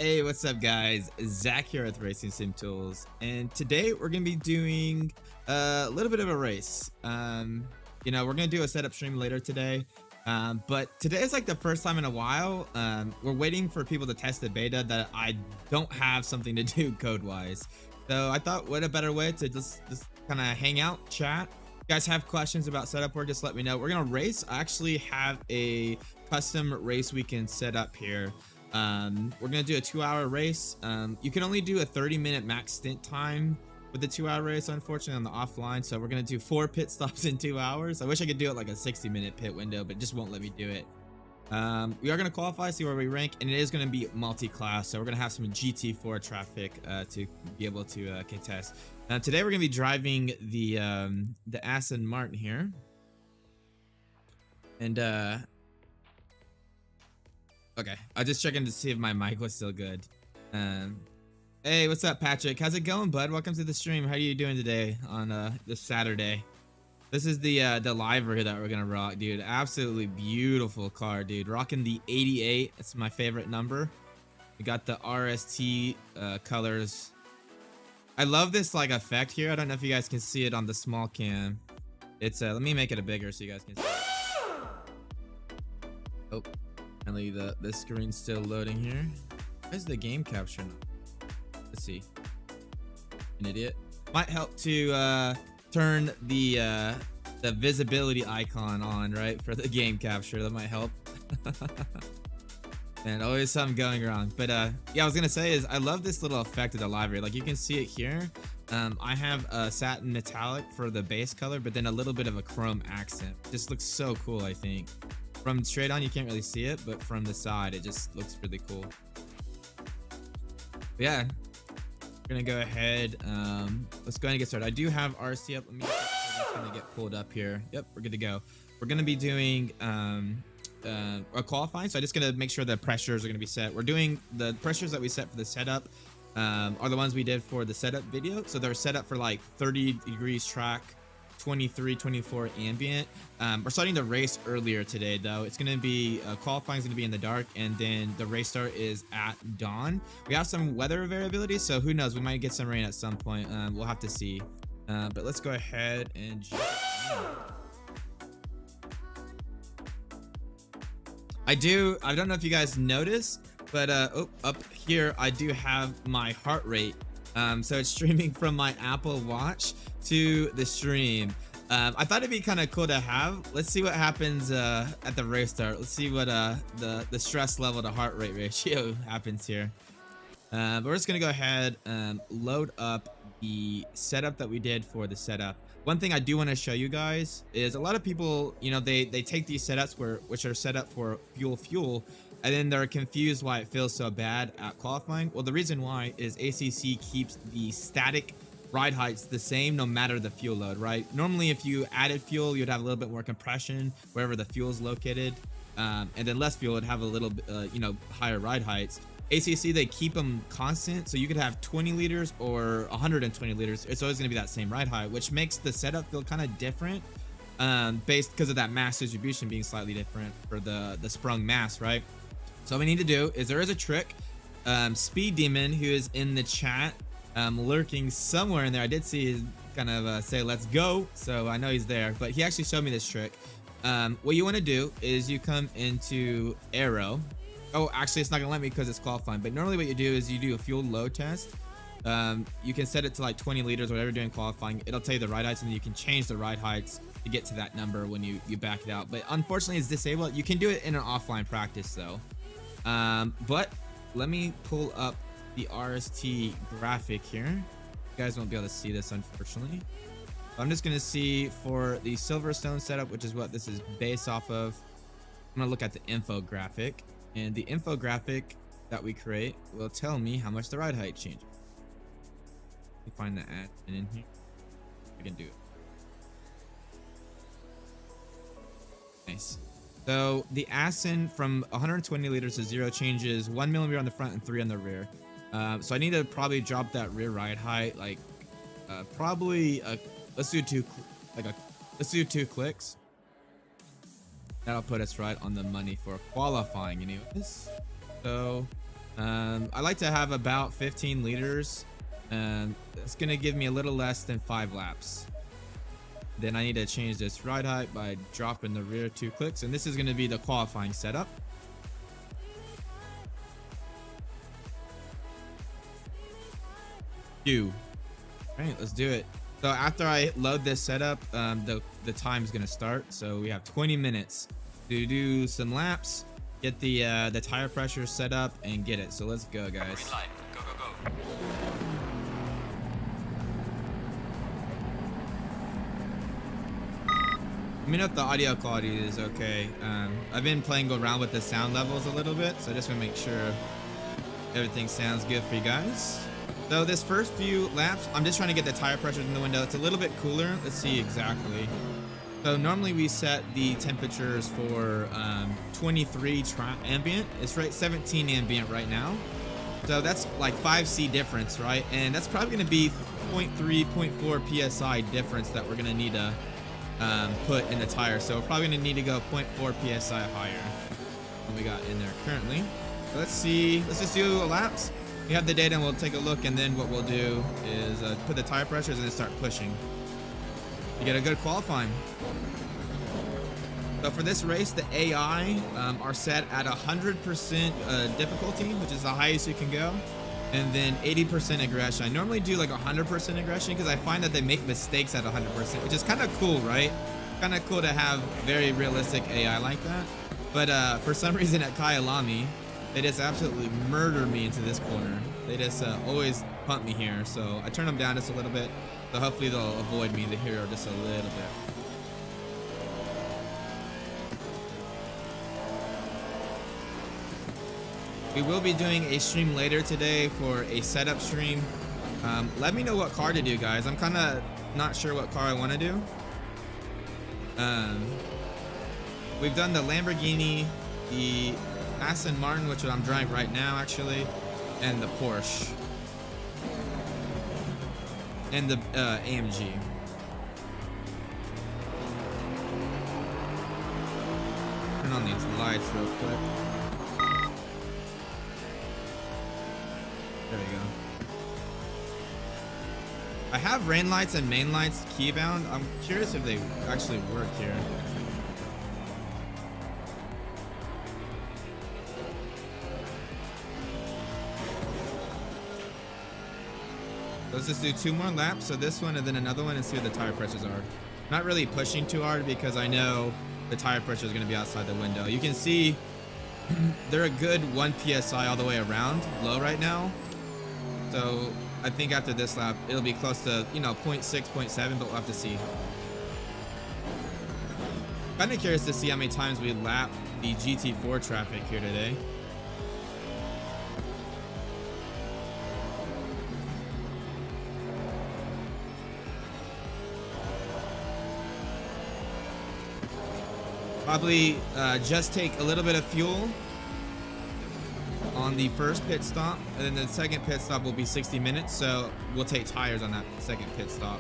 Hey, what's up, guys? Zach here with Racing Sim Tools, and today we're gonna be doing a little bit of a race. We're gonna do a setup stream later today, but today is like the first time in a while. We're waiting for people to test the beta that I don't have something to do code-wise. So I thought, what a better way to just kind of hang out, chat. If you guys have questions about setup work, just let me know. We're gonna race. I actually have a custom race weekend set up here. We're gonna do a 2-hour race. You can only do a 30-minute max stint time with the 2-hour race, unfortunately, on the offline. So we're gonna do 4 pit stops in 2 hours. I wish I could do it like a 60-minute pit window, but it just won't let me do it. We are gonna qualify, see where we rank, and it is gonna be multi-class. So we're gonna have some GT4 traffic to be able to contest. Today we're gonna be driving the Aston Martin here, and okay, I was just checking to see if my mic was still good. Hey, what's up, Patrick? How's it going, bud? Welcome to the stream. How are you doing today on this Saturday? This is the livery that we're gonna rock, dude. Absolutely beautiful car, dude. Rocking the 88. It's my favorite number. We got the RST colors. I love this like effect here. I don't know if you guys can see it on the small cam. It's let me make it a bigger so you guys can see. Oh. Apparently the screen's still loading here. Why is the game capture not? Let's see. An idiot. Might help to turn the visibility icon on, right, for the game capture. That might help. And always something going wrong. But yeah, I was gonna say is I love this little effect of the library. Like you can see it here. I have a satin metallic for the base color, but then a little bit of a chrome accent. Just looks so cool, I think. From straight on, you can't really see it, but from the side, it just looks really cool. But yeah, we're gonna go ahead. Let's go ahead and get started. I do have RC up. Let me just gonna get pulled up here. Yep, we're good to go. We're gonna be doing a qualifying, so I'm just gonna make sure the pressures are gonna be set. We're doing the pressures that we set for the setup are the ones we did for the setup video. So they're set up for like 30 degrees track, 23, 24 ambient. We're starting the race earlier today, though. It's going to be qualifying is going to be in the dark, and then the race start is at dawn. We have some weather variability, so who knows, we might get some rain at some point. We'll have to see, but let's go ahead and I don't know if you guys noticed, but up here I do have my heart rate. So it's streaming from my Apple Watch to the stream. I thought it'd be kind of cool to have. Let's see what happens at the race start. Let's see what the stress level to heart rate ratio happens here. But we're just gonna go ahead and load up the setup that we did for the setup. One thing I do want to show you guys is a lot of people, you know, they take these setups which are set up for fuel, and then they're confused why it feels so bad at qualifying. Well, the reason why is ACC keeps the static ride heights the same no matter the fuel load, right? Normally, if you added fuel, you'd have a little bit more compression wherever the fuel is located, and then less fuel would have a little bit, higher ride heights. ACC, they keep them constant, so you could have 20 liters or 120 liters. It's always going to be that same ride height, which makes the setup feel kind of different, based because of that mass distribution being slightly different for the sprung mass, right? So what we need to do is there is a trick. Speed Demon, who is in the chat, lurking somewhere in there. I did see his kind of say let's go, so I know he's there, but he actually showed me this trick. What you want to do is you come into Aero. Oh, actually it's not gonna let me because it's qualifying, but normally what you do is you do a fuel load test. You can set it to like 20 liters, whatever you're doing qualifying. It'll tell you the ride heights, and then you can change the ride heights to get to that number when you back it out. But unfortunately it's disabled. You can do it in an offline practice though. But let me pull up the RST graphic here. You guys won't be able to see this, unfortunately. I'm just gonna see for the Silverstone setup, which is what this is based off of. I'm gonna look at the infographic, and the infographic that we create will tell me how much the ride height changes. Let me find the ad in here. I can do it. Nice. So the Aston from 120 liters to 0 changes 1 millimeter on the front and 3 on the rear. So I need to probably drop that rear ride height like probably let's do two clicks. That'll put us right on the money for qualifying anyways. So I like to have about 15 liters. It's gonna give me a little less than 5 laps. Then I need to change this ride height by dropping the rear 2 clicks, and this is gonna be the qualifying setup. Alright, let's do it. So after I load this setup, the time's gonna start. So we have 20 minutes to do some laps, get the tire pressure set up, and get it. So let's go, guys. Green light. Go, go, go. Let me know if the audio quality is okay. I've been playing around with the sound levels a little bit, so I just want to make sure everything sounds good for you guys. So this first few laps, I'm just trying to get the tire pressures in the window. It's a little bit cooler. Let's see exactly. So normally we set the temperatures for 23 ambient. It's right 17 ambient right now. So that's like 5C difference, right? And that's probably going to be 0.3, 0.4 PSI difference that we're going to need to put in the tire. So we're probably going to need to go 0.4 PSI higher than we got in there currently. So let's see. Let's just do laps. We have the data and we'll take a look, and then what we'll do is put the tire pressures and then start pushing to get a good qualifying. So for this race, the AI are set at 100% difficulty, which is the highest you can go, and then 80% aggression. I normally do like 100% aggression because I find that they make mistakes at 100%, which is kind of cool, right? Kind of cool to have very realistic AI like that. But for some reason at Kyalami, they just absolutely murder me into this corner. They just always pump me here. So I turn them down just a little bit. So hopefully they'll avoid me here just a little bit. We will be doing a stream later today for a setup stream. Let me know what car to do, guys. I'm kind of not sure what car I want to do. We've done the Lamborghini, the Aston Martin, which I'm driving right now actually, and the Porsche, and the AMG. Turn on these lights real quick. There we go. I have rain lights and main lights keybound. I'm curious if they actually work here. Let's just do 2 more laps. So this one and then another one, and see what the tire pressures are. Not really pushing too hard because I know the tire pressure is going to be outside the window. You can see they're a good 1 PSI all the way around low right now. So I think after this lap, it'll be close to, 0.6, 0.7, but we'll have to see. Kind of curious to see how many times we lap the GT4 traffic here today. Probably just take a little bit of fuel on the first pit stop, and then the second pit stop will be 60 minutes, so we'll take tires on that second pit stop.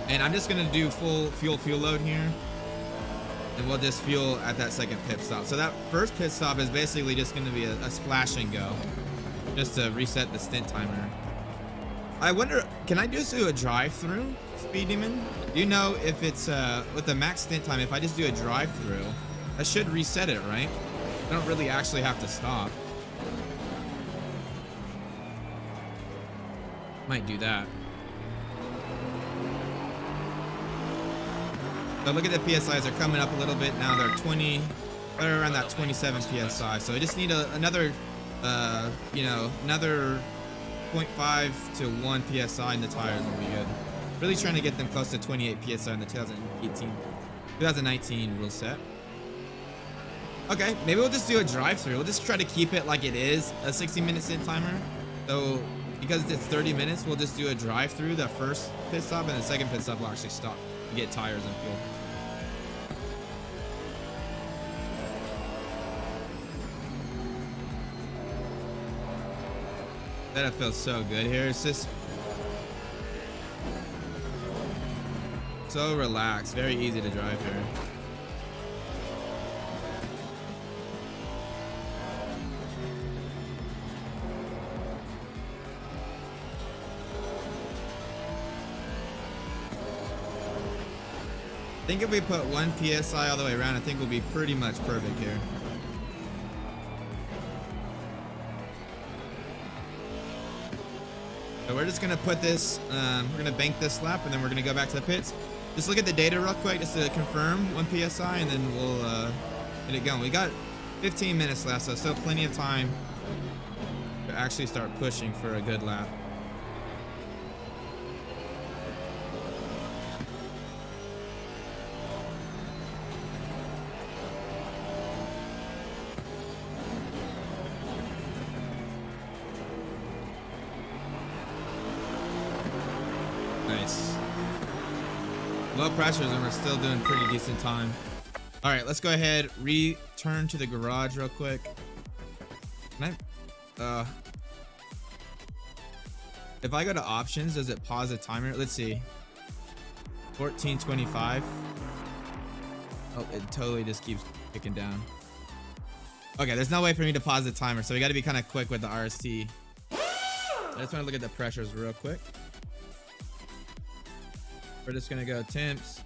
And I'm just gonna do full fuel load here, and we'll just fuel at that second pit stop. So that first pit stop is basically just gonna be a splash and go, just to reset the stint timer. I wonder, can I just do a drive-through, Speed Demon? Do you know if it's with the max stint time, if I just do a drive-through, I should reset it, right? I don't really actually have to stop. Might do that. So look at the PSIs, they're coming up a little bit now. They're 20, they're around that 27 PSI. So I just need another, another 0.5 to 1 PSI in the tires will be good. Really trying to get them close to 28 PSI in the 2019 rule set. Okay, maybe we'll just do a drive-through. We'll just try to keep it like it is, a 60-minute stint timer. So because it's 30 minutes, we'll just do a drive-through the first pit stop, and the second pit stop will actually stop to get tires and fuel. That feels so good here. It's just so relaxed, very easy to drive here. I think if we put 1 PSI all the way around, I think we'll be pretty much perfect here. So we're just gonna put this, we're gonna bank this lap and then we're gonna go back to the pits. Just look at the data real quick just to confirm 1 PSI and then we'll get it going. We got 15 minutes left, so still plenty of time to actually start pushing for a good lap. Nice. Low pressures and we're still doing pretty decent time. All right, let's go ahead, return to the garage real quick. Can I, if I go to options, does it pause the timer? Let's see. 14:25. Oh, it totally just keeps kicking down. Okay, there's no way for me to pause the timer, so we got to be kind of quick with the RST. I just want to look at the pressures real quick. We're just gonna go temps,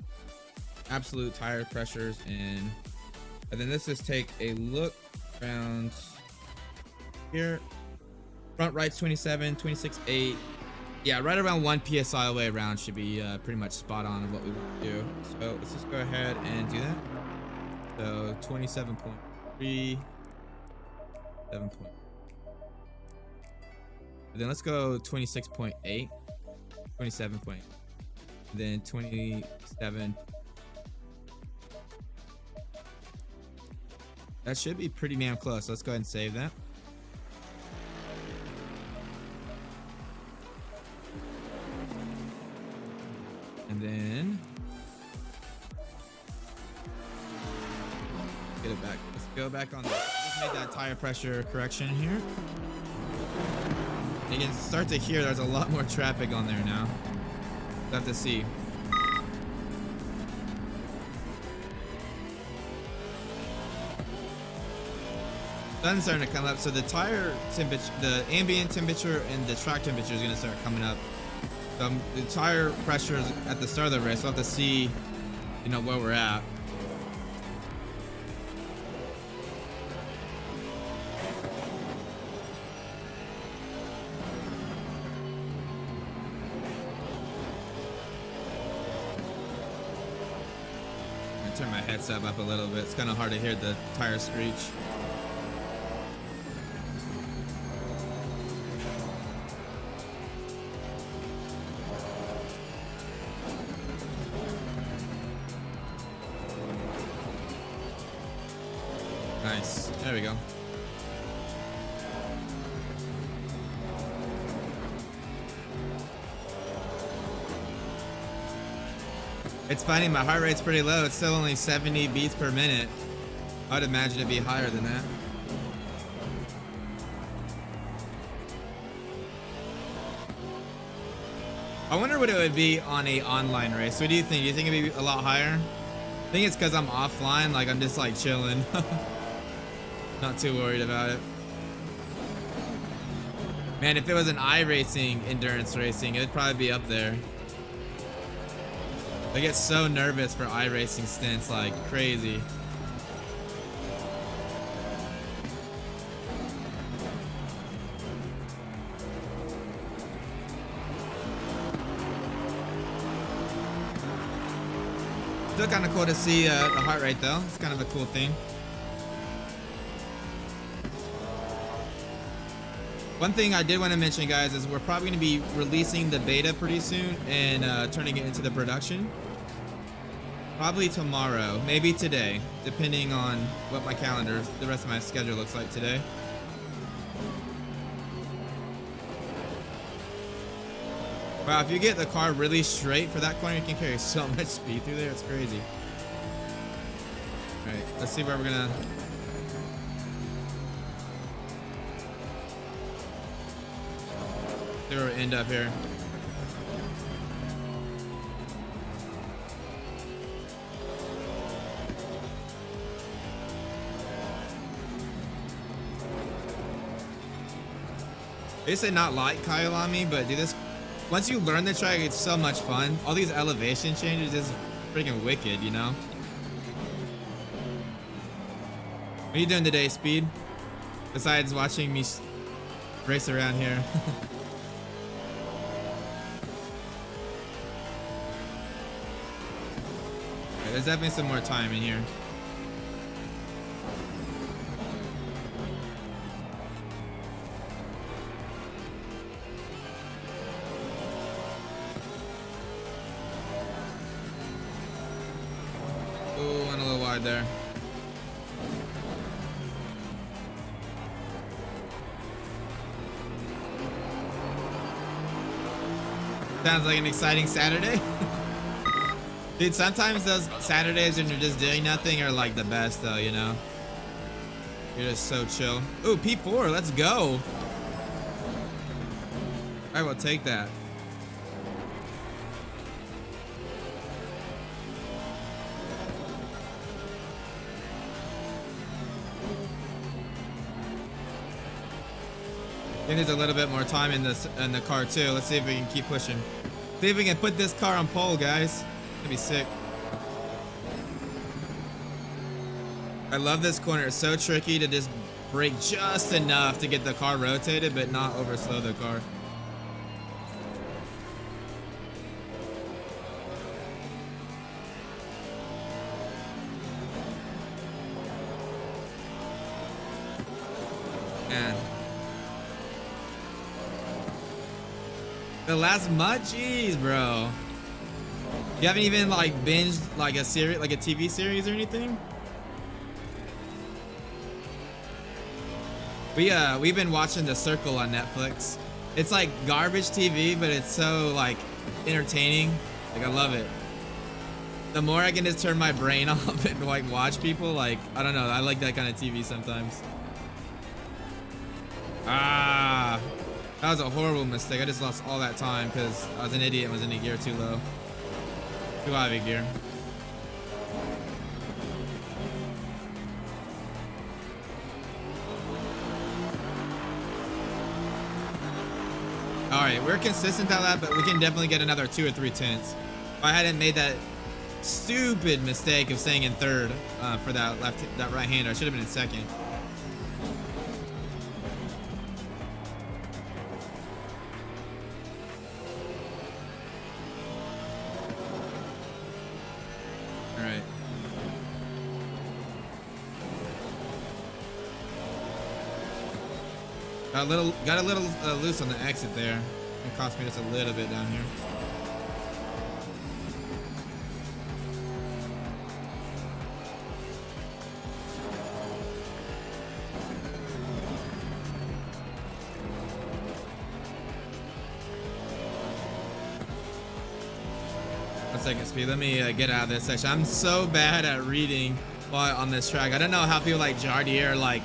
absolute tire pressures, and then let's just take a look around here. Front right's 27, 26.8. Yeah, right around 1 PSI all the way around should be pretty much spot on of what we want to do. So let's just go ahead and do that. So 27.3, 7. Then let's go 26.8, 27.8. Then 27. That should be pretty damn close. Let's go ahead and save that. And then get it back. Let's go back on that. Just made that tire pressure correction here. You can start to hear there's a lot more traffic on there now. We'll have to see. Sun's starting to come up, so the tire temperature, the ambient temperature and the track temperature is going to start coming up. So the tire pressures at the start of the race, we'll have to see, you know, where we're at. Turn my headset up a little bit. It's kind of hard to hear the tire screech. Nice. There we go. It's funny, my heart rate's pretty low. It's still only 70 beats per minute. I'd imagine it'd be higher than that. I wonder what it would be on a online race. What do you think? Do you think it'd be a lot higher? I think it's because I'm offline, like I'm just like chilling. Not too worried about it. Man, if it was an iRacing endurance racing, it'd probably be up there. I get so nervous for iRacing stints like crazy. Still kind of cool to see the heart rate though. It's kind of a cool thing. One thing I did want to mention, guys, is we're probably going to be releasing the beta pretty soon and turning it into the production. Probably tomorrow, maybe today, depending on what my calendar, the rest of my schedule looks like today. Wow, if you get the car really straight for that corner, you can carry so much speed through there. It's crazy. All right, let's see where we're gonna. See where we end up here. I used to not like Kyalami, but dude, this once you learn the track, it's so much fun. All these elevation changes, freaking wicked, you know? What are you doing today, Speed? Besides watching me race around here. Okay, there's definitely some more time in here. Ooh, went a little wide there. Sounds like an exciting Saturday. Dude, sometimes those Saturdays when you're just doing nothing are like the best though, you know? You're just so chill. Ooh, P4, let's go. I will take that. I think there's a little bit more time in the car too. Let's see if we can keep pushing. See if we can put this car on pole, guys. That'd be sick. I love this corner. It's so tricky to just brake just enough to get the car rotated, but not overslow the car. Man. The last month, jeez, bro. You haven't even like binged like a series, like a TV series or anything? We've been watching The Circle on Netflix. It's like garbage TV, but it's so like entertaining. Like I love it. The more I can just turn my brain off and like watch people, like I don't know, I like that kind of TV sometimes. Ah. That was a horrible mistake. I just lost all that time because I was an idiot and was in a gear too low. Too high of a gear. Alright, we're consistent that lap, but we can definitely get another 2 or 3 tenths. If I hadn't made that stupid mistake of staying in third for that right hander, I should have been in second. Got a little loose on the exit there. It cost me just a little bit down here. One second, Speed. Let me get out of this section. I'm so bad at reading while on this track. I don't know how people like Jardier like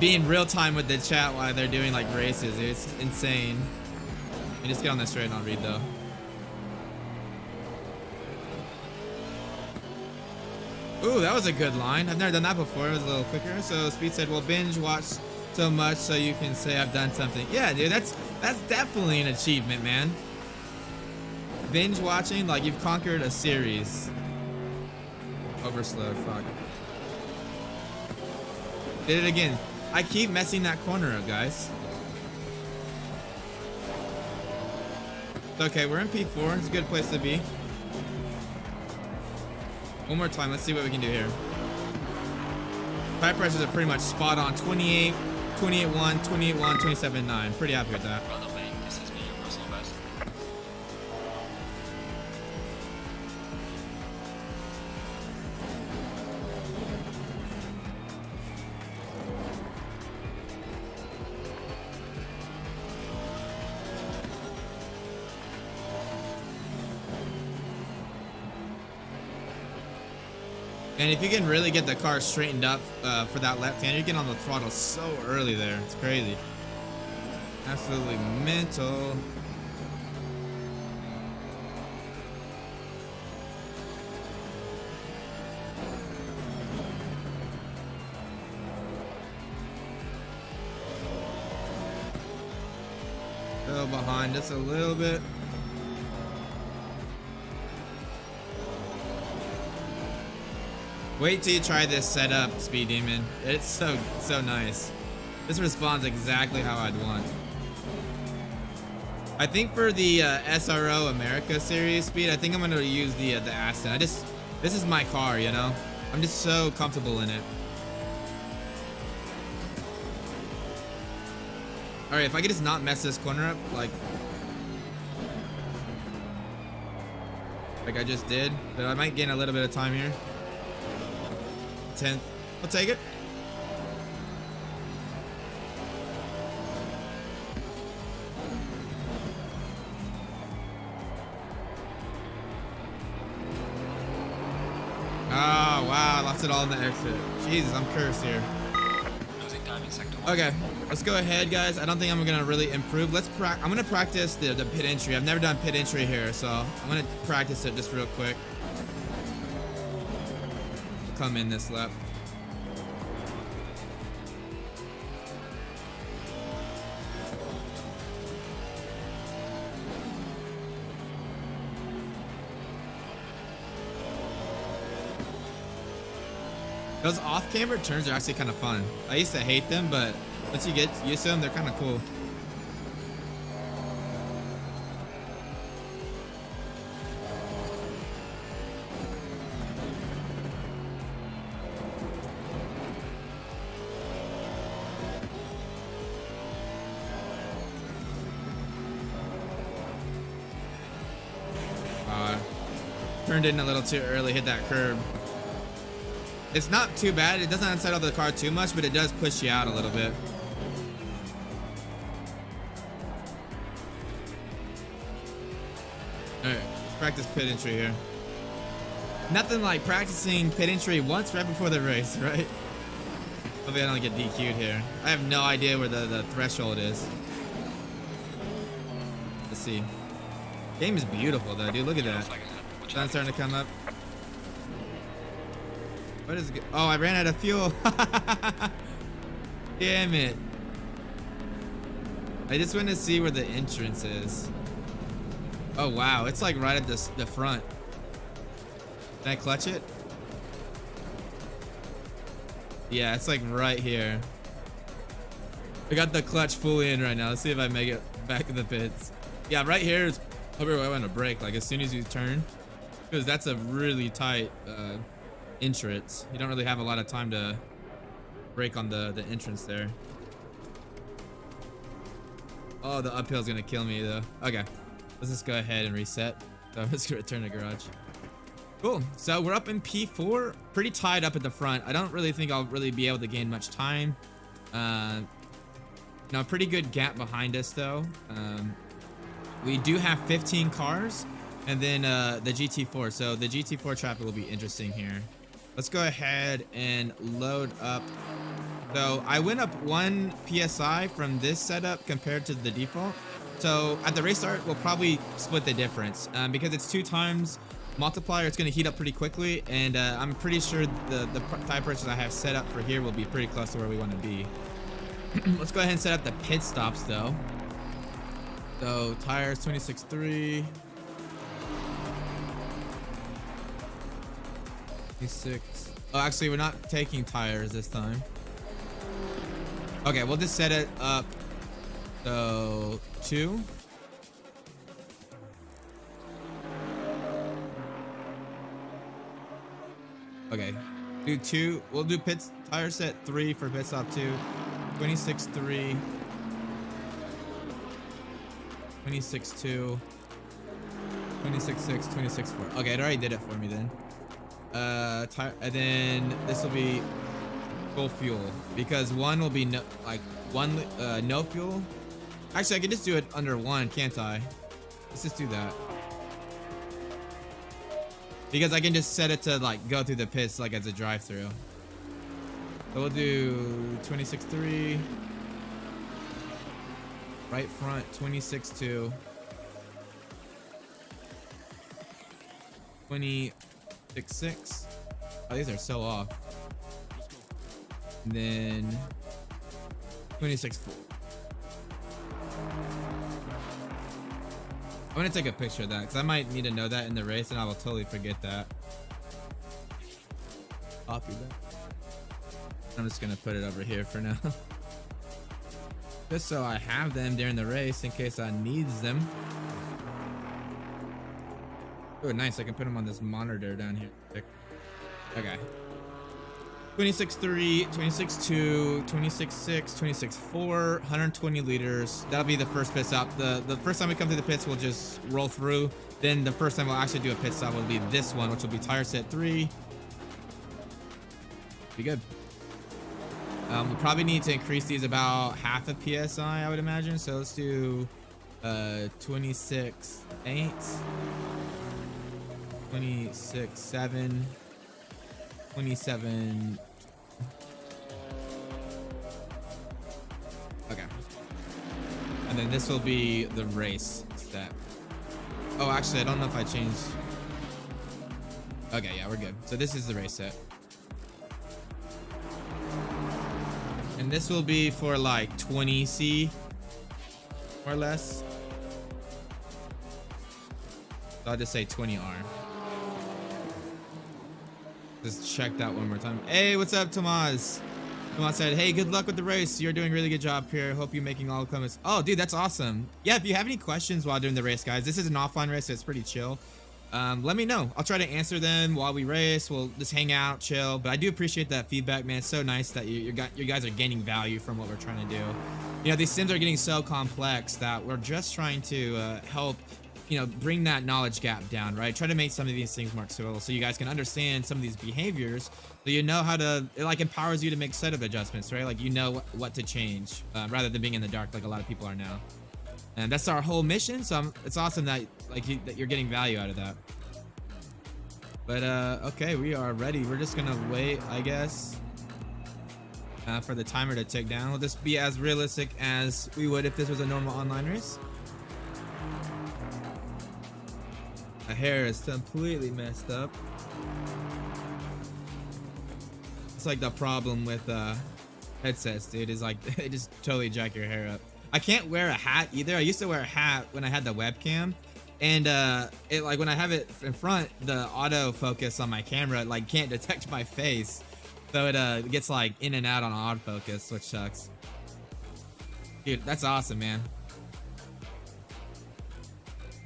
being real time with the chat while they're doing like races. It's insane. You just get on this straight and I'll read though. Ooh, that was a good line. I've never done that before. It was a little quicker. So Speed said, well, binge watch so much so you can say I've done something. Yeah, dude, that's definitely an achievement, man. Binge watching, like you've conquered a series. Overslowed, fuck. Did it again. I keep messing that corner up, guys. It's okay, we're in P4. It's a good place to be. One more time. Let's see what we can do here. Tire pressures are pretty much spot on. 28, 28.1, 28.1, 27.9. Pretty happy with that. And if you can really get the car straightened up for that left hand, you get on the throttle so early there. It's crazy. Absolutely mental. Still behind just a little bit. Wait till you try this setup, Speed Demon. It's so nice. This responds exactly how I'd want. I think for the SRO America series Speed, I think I'm gonna use the Aston. This is my car, you know. I'm just so comfortable in it. All right, if I could just not mess this corner up, like I just did, but I might gain a little bit of time here. 10th, I'll take it. Oh wow, lost it all in the exit. Jesus, I'm cursed here. Okay, let's go ahead, guys. I don't think I'm gonna really improve. I'm gonna practice the pit entry. I've never done pit entry here, so I'm gonna practice it just real quick. Come in this lap. Those off-camera turns are actually kind of fun. I used to hate them, but once you get used to them, they're kind of cool. Turned in a little too early, hit that curb. It's not too bad. It doesn't unsettle the car too much, but it does push you out a little bit. All right, let's practice pit entry here. Nothing like practicing pit entry once right before the race, right? Hopefully I don't get DQ'd here. I have no idea where the threshold is. Let's see. Game is beautiful though, dude. Look at that. Sun's starting to come up. What is it? Oh, I ran out of fuel. Damn it. I just want to see where the entrance is. Oh, wow. It's like right at the front. Can I clutch it? Yeah, it's like right here. I got the clutch fully in right now. Let's see if I make it back in the pits. Yeah, right here is probably where I want to brake. Like as soon as you turn. Because that's a really tight entrance. You don't really have a lot of time to brake on the entrance there. Oh, the uphill is gonna kill me though. Okay, let's just go ahead and reset. So I'm just gonna return to garage. Cool. So we're up in P4, pretty tied up at the front. I don't really think I'll really be able to gain much time. Now, pretty good gap behind us though. We do have 15 cars. And then the GT4. So the GT4 traffic will be interesting here. Let's go ahead and load up. So I went up 1 PSI from this setup compared to the default. So at the race start, we'll probably split the difference. Because it's 2 times multiplier, it's going to heat up pretty quickly. And I'm pretty sure the tire pressures I have set up for here will be pretty close to where we want to be. Let's go ahead and set up the pit stops though. So tires 26.3. 26. Oh, actually, we're not taking tires this time. Okay, we'll just set it up. So 2. Okay, do 2. We'll do tire set 3 for pit stop 2. 26.3. 26.2. 26.6. 26.4. Okay, it already did it for me then. And then this will be full fuel because 1 will be no fuel. Actually, I can just do it under 1, can't I? Let's just do that because I can just set it to like go through the pits like as a drive-through. So we'll do 26.3. Right front 26.2. 26.6. Oh, these are so off. And then 26.4. I'm gonna take a picture of that because I might need to know that in the race and I will totally forget that. Copy that. I'm just gonna put it over here for now. Just so I have them during the race in case I needs them. Oh, nice. I can put them on this monitor down here. Okay. 26.3, 26.2, 26.6, 26.4, 120 liters. That'll be the first pit stop. The first time we come through the pits, we'll just roll through. Then the first time we'll actually do a pit stop will be this one, which will be tire set 3. Be good. We'll probably need to increase these about half a PSI, I would imagine. So let's do 26.8, 26.7, 27. Okay. And then this will be the race step. Oh, actually, I don't know if I changed. Okay, yeah, we're good. So this is the race set. And this will be for like 20C or less. So I'll just say 20R. Just check that one more time. Hey, what's up, Tomas? Tomas said, hey, good luck with the race. You're doing a really good job here. Hope you're making all the comments. Oh, dude, that's awesome. Yeah, if you have any questions while doing the race, guys, this is an offline race, so it's pretty chill. Let me know. I'll try to answer them while we race. We'll just hang out, chill. But I do appreciate that feedback, man. It's so nice that you guys are gaining value from what we're trying to do. You know, these sims are getting so complex that we're just trying to help, you know, bring that knowledge gap down, right? Try to make some of these things more accessible so you guys can understand some of these behaviors, so you know how to, it like empowers you to make setup adjustments, right? Like, you know what to change rather than being in the dark like a lot of people are now. And that's our whole mission. So it's awesome that that you're getting value out of that. But okay, we are ready. We're just gonna wait, I guess, for the timer to tick down. We'll just be as realistic as we would if this was a normal online race. My hair is completely messed up. It's like the problem with headsets, dude, is like they just totally jack your hair up. I can't wear a hat either. I used to wear a hat when I had the webcam, and it, like, when I have it in front, the autofocus on my camera like can't detect my face, so it gets like in and out on autofocus, which sucks. Dude, that's awesome, man.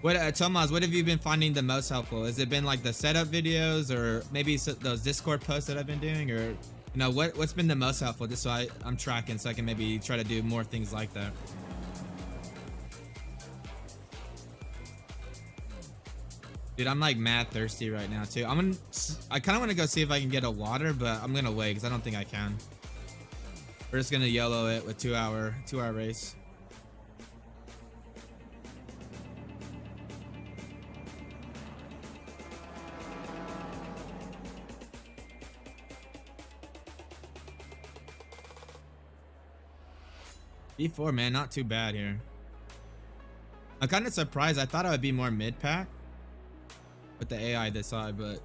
What Tomas, what have you been finding the most helpful? Has it been like the setup videos, or maybe those Discord posts that I've been doing, or you know, what's been the most helpful, just so I'm tracking, so I can maybe try to do more things like that. Dude, I'm like mad thirsty right now too. I kind of want to go see if I can get a water, but I'm gonna wait because I don't think I can. We're just gonna YOLO it with 2-hour race. B4, man, not too bad here. I'm kind of surprised. I thought I would be more mid-pack with the AI this side, but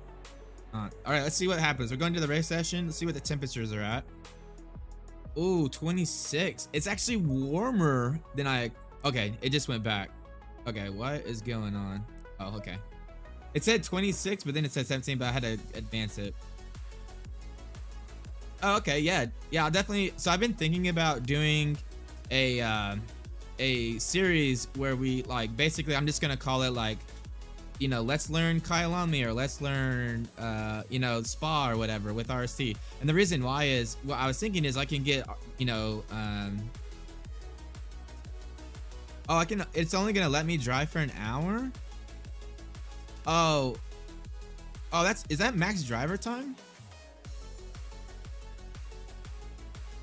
not. All right, let's see what happens. We're going to the race session. Let's see what the temperatures are at. Ooh, 26. It's actually warmer than okay, it just went back. Okay, what is going on? Oh, okay. It said 26, but then it said 17, but I had to advance it. Oh, okay, yeah, I'll definitely. So I've been thinking about doing a series where we, like, basically I'm just gonna call it, like, you know, let's learn Kyalami, or let's learn you know, spa or whatever with RC. And the reason why is, what I was thinking is I can get, you know, oh, it's only gonna let me drive for an hour. Oh, is that max driver time?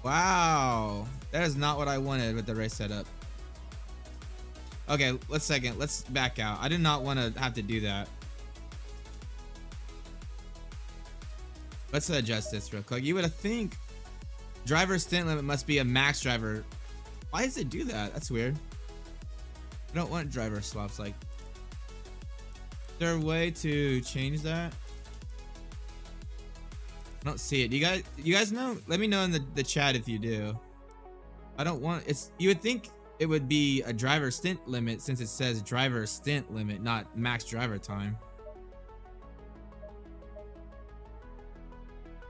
Wow, that is not what I wanted with the race setup. Okay, let's back out. I did not want to have to do that. Let's adjust this real quick. You would think driver stint limit must be a max driver. Why does it do that? That's weird. I don't want driver swaps. Like, is there a way to change that? I don't see it. You guys know? Let me know in the chat if you do. I don't want, you would think it would be a driver stint limit, since it says driver stint limit, not max driver time.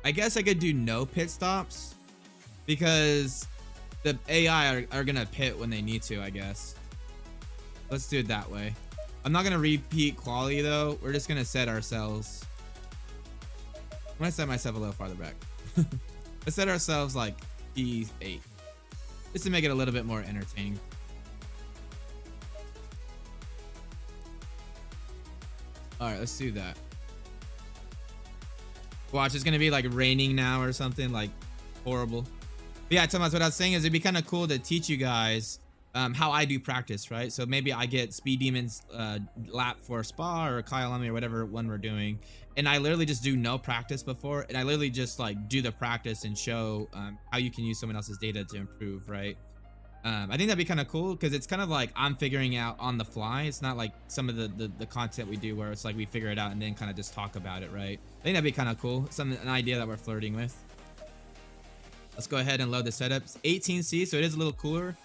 I guess I could do no pit stops because the AI are gonna pit when they need to, I guess. Let's do it that way. I'm not gonna repeat quality though. We're just gonna set ourselves. I'm gonna set myself a little farther back. Let's set ourselves like P8. Just to make it a little bit more entertaining. Alright, let's do that. Watch, it's gonna be like raining now or something, like horrible. But yeah, Thomas, what I was saying is it'd be kind of cool to teach you guys how I do practice, right? So maybe I get Speed Demon's lap for Spa or Kyalami or whatever one we're doing, and I literally just do no practice before, and I literally just like do the practice and show how you can use someone else's data to improve, right? I think that'd be kind of cool because it's kind of like I'm figuring out on the fly. It's not like some of the content we do where it's like we figure it out and then kind of just talk about it, right? I think that'd be kind of cool. An idea that we're flirting with. Let's go ahead and load the setups. 18C, so it is a little cooler.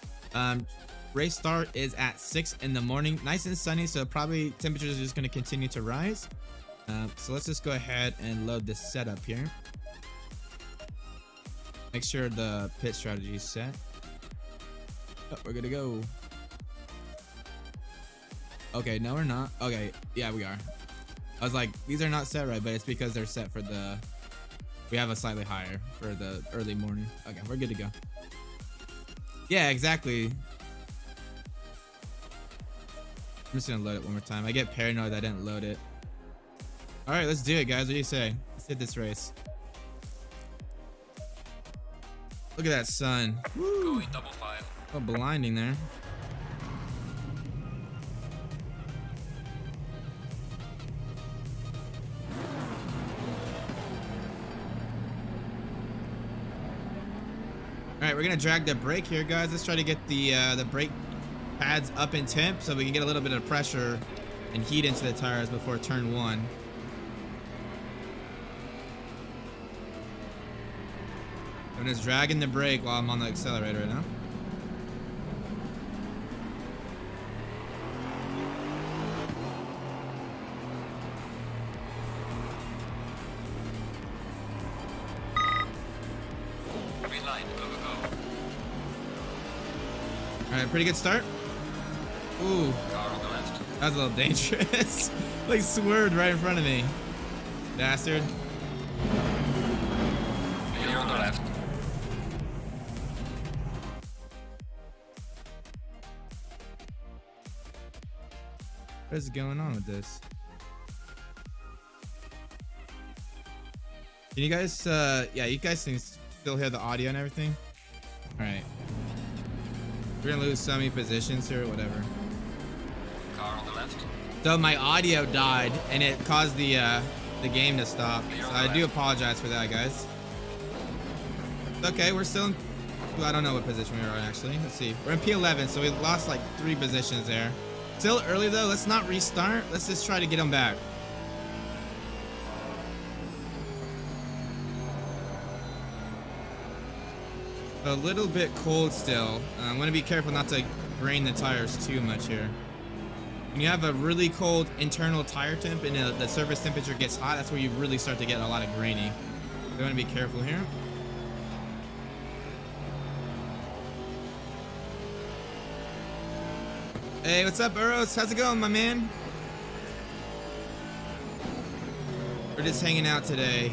Race start is at 6 in the morning. Nice and sunny, so probably temperatures are just going to continue to rise. So let's just go ahead and load this setup here. Make sure the pit strategy is set. Oh, we're good to go. Okay, no, we're not. Okay, yeah, we are. I was like, these are not set right, but it's because they're set for the... We have a slightly higher for the early morning. Okay, we're good to go. Yeah, exactly. I'm just gonna load it one more time. I get paranoid that I didn't load it. All right, let's do it, guys. What do you say? Let's hit this race. Look at that sun. Woo. Going double file. Oh, blinding there. All right, we're gonna drag the brake here, guys. Let's try to get the brake pads up in temp so we can get a little bit of pressure and heat into the tires before turn 1. I'm just dragging the brake while I'm on the accelerator right now. Green line, go, go, go. All right, pretty good start. Ooh, Car on the left. that was a little dangerous. Like swerved right in front of me. Bastard. Clear on the left. What is going on with this? Can you guys, yeah, you guys can still hear the audio and everything? All right. We're gonna lose so many positions here, whatever. Car on the left. So my audio died and it caused the game to stop. So I do apologize for that, guys. Okay, we're still in, well, I don't know what position we are in actually. Let's see. We're in P11, so we lost like 3 positions there. Still early though. Let's not restart. Let's just try to get them back. A little bit cold still. I'm gonna be careful not to grain the tires too much here. When you have a really cold internal tire temp and the surface temperature gets hot, that's where you really start to get a lot of graining. So I'm gonna be careful here. Hey, what's up, Burrows? How's it going, my man? We're just hanging out today.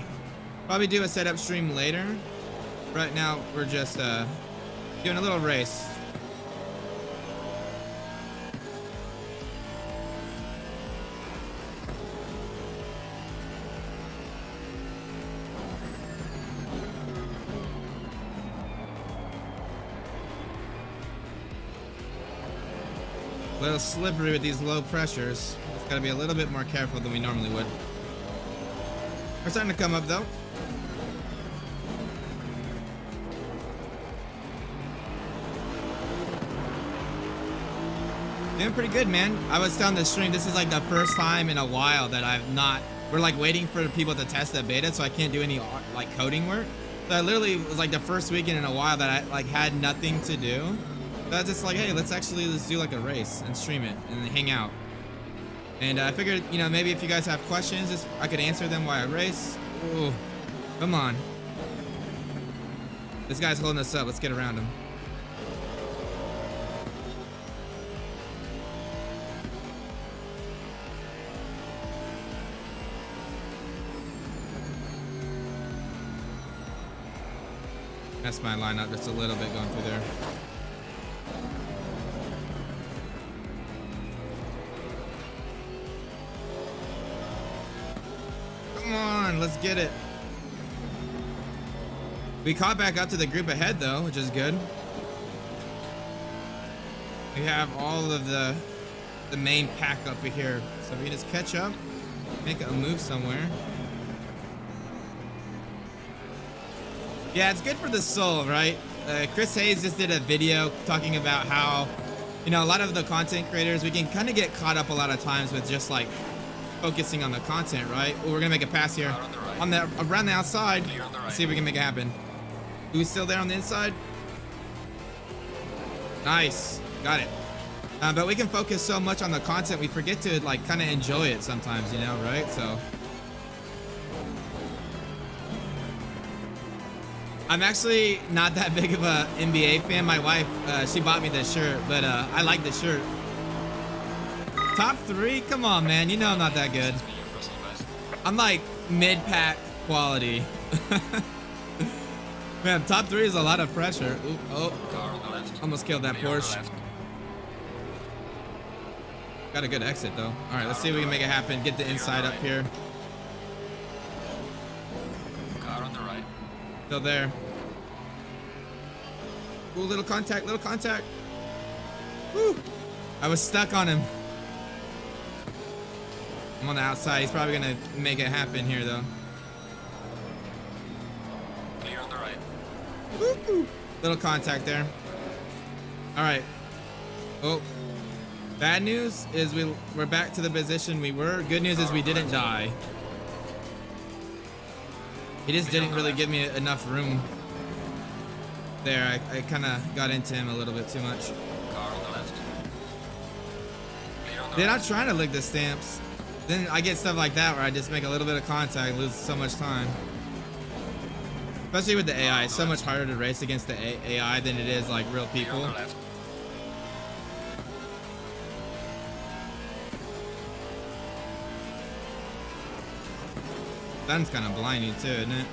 Probably do a setup stream later. Right now, we're just doing a little race. A little slippery with these low pressures. Just gotta be a little bit more careful than we normally would. We're starting to come up though. Doing pretty good, man. I was telling the stream, this is like the first time in a while that I've not, we're like waiting for people to test the beta, so I can't do any like coding work. So I literally was like the first weekend in a while that I like had nothing to do. So I was just like, hey, let's do like a race and stream it and hang out. And I figured, you know, maybe if you guys have questions, I could answer them while I race. Ooh. Come on. This guy's holding us up. Let's get around him. That's my lineup just a little bit going through there. Come on, let's get it. We caught back up to the group ahead though, which is good. We have all of the main pack up here. So we just catch up, make a move somewhere. Yeah, it's good for the soul, right? Chris Hayes just did a video talking about how, you know, a lot of the content creators, we can kind of get caught up a lot of times with just like focusing on the content, right? Well, we're gonna make a pass here on the around the outside. Let's see if we can make it happen. Who's still there on the inside? Nice, got it. But we can focus so much on the content, we forget to like kind of enjoy it sometimes, you know, right? So I'm actually not that big of a NBA fan. My wife, she bought me this shirt, but I like the shirt. Top 3? Come on, man. You know I'm not that good. I'm like mid-pack quality. Man, top 3 is a lot of pressure. Ooh, oh, Car on the left. almost killed that Porsche. Got a good exit, though. All right, let's see if we can make it happen. Get the inside up here. Car on the right. Still there. Ooh, little contact, little contact. Woo. I was stuck on him. I'm on the outside. He's probably gonna make it happen here, though. Clear on the right. Woo. Little contact there. All right. Oh, bad news is we're back to the position we were. Good news is we didn't die. He just didn't really give me enough room there. I kind of got into him a little bit too much. Car on the left. Clear on the They're right. not trying to lick the stamps. Then I get stuff like that where I just make a little bit of contact and lose so much time. Especially with the AI. It's so much harder to race against the AI than it is like real Clear people. on the left. Sun's kind of blinding too, isn't it?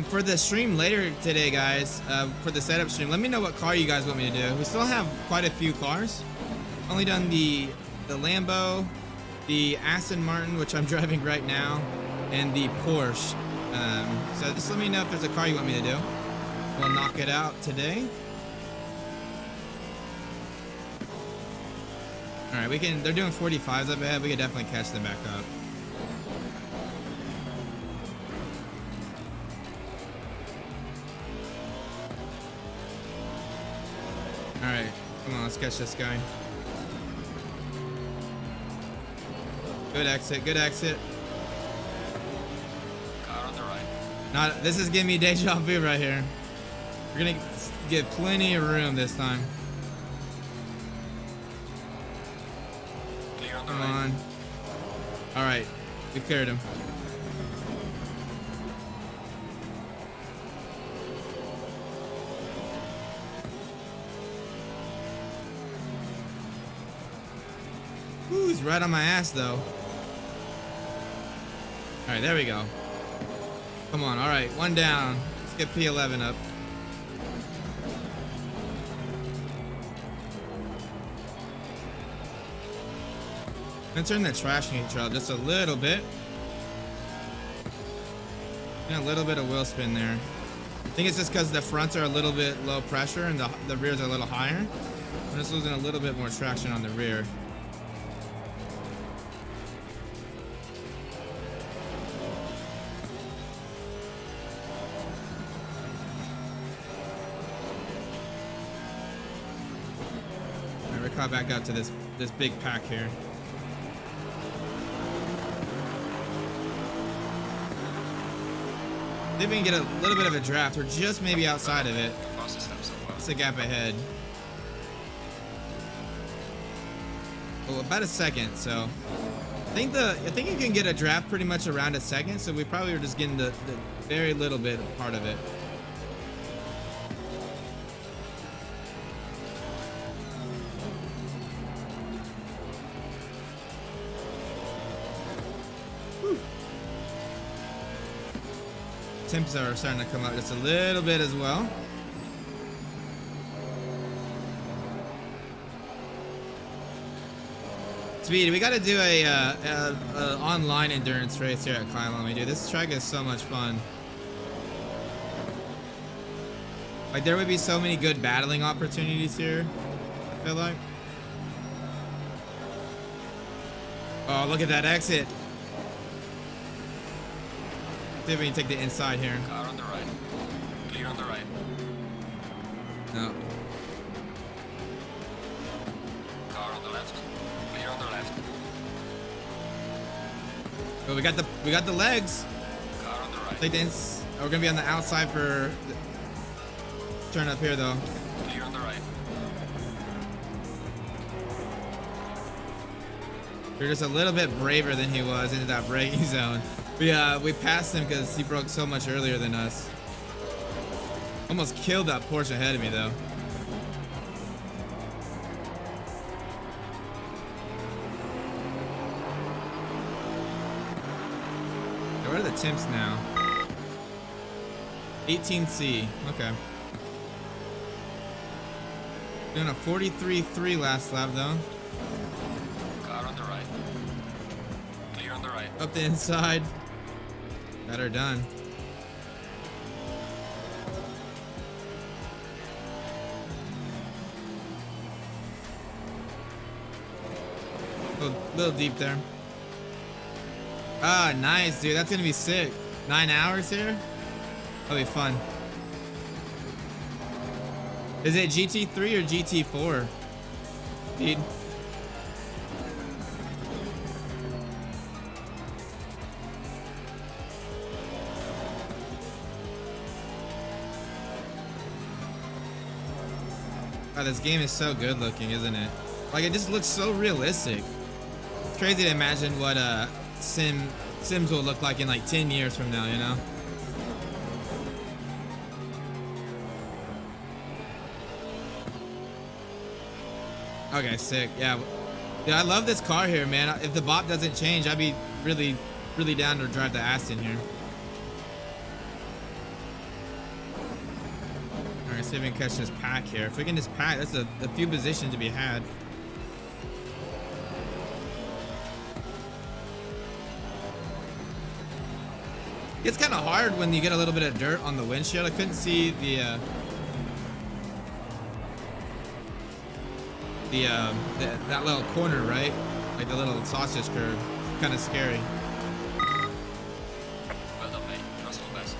For the stream later today, guys, for the setup stream, let me know what car you guys want me to do. We still have quite a few cars. Only done the Lambo, the Aston Martin, which I'm driving right now, and the Porsche. So just let me know if there's a car you want me to do. We'll knock it out today. All right, we can. They're doing 45s up ahead. We can definitely catch them back up. All right, come on, let's catch this guy. Good exit, good exit. Car on the right. Not. This is giving me deja vu right here. We're gonna get plenty of room this time. Clear on the Come right. on. All right, we cleared him. Ooh, he's right on my ass though. All right, there we go. Come on, all right, one down. Let's get P11 up. I'm gonna turn the trash control just a little bit. And a little bit of wheel spin there. I think it's just because the fronts are a little bit low pressure and the rears are a little higher. I'm just losing a little bit more traction on the rear. Alright, we're caught back up to this big pack here. See if we can get a little bit of a draft. We're just maybe outside of it. The fastest lap so far. It's a gap ahead. well, about a second. So I think you can get a draft pretty much around a second. So we probably were just getting the very little bit part of it. Temps are starting to come up just a little bit as well. Speed, we got to do a online endurance race here at Kyalami, dude. This track is so much fun. Like, there would be so many good battling opportunities here, I feel like. Oh, look at that exit. See if we can take the inside here. Car on the right. Clear on the right. No. Car on the left. Clear on the left. But we got the legs. Car on the right. Take the we're gonna be on the outside for turn up here though. Clear on the right. We're just a little bit braver than he was into that braking zone. We passed him because he broke so much earlier than us. Almost killed that Porsche ahead of me though. Where are the temps now? 18C. Okay. Doing a 43.3 last lap though. Car on the right. Clear on the right. Up the inside. Got her done. Little deep there. Ah, nice, dude. That's gonna be sick. 9 hours here? That'll be fun. Is it GT3 or GT4? Dude. Wow, this game is so good looking, isn't it? Like, it just looks so realistic. It's crazy to imagine what Sims will look like in like 10 years from now, you know? Okay, sick. Yeah. Dude, I love this car here, man. If the bop doesn't change, I'd be really, really down to drive the Aston here. Alright, see if we can catch this pack here. If we can just pack, that's a few positions to be had. It's kind of hard when you get a little bit of dirt on the windshield. I couldn't see that little corner, right? Like the little sausage curve. Kind of scary. Well done, mate. That's all best.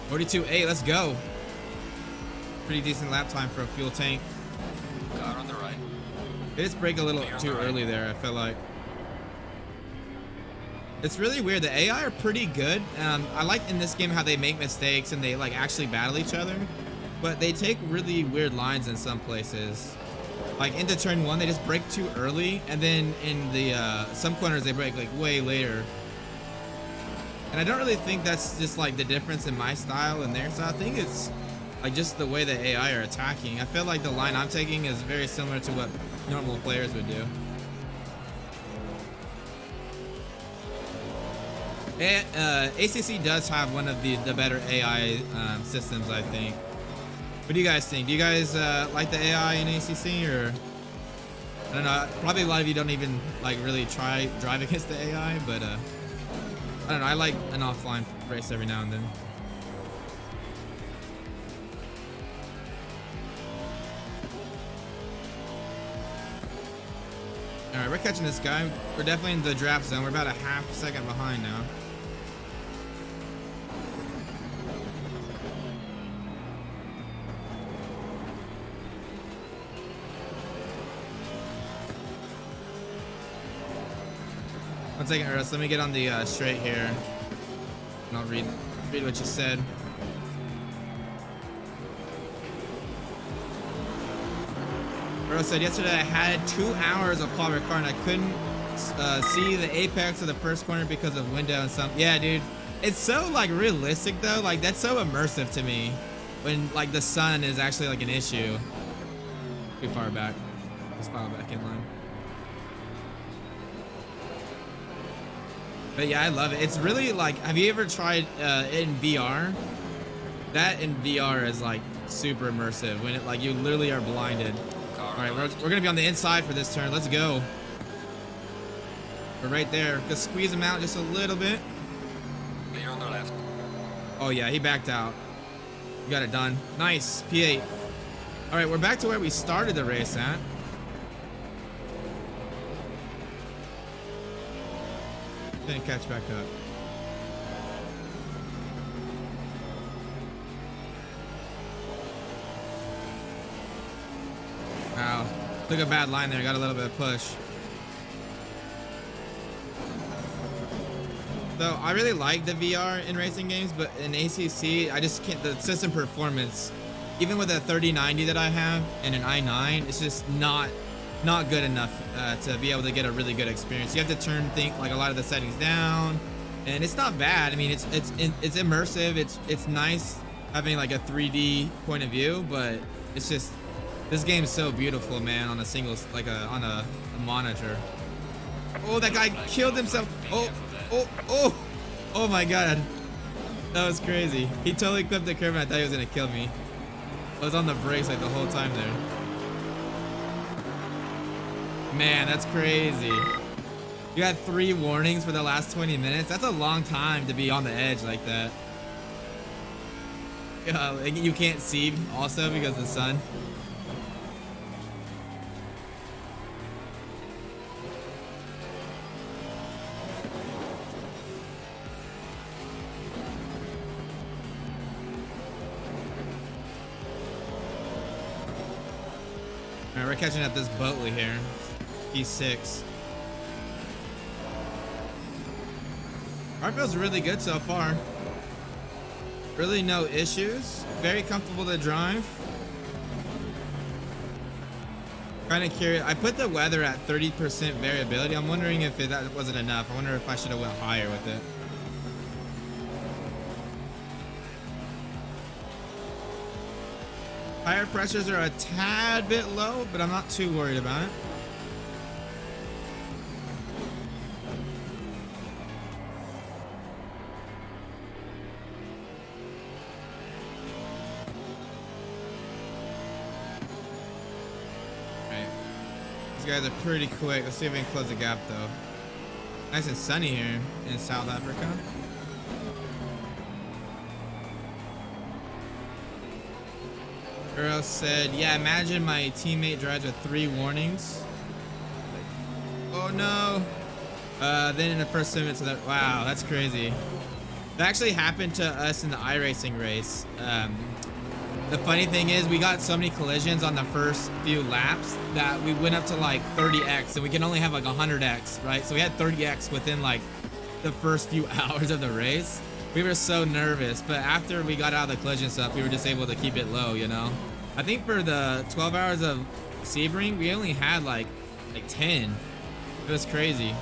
42.8, let's go. Pretty decent lap time for a fuel tank. Car on the right. They just brake a little too early there, I feel like. It's really weird. The AI are pretty good. I like in this game how they make mistakes and they like actually battle each other, but they take really weird lines in some places. Like into turn 1, they just brake too early, and then in the some corners they brake like way later. And I don't really think that's just like the difference in my style and their style. I think it's like just the way the AI are attacking. I feel like the line I'm taking is very similar to what normal players would do. ACC does have one of the better AI systems, I think. What do you guys think? Do you guys like the AI in ACC, or I don't know? Probably a lot of you don't even like really try drive against the AI, but I don't know. I like an offline race every now and then. All right, we're catching this guy. We're definitely in the draft zone. We're about a half second behind now. One second, Ernest. Let me get on the straight here, and I'll read what you said. Bro said yesterday I had 2 hours of Paul Ricard and I couldn't see the apex of the first corner because of window and some. Yeah, dude. It's so like realistic though. Like that's so immersive to me when like the sun is actually like an issue. Too far back. Let's file back in line. But yeah, I love it. It's really like, have you ever tried in VR? That in VR is like super immersive when it like you literally are blinded. All right, we're gonna be on the inside for this turn. Let's go. We're right there. Just squeeze him out just a little bit. Clear on the left. Oh yeah, he backed out. You got it done. Nice, P8. All right, we're back to where we started the race at. Then catch back up. Wow, took a bad line there. Got a little bit of push. So I really like the VR in racing games, but in ACC, I just can't. The system performance, even with a 3090 that I have and an i9, it's just not good enough to be able to get a really good experience. You have to turn like a lot of the settings down, and it's not bad. I mean, it's immersive. It's nice having like a 3D point of view, but it's just. This game is so beautiful, man, on a single, like on a monitor. Oh, that guy killed himself. Oh my God. That was crazy. He totally clipped the curve and I thought he was gonna kill me. I was on the brakes like the whole time there. Man, that's crazy. You had 3 warnings for the last 20 minutes. That's a long time to be on the edge like that. You can't see also because of the sun. We're catching up this Boatley here. P6. Car feels really good so far. Really no issues. Very comfortable to drive. Kind of curious. I put the weather at 30% variability. I'm wondering if that wasn't enough. I wonder if I should have went higher with it. Tire pressures are a tad bit low, but I'm not too worried about it. Alright. These guys are pretty quick. Let's see if we can close the gap though. Nice and sunny here in South Africa. Girl said, yeah, imagine my teammate drives with 3 warnings. Oh no. Then in the first 7 minutes of that, wow, that's crazy. That actually happened to us in the iRacing race. The funny thing is we got so many collisions on the first few laps that we went up to like 30x and we can only have like 100x, right? So we had 30x within like the first few hours of the race. We were so nervous, but after we got out of the collision stuff, we were just able to keep it low, you know? I think for the 12 hours of Sebring, we only had like 10. It was crazy.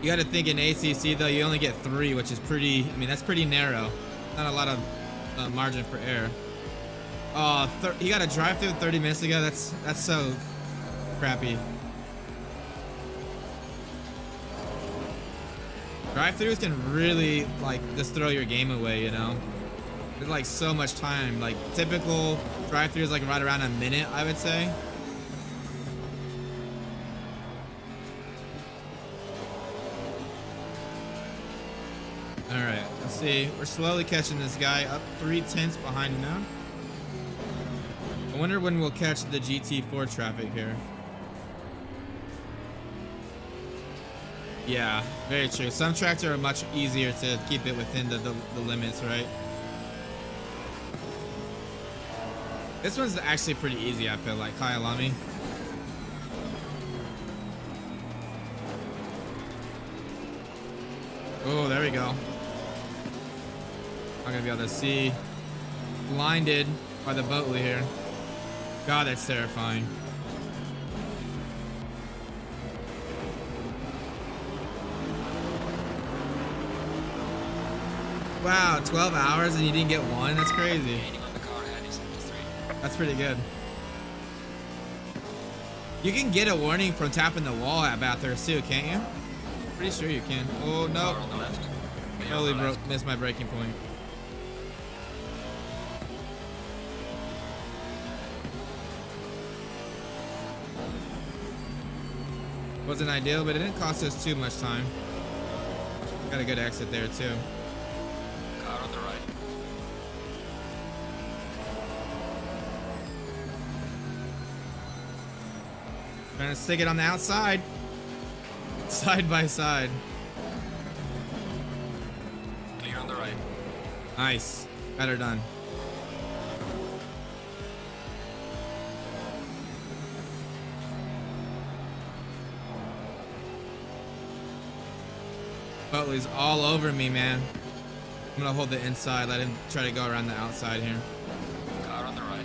You got to think in ACC though, you only get 3, which is pretty, I mean, that's pretty narrow. Not a lot of margin for error. Oh, he got a drive through 30 minutes ago. That's so crappy. Drive-thrus can really like just throw your game away, you know. There's like so much time. Like typical drive-thru is like right around a minute, I would say. All right, let's see. We're slowly catching this guy up 3/10 behind him now. I wonder when we'll catch the GT4 traffic here. Yeah, very true. Some tracks are much easier to keep it within the limits, right? This one's actually pretty easy, I feel like. Kyalami. Oh, there we go. not gonna be able to see. Blinded by the boatly here. God, that's terrifying. Wow, 12 hours and you didn't get one? That's crazy. Gaining on the car ahead is up to 3. That's pretty good. You can get a warning from tapping the wall at Bathurst too, can't you? Pretty sure you can. Oh no. Car on the left. Clear on Totally the left. missed my breaking point. Wasn't ideal, but it didn't cost us too much time. Got a good exit there too. Car on the right. Trying to stick it on the outside. Side by side. Clear on the right. Nice. Got her done. Boatley's all over me, man. I'm gonna hold the inside, let him try to go around the outside here. Car on the right.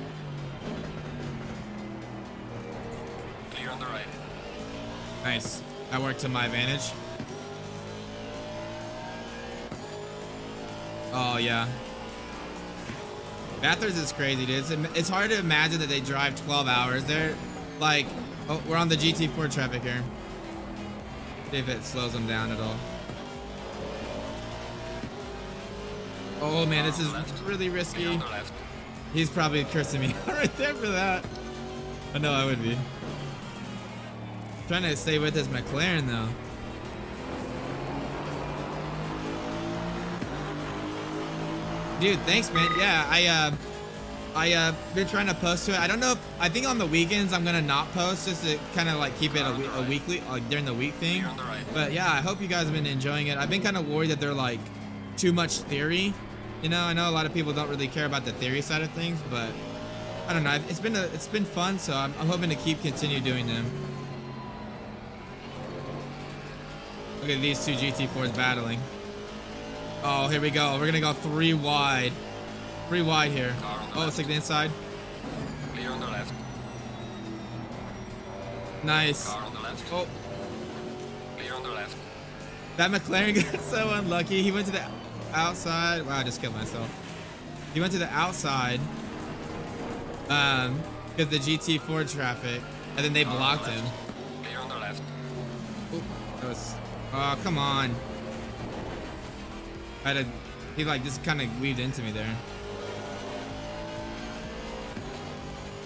Clear on the right. Nice. That worked to my advantage. Oh, yeah. Bathurst is crazy, dude. It's hard to imagine that they drive 12 hours. They're like, oh, we're on the GT4 traffic here. See if it slows them down at all. Oh man, this is really Clear risky. on the left. He's probably cursing me out right there for that. I know I would be. Trying to stay with his McLaren though. Dude, thanks man. Yeah, I been trying to post to it. I don't know if, I think on the weekends I'm gonna not post just to kind of like keep it a weekly, like during the week thing. Clear on the right. But yeah, I hope you guys have been enjoying it. I've been kind of worried that they're like too much theory. You know, I know a lot of people don't really care about the theory side of things, but I don't know. It's been fun, so I'm hoping to continue doing them. Look at these two GT4s battling. Oh, here we go. We're gonna go 3 wide. 3 wide here. Oh, it's like the inside. Clear on the left. Nice. Car on the left. Oh, Clear on the left. that McLaren got so unlucky. He went to the outside. Wow, I just killed myself. He went to the outside. Because the GT4 traffic, and then they Car on blocked the him. left. Clear on the left. Oop, that was, oh, come on. He like just kind of weaved into me there.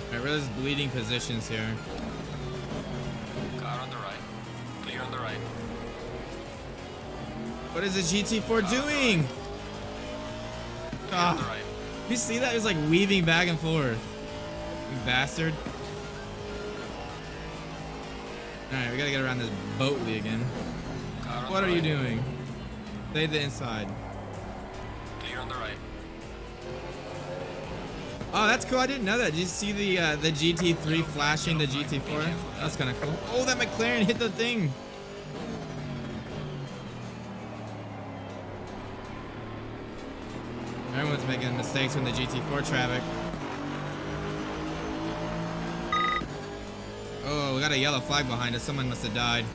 Alright, we're just bleeding positions here. Car on the right. Clear on the right. What is the GT4 doing? Clear on the Ah, right. you see that? It was like weaving back and forth. You bastard. Alright, we gotta get around this boatly again. Car on What the are you right. doing? Stay to the inside. Clear on the right. Oh, that's cool. I didn't know that. Did you see the GT3 flashing the GT4? That's kind of cool. Oh, that McLaren hit the thing. Everyone's making mistakes in the GT4 traffic. Oh, we got a yellow flag behind us. Someone must have died.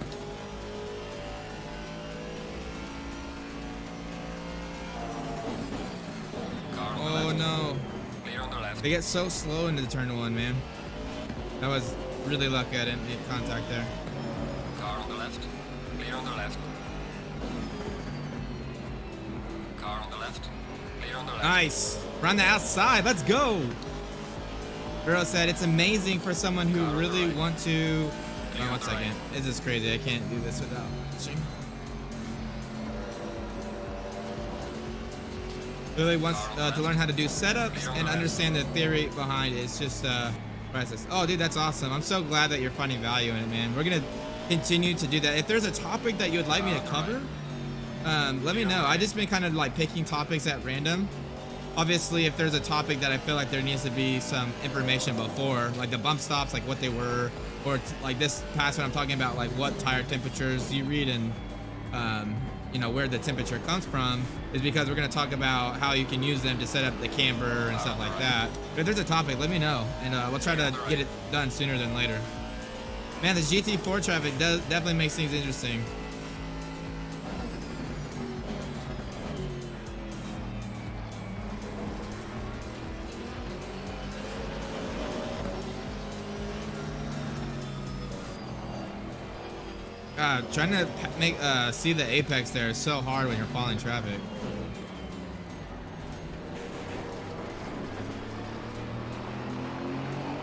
Car on the Oh left. no. Clear on the left. They get so slow into the turn 1, man. That was really lucky I didn't make contact there. Car on the left. Clear on the left. Car on the left. Clear on the left. Nice. We're on the outside. Let's go. Bro said it's amazing for someone who really want to. Oh, 1 second. This is crazy. I can't do this without watching. Really wants to learn how to do setups and understand the theory behind it. It's just process. Oh, dude, that's awesome. I'm so glad that you're finding value in it, man. We're gonna continue to do that. If there's a topic that you would like me to cover, let me know. I just been kind of like picking topics at random. Obviously, if there's a topic that I feel like there needs to be some information before, like the bump stops, like what they were, or like this past one I'm talking about, like what tire temperatures you read, and you know, where the temperature comes from is because we're going to talk about how you can use them to set up the camber and stuff like that. But if there's a topic, let me know, and we'll try to get it done sooner than later. Man, this GT4 traffic definitely makes things interesting. God, trying to make see the apex there is so hard when you're following traffic.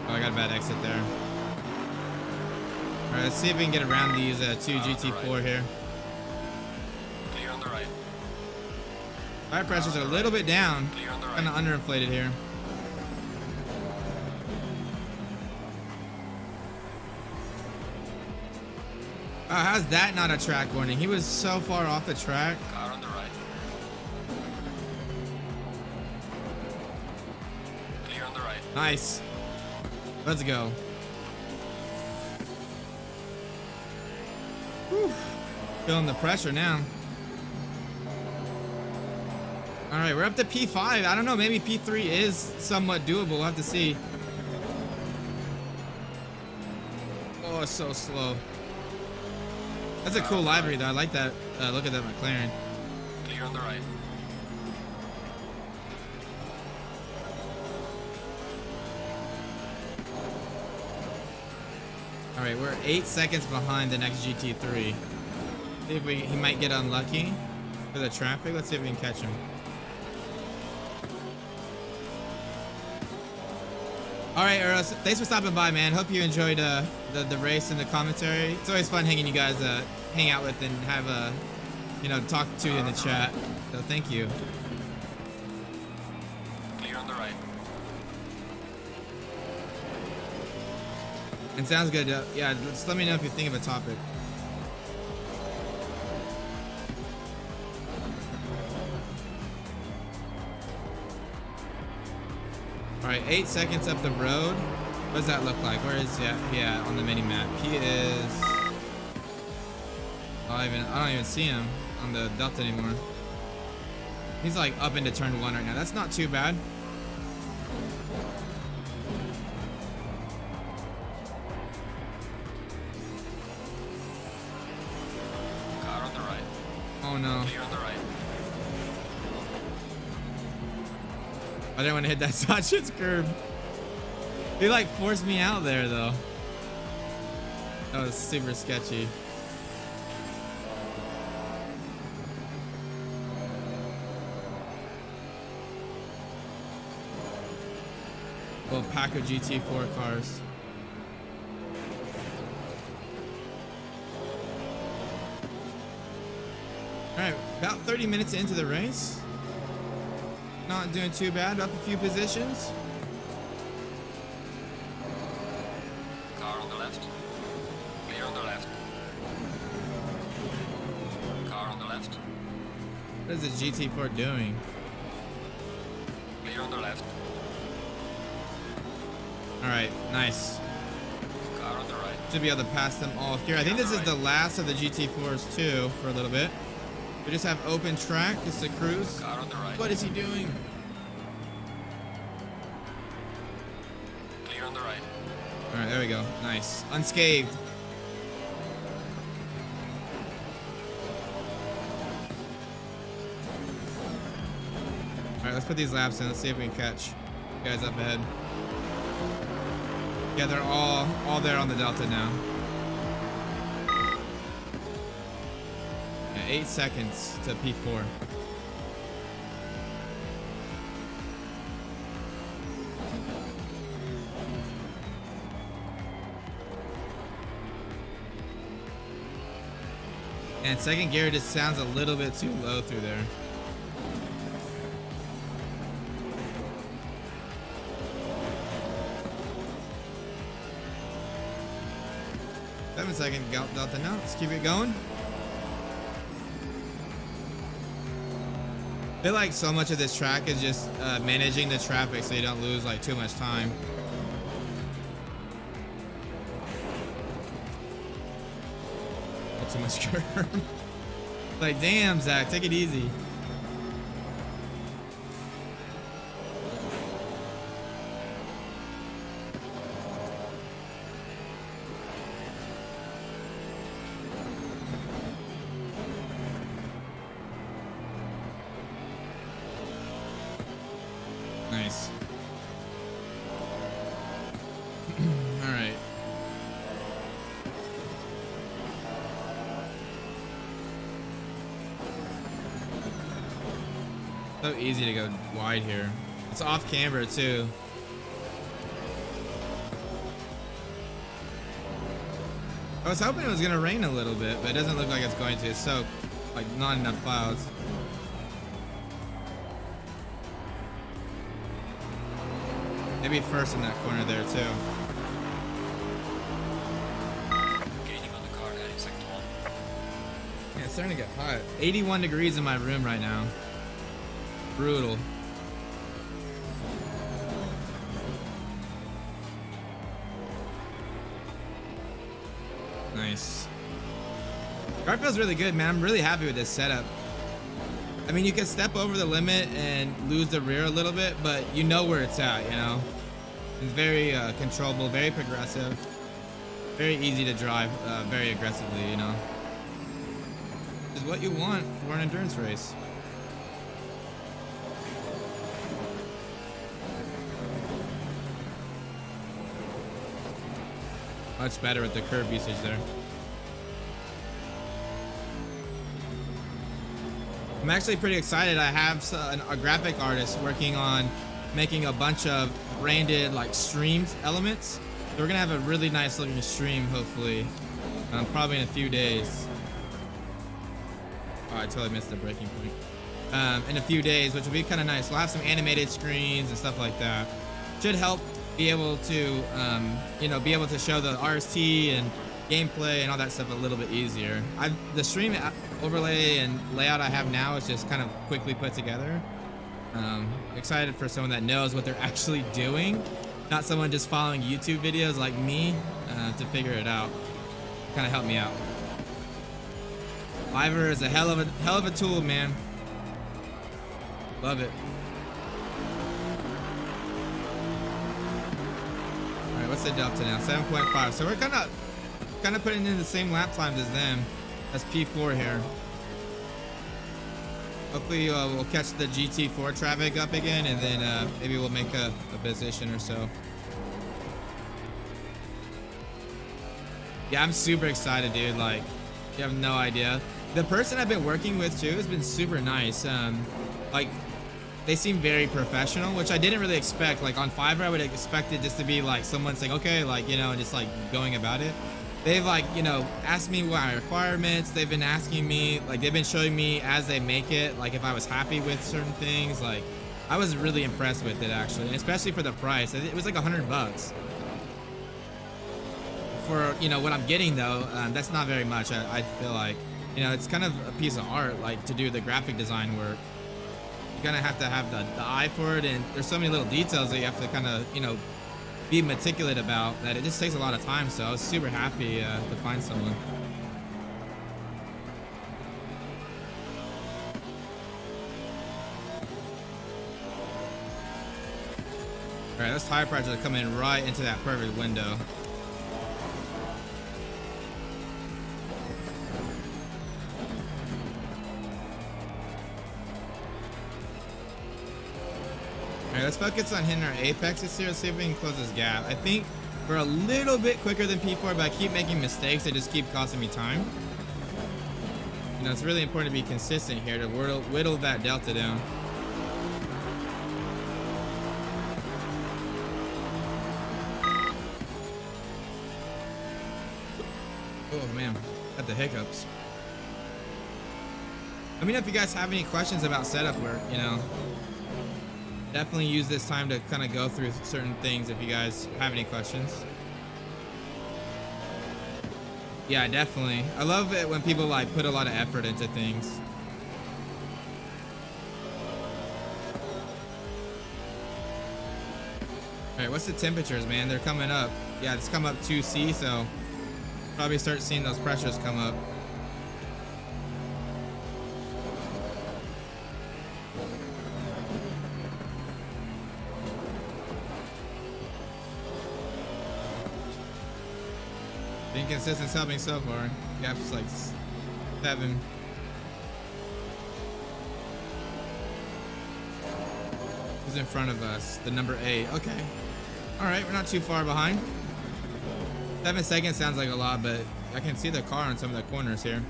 Oh, I got a bad exit there. All right, let's see if we can get around these two GT4 here. Clear on the right. Tire pressures are a little bit down, Clear on the right. kind of underinflated here. Oh, how's that not a track warning? He was so far off the track. Car on the right. Clear on the right. Nice. Let's go. Whew. Feeling the pressure now. All right, we're up to P5. I don't know, maybe P3 is somewhat doable. We'll have to see. Oh, it's so slow. That's a cool library, though. I like that. Look at that McLaren. Clear on the right. All right, we're 8 seconds behind the next GT3. See if he might get unlucky for the traffic. Let's see if we can catch him. All right, Eros, thanks for stopping by, man. Hope you enjoyed the race and the commentary. It's always fun hanging you guys hang out with and have talk to in the chat. So thank you. Clear on the right. And sounds good. Yeah, just let me know if you think of a topic. All right, 8 seconds up the road. What does that look like? Where is he at? Yeah, on the mini map. He is. I don't even see him on the Delta anymore. He's like up into turn 1 right now. That's not too bad. Car on the right. Oh no. Clear on the right. I didn't want to hit that Sachin's curb. He like forced me out there though. That was super sketchy. Well, pack of GT4 cars. All right, about 30 minutes into the race. Not doing too bad, up a few positions. Car on the left. Clear on the left. Car on the left. What is the GT4 doing? Clear on the left. All right, nice. Car on the right. Should be able to pass them all here. I think this is the last of the GT4s too for a little bit. We just have open track just to cruise. Car on the right. What is he doing? Clear on the right. All right, there we go. Nice. Unscathed. All right, let's put these laps in. Let's see if we can catch you guys up ahead. Yeah, they're all there on the Delta now. Yeah, 8 seconds to P4. And second gear just sounds a little bit too low through there. Second Delta now. Let's keep it going. I feel like so much of this track is just managing the traffic so you don't lose like too much time. Not too much curve. Like, damn, Zach, take it easy. Nice. All right. So easy to go wide here. It's off camber too. I was hoping it was gonna rain a little bit, but it doesn't look like it's going to. It's so, like, not enough clouds. Maybe first in that corner there too. Gaining on the car, heading sector 1. Yeah, it's starting to get hot. 81 degrees in my room right now. Brutal. Nice. Car feels really good, man. I'm really happy with this setup. I mean, you can step over the limit and lose the rear a little bit, but you know where it's at, you know? It's very controllable, very progressive, very easy to drive, very aggressively, you know? Which is what you want for an endurance race. Much better with the curb usage there. I'm actually pretty excited. I have a graphic artist working on making a bunch of branded like streams elements. So we're gonna have a really nice looking stream, hopefully, probably in a few days. Oh, I totally missed the breaking point. In a few days, which will be kind of nice. We'll have some animated screens and stuff like that. Should help be able to, you know, be able to show the RST and gameplay and all that stuff a little bit easier. The stream overlay and layout I have now is just kind of quickly put together. Excited for someone that knows what they're actually doing, not someone just following YouTube videos like me to figure it out. Kind of help me out. Fiverr is a hell of a tool, man. Love it. All right, what's the delta now? 7.5. So we're kind of putting in the same lap times as them. That's P4 here. Hopefully we'll catch the GT4 traffic up again, and then maybe we'll make a position or so. Yeah, I'm super excited, dude. Like, you have no idea. The person I've been working with too has been super nice. Like, they seem very professional, which I didn't really expect. Like on Fiverr, I would expect it just to be like someone saying, okay, like, you know, and just like going about it. They've like, you know, asked me what my requirements. They've been asking me, like, they've been showing me as they make it, like if I was happy with certain things. Like, I was really impressed with it actually, and especially for the price. It was like $100 for, you know, what I'm getting though. That's not very much. I feel like, you know, it's kind of a piece of art, like to do the graphic design work. You kind of have to have the eye for it, and there's so many little details that you have to kind of, you know, be meticulous about that it just takes a lot of time. So I was super happy to find someone. All right, those tire pressures are coming right into that perfect window. Alright, let's focus on hitting our apexes here. Let's see if we can close this gap. I think we're a little bit quicker than P4, but I keep making mistakes that just keep costing me time. You know, it's really important to be consistent here to whittle that delta down. Oh man, got the hiccups. Let me know if you guys have any questions about setup work, you know. Definitely use this time to kind of go through certain things if you guys have any questions. Yeah, definitely. I love it when people like put a lot of effort into things. All right, what's the temperatures, man? They're coming up. Yeah, it's come up 2C, so probably start seeing those pressures come up. Inconsistent's helping so far. Gap's like 7. Who's in front of us? The number 8. Okay. All right, we're not too far behind. 7 seconds sounds like a lot, but I can see the car on some of the corners here.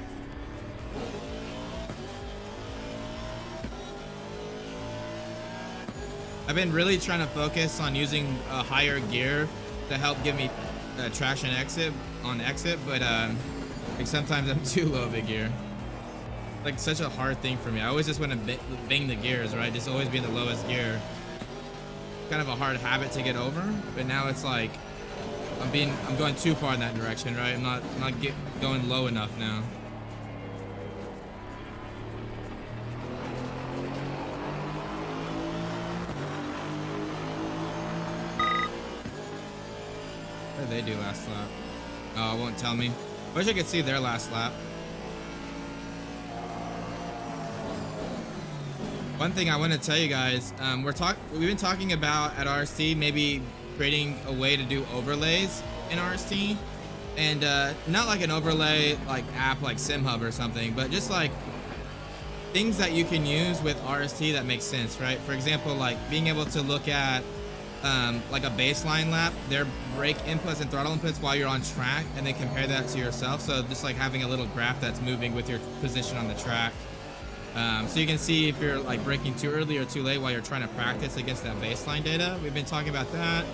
I've been really trying to focus on using a higher gear to help give me traction exit on exit, but like sometimes I'm too low of a gear. Like such a hard thing for me. I always just want to bang the gears, right? Just always be in the lowest gear. Kind of a hard habit to get over, but now it's like I'm going too far in that direction, right? I'm not going low enough now. What did they do last lap? Oh, it won't tell me. I wish I could see their last lap. One thing I want to tell you guys, we've been talking about at RST maybe creating a way to do overlays in RST, and not like an overlay like app like SimHub or something, but just like things that you can use with RST that makes sense, right? For example, like being able to look at like a baseline lap, their brake inputs and throttle inputs while you're on track, and then compare that to yourself. So just like having a little graph that's moving with your position on the track. So you can see if you're like braking too early or too late while you're trying to practice against that baseline data. We've been talking about that,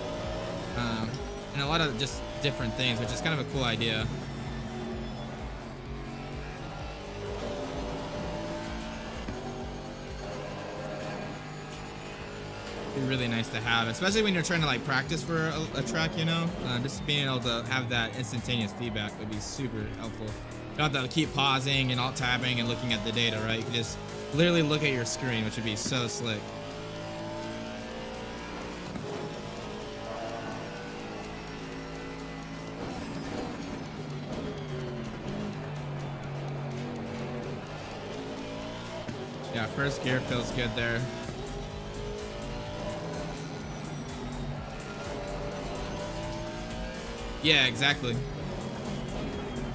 and a lot of just different things, which is kind of a cool idea. It'd be really nice to have, especially when you're trying to like practice for a track, you know. Just being able to have that instantaneous feedback would be super helpful. You don't have to keep pausing and alt tabbing and looking at the data, right? You can just literally look at your screen, which would be so slick. Yeah, first gear feels good there. Yeah, exactly.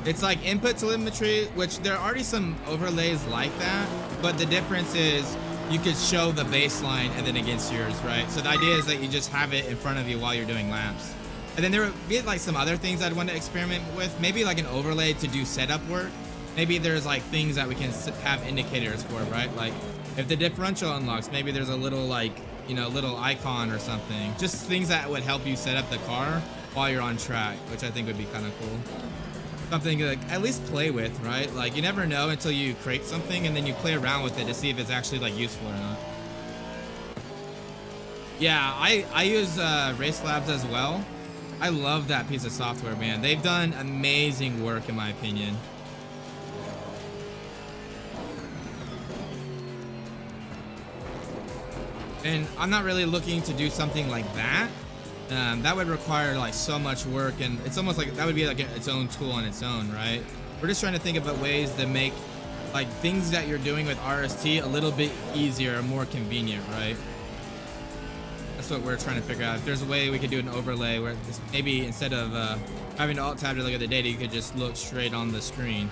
It's like input telemetry, which there are already some overlays like that, but the difference is you could show the baseline and then against yours, right? So the idea is that you just have it in front of you while you're doing laps. And then there would be like some other things I'd want to experiment with, maybe like an overlay to do setup work. Maybe there's like things that we can have indicators for, right? Like if the differential unlocks, maybe there's a little like, you know, little icon or something. Just things that would help you set up the car while you're on track, which I think would be kind of cool. Something to like, at least play with, right? Like you never know until you create something and then you play around with it to see if it's actually like useful or not. Yeah, I use Race Labs as well. I love that piece of software, man. They've done amazing work in my opinion. And I'm not really looking to do something like that. That would require like so much work, and it's almost like that would be like its own tool on its own, right? We're just trying to think about ways to make like things that you're doing with RST a little bit easier and more convenient, right? That's what we're trying to figure out. If there's a way we could do an overlay where maybe instead of having to alt tab to look at the data, you could just look straight on the screen.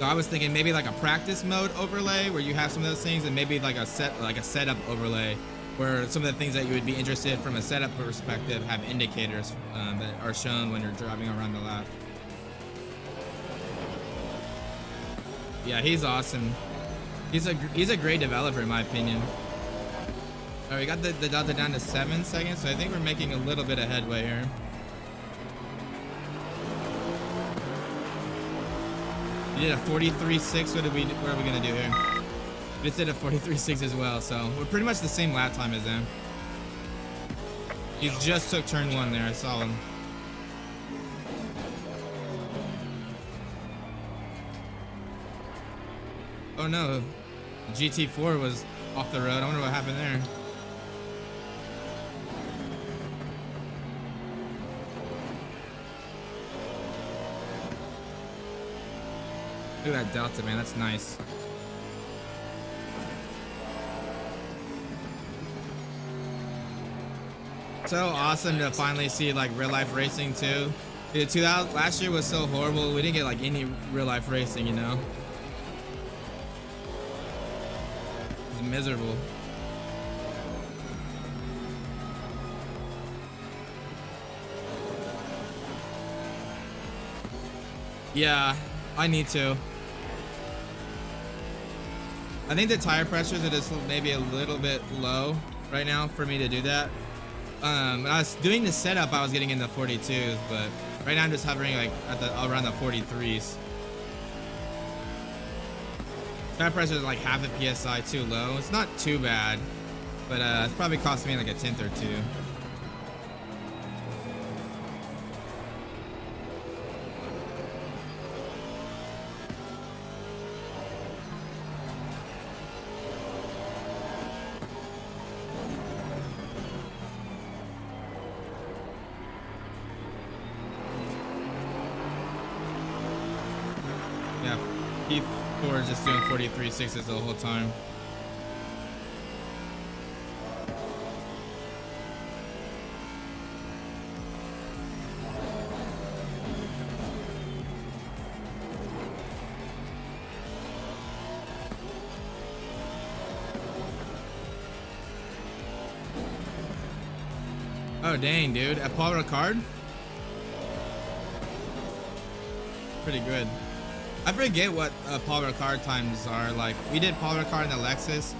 So I was thinking maybe like a practice mode overlay where you have some of those things, and maybe like a setup overlay where some of the things that you would be interested from a setup perspective have indicators that are shown when you're driving around the lap. Yeah, he's awesome. He's a great developer in my opinion. All right, we got the delta down to 7 seconds, so I think we're making a little bit of headway here. We did a 43.6. What are we gonna do here? We just did a 43.6 as well, so we're pretty much the same lap time as them. He just took turn 1 there. I saw him. Oh no, the GT4 was off the road. I wonder what happened there. Look at that delta, man. That's nice. So awesome to finally see like real life racing too. Dude, 2000 last year was so horrible. We didn't get like any real life racing, you know. It was miserable. Yeah, I need to. I think the tire pressures are just maybe a little bit low right now for me to do that. When I was doing the setup, I was getting in the 42s, but right now I'm just hovering like at the around the 43s. Tire pressure is like half a psi too low. It's not too bad, but it's probably cost me like a tenth or two. Yeah, P4 is just doing 43.6s the whole time. Oh dang, dude, at Paul Ricard? Pretty good. I forget what Paul Ricard times are. Like, we did Paul Ricard in the Lexus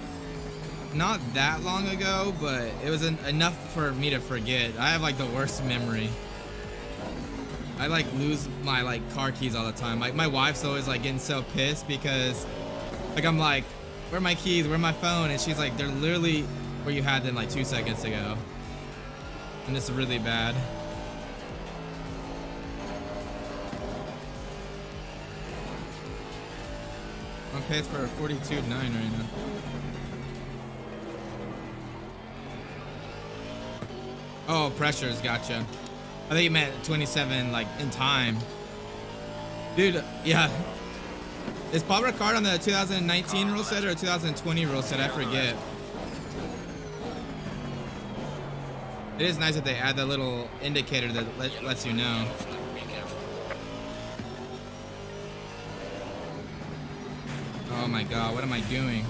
not that long ago, but it was enough for me to forget. I have like the worst memory. I like lose my like car keys all the time. Like my wife's always like getting so pissed because like I'm like, where are my keys? Where my phone? And she's like, they're literally where you had them like 2 seconds ago. And it's really bad. I'm paid for a 42.9 right now. Oh, pressures, gotcha. I think you meant 27 like in time. Dude, yeah. Is Paul Ricard on the 2019 rule set or 2020 rule set? I forget. It is nice that they add that little indicator that lets you know. Oh my god, what am I doing?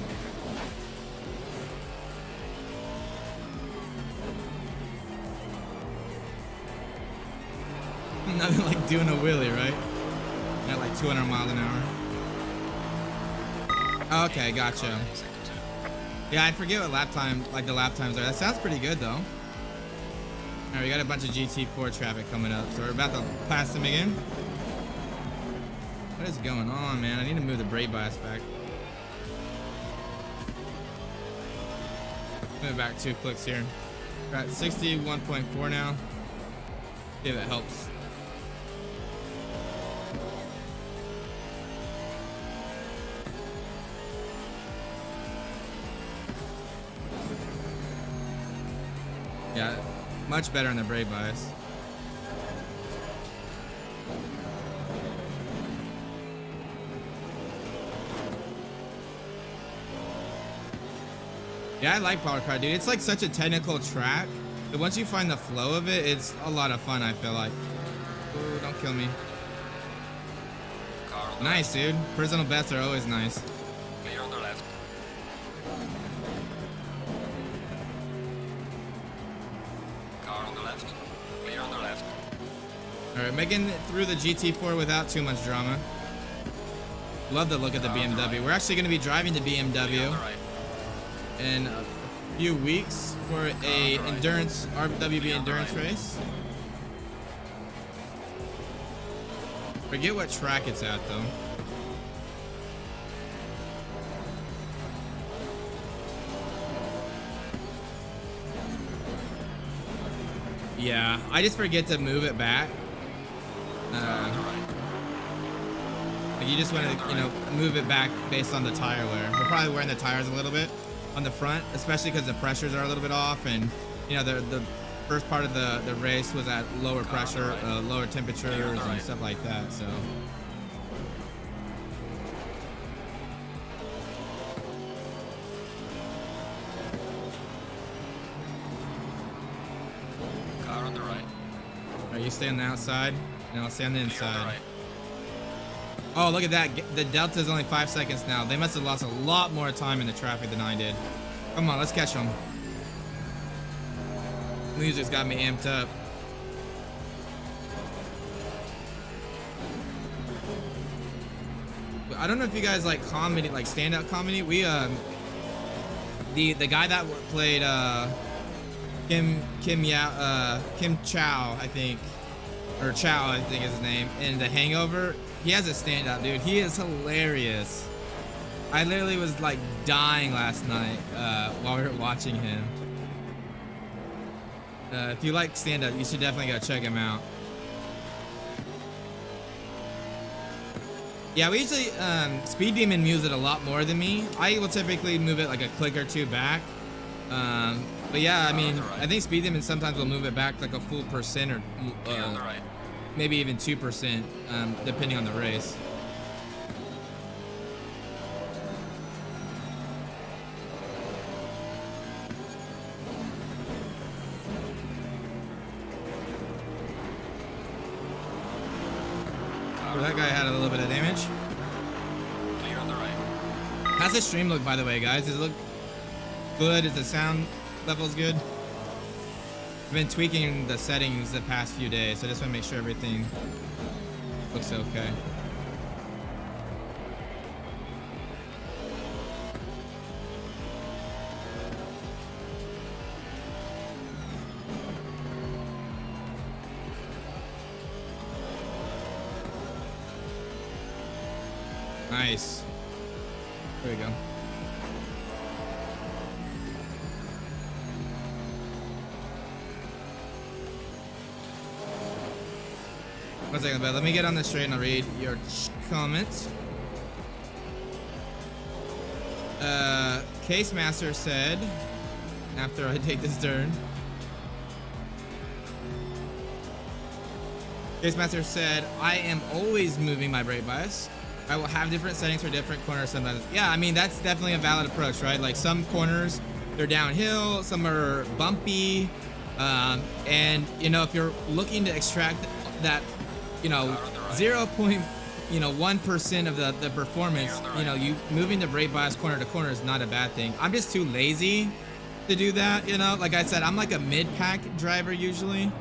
Nothing like doing a wheelie, right? At like 200 miles an hour. Okay, gotcha. Yeah, I forget what lap time, like the lap times are. That sounds pretty good though. Alright, we got a bunch of GT4 traffic coming up, so we're about to pass them again. What is going on, man? I need to move the brake bias back. Move back 2 clicks here. We're at 61.4 now. See if it helps. Yeah, much better on the brake bias. Yeah, I like Power Car, dude. It's like such a technical track, but once you find the flow of it, it's a lot of fun, I feel like. Ooh, don't kill me. Nice, dude. Personal bests are always nice. Clear on the left. Car on the left. Clear on the left. Alright, making it through the GT4 without too much drama. Love the look of the BMW. We're actually going to be driving the BMW in a few weeks for a endurance RWB endurance race. Forget what track it's at though. Yeah, I just forget to move it back. Like you just want to, you know, move it back based on the tire wear. We're probably wearing the tires a little bit on the front, especially because the pressures are a little bit off, and you know the first part of the race was at lower pressure, lower temperatures and stuff like that. So. Alright, you stay on the outside, and I'll stay on the Clear on the inside. right. Oh, look at that. The delta is only 5 seconds now. They must have lost a lot more time in the traffic than I did. Come on, let's catch them. Music's got me amped up. I don't know if you guys like comedy, like stand-up comedy. We the guy that played Kim Chow, I think, or Chow, I think is his name, in The Hangover. He has a stand-up, dude. He is hilarious. I literally was like dying last night while we were watching him. If you like stand-up, you should definitely go check him out. Yeah, we usually Speed Demon moves it a lot more than me. I will typically move it like a click or two back. But yeah, I mean, I think Speed Demon sometimes will move it back like a full percent or maybe even 2%, depending on the race. Oh, that guy had a little bit of damage. Clear on the right. How's the stream look, by the way, guys? Does it look good? Is the sound levels good? I've been tweaking the settings the past few days, so I just want to make sure everything looks okay. Nice. There we go. One second, but let me get on the straight and I'll read your comments. Case Master said, after I take this turn. Case Master said, I am always moving my brake bias. I will have different settings for different corners sometimes. Yeah, I mean, that's definitely a valid approach, right? Like some corners, they're downhill, some are bumpy. And, you know, if you're looking to extract that, you know, 0.1% of the performance, you know, you moving the brake bias corner to corner is not a bad thing. I'm just too lazy to do that, you know? Like I said, I'm like a mid-pack driver usually.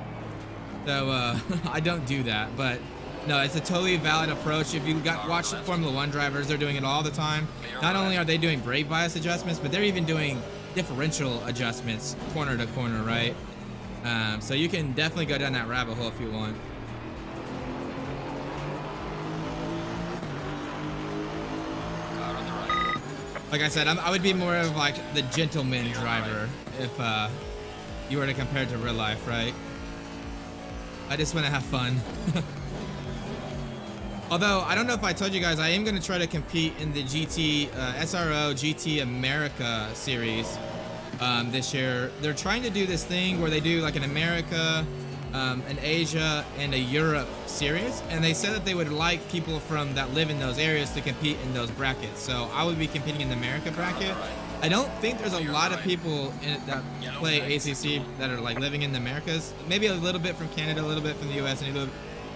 So, I don't do that, but no, it's a totally valid approach. If you watch Formula One drivers, they're doing it all the time. Not only are they doing brake bias adjustments, but they're even doing differential adjustments corner to corner, right? So you can definitely go down that rabbit hole if you want. Like I said, I would be more of like the gentleman driver if you were to compare it to real life, right? I just want to have fun. Although, I don't know if I told you guys, I am going to try to compete in the GT, SRO GT America series this year. They're trying to do this thing where they do like an America, an Asia, and a Europe series. And they said that they would like people from that live in those areas to compete in those brackets. So I would be competing in the America bracket. I don't think there's a lot of people that play ACC that are like living in the Americas. Maybe a little bit from Canada, a little bit from the US, and a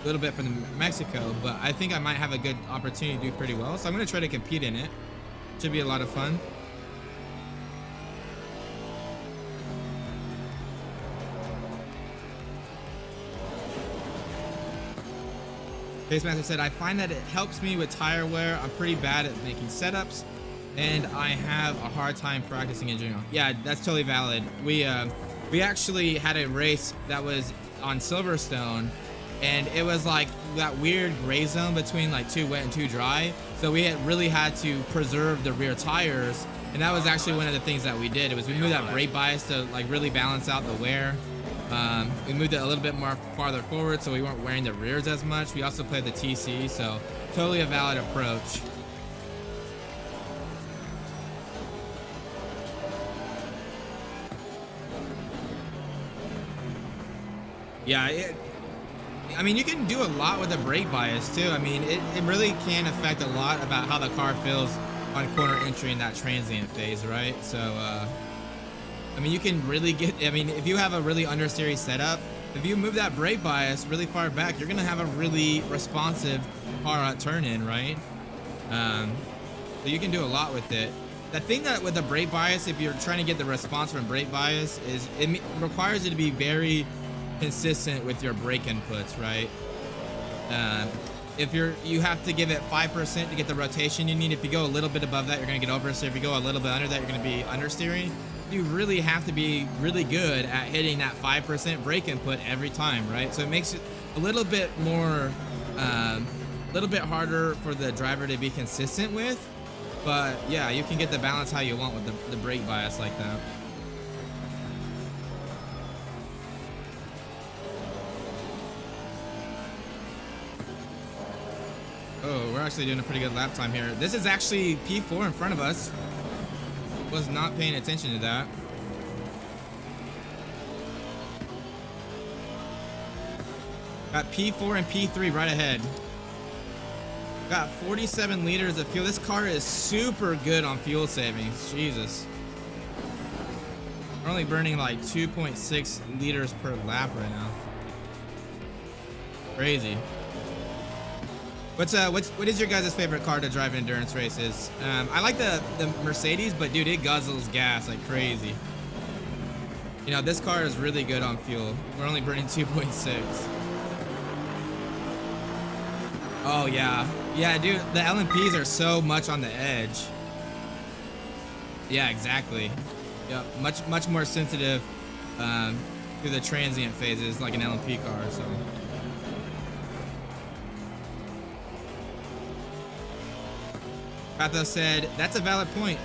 little bit from Mexico, but I think I might have a good opportunity to do pretty well. So I'm going to try to compete in it. Should be a lot of fun. Case Master said, I find that it helps me with tire wear. I'm pretty bad at making setups, and I have a hard time practicing in general. Yeah, that's totally valid. We actually had a race that was on Silverstone, and it was like that weird gray zone between like too wet and too dry. So we really had to preserve the rear tires, and that was actually one of the things that we did. It was we moved that brake bias to like really balance out the wear. We moved it a little bit more farther forward, so we weren't wearing the rears as much. We also played the TC, so totally a valid approach. Yeah, I mean, you can do a lot with the brake bias too. I mean, it really can affect a lot about how the car feels on corner entry in that transient phase, right? So, I mean, you can really get, I mean, if you have a really understeery setup, if you move that brake bias really far back, you're gonna have a really responsive car at turn in, right? So you can do a lot with it. The thing that with the brake bias, if you're trying to get the response from brake bias, is it requires you to be very consistent with your brake inputs, right? If you have to give it 5% to get the rotation you need. If you go a little bit above that, you're gonna get oversteer. If you go a little bit under that, you're gonna be understeering. You really have to be really good at hitting that 5% brake input every time, right? So it makes it a little bit more, a little bit harder for the driver to be consistent with. But yeah, you can get the balance how you want with the brake bias like that. Oh, we're actually doing a pretty good lap time here. This is actually P4 in front of us. Was not paying attention to that. Got P4 and P3 right ahead. Got 47 liters of fuel. This car is super good on fuel savings. Jesus. We're only burning like 2.6 liters per lap right now. Crazy. What is your guys' favorite car to drive in endurance races? I like the Mercedes, but dude, it guzzles gas like crazy. You know, this car is really good on fuel. We're only burning 2.6. Oh yeah, yeah, dude. The LMPs are so much on the edge. Yeah, exactly. Yeah, much more sensitive to the transient phases, like an LMP car. So. Pathos said, that's a valid point.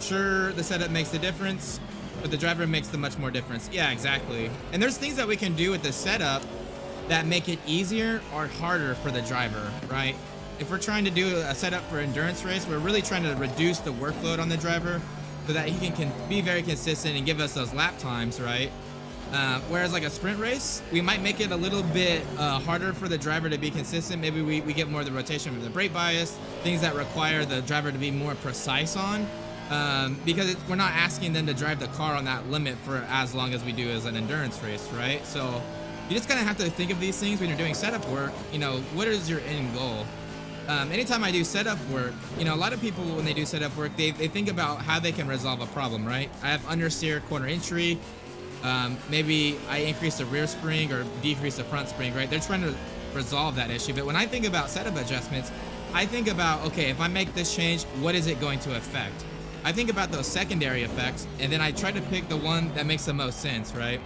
Sure, the setup makes the difference, but the driver makes the much more difference. Yeah, exactly. And there's things that we can do with the setup that make it easier or harder for the driver, right? If we're trying to do a setup for endurance race, we're really trying to reduce the workload on the driver so that he can be very consistent and give us those lap times, right? Whereas like a sprint race, we might make it a little bit harder for the driver to be consistent. Maybe we get more of the rotation from the brake bias, things that require the driver to be more precise on, because we're not asking them to drive the car on that limit for as long as we do as an endurance race, right? So you just kind of have to think of these things when you're doing setup work. You know, what is your end goal? Anytime I do setup work, you know, a lot of people when they do setup work, they think about how they can resolve a problem, right? I have understeer corner entry. Maybe I increase the rear spring or decrease the front spring, right? They're trying to resolve that issue. But when I think about setup adjustments, I think about, okay, if I make this change, what is it going to affect? I think about those secondary effects, and then I try to pick the one that makes the most sense, right?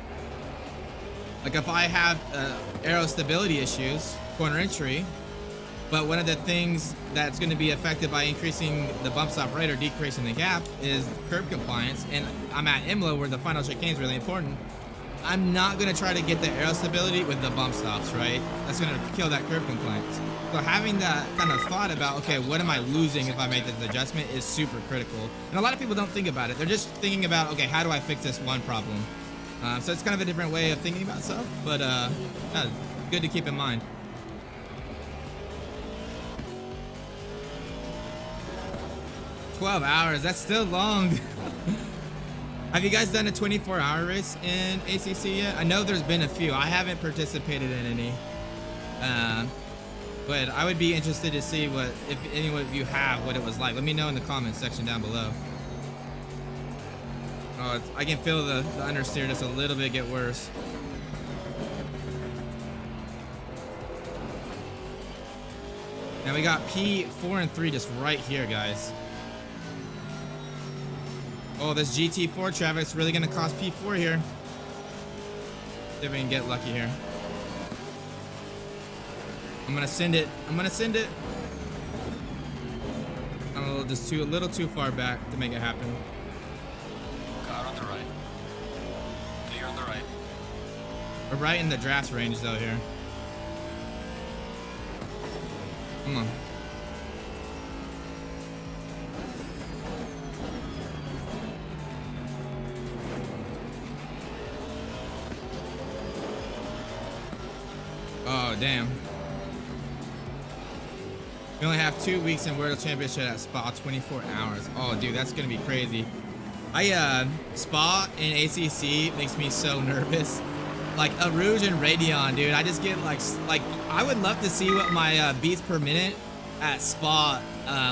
Like if I have aero stability issues, corner entry, but one of the things that's going to be affected by increasing the bump stop rate or decreasing the gap is curb compliance. And I'm at IMLA where the final chicane is really important. I'm not going to try to get the aero stability with the bump stops, right? That's going to kill that curb compliance. So having that kind of thought about, okay, what am I losing if I make this adjustment is super critical. And a lot of people don't think about it. They're just thinking about, okay, how do I fix this one problem? So it's kind of a different way of thinking about stuff, but yeah, good to keep in mind. $12, that's still long. Have you guys done a 24-hour race in ACC yet? I know there's been a few. I haven't participated in any. But I would be interested to see what, if any of you have, what it was like. Let me know in the comments section down below. Oh, I can feel the understeer just a little bit get worse. Now we got P4 and 3 just right here, guys. Oh, this GT4 traffic's really gonna cost P4 here. See if we can get lucky here. I'm gonna send it. I'm a little too far back to make it happen. Car on the right. Clear on the right. We're right in the draft range though here. Come on. Oh, damn. We only have 2 weeks in World Championship at Spa, 24 hours. Oh, dude, that's going to be crazy. Spa in ACC makes me so nervous. like a Rouge and Radeon, dude. I just get like I would love to see what my beats per minute at Spa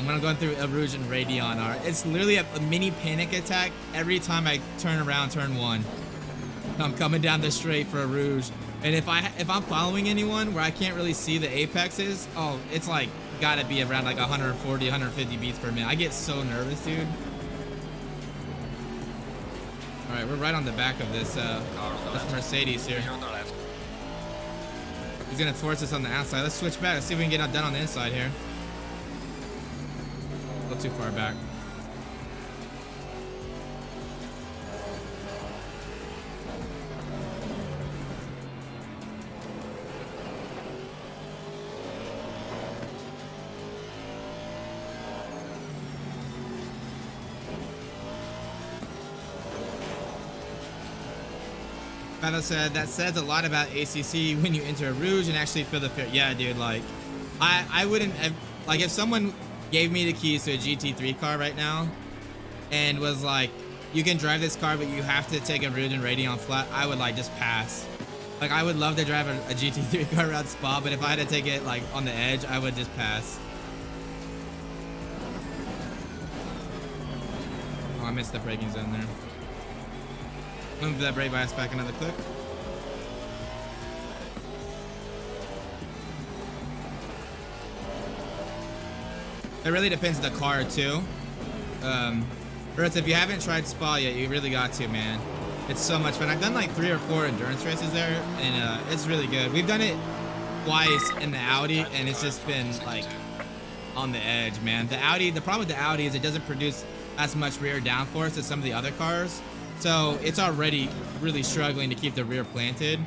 when I'm going through a Rouge and Radeon are. It's literally a mini panic attack every time I turn around turn 1. I'm coming down the straight for a Rouge, and if I'm following anyone where I can't really see the apexes, oh, it's like gotta be around like 140, 150 beats per minute. I get so nervous, dude. All right, we're right on the back of this Mercedes here. Clear on the left. He's gonna force us on the outside. Let's switch back. Let's see if we can get it done on the inside here. A little too far back. Battle said that says a lot about ACC when you enter a Rouge and actually feel the fear. Yeah, dude, like I wouldn't have, like, if someone gave me the keys to a GT3 car right now and was like, you can drive this car but you have to take a Rouge and Radeon flat, I would like just pass. Like, I would love to drive a GT3 car around Spa, but if I had to take it like on the edge, I would just pass. Oh, I missed the braking zone there. Move that brake bias back another click. It really depends on the car too. Brits, if you haven't tried Spa yet, you really got to, man. It's so much fun. I've done like 3 or 4 endurance races there, and it's really good. We've done it twice in the Audi, and it's just been like on the edge, man. The problem with the Audi is it doesn't produce as much rear downforce as some of the other cars. So it's already really struggling to keep the rear planted.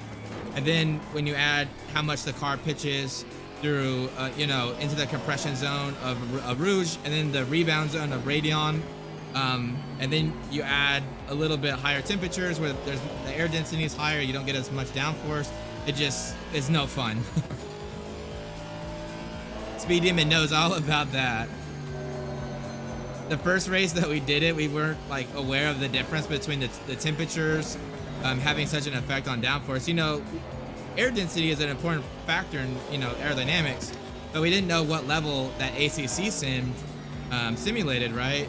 And then when you add how much the car pitches through, you know, into the compression zone of Rouge, and then the rebound zone of Radeon, and then you add a little bit higher temperatures where the air density is higher, you don't get as much downforce. It just is no fun. Speed Demon knows all about that. The first race that we did it, we weren't like aware of the difference between the temperatures having such an effect on downforce. You know, air density is an important factor in, you know, aerodynamics, but we didn't know what level that ACC sim simulated, right?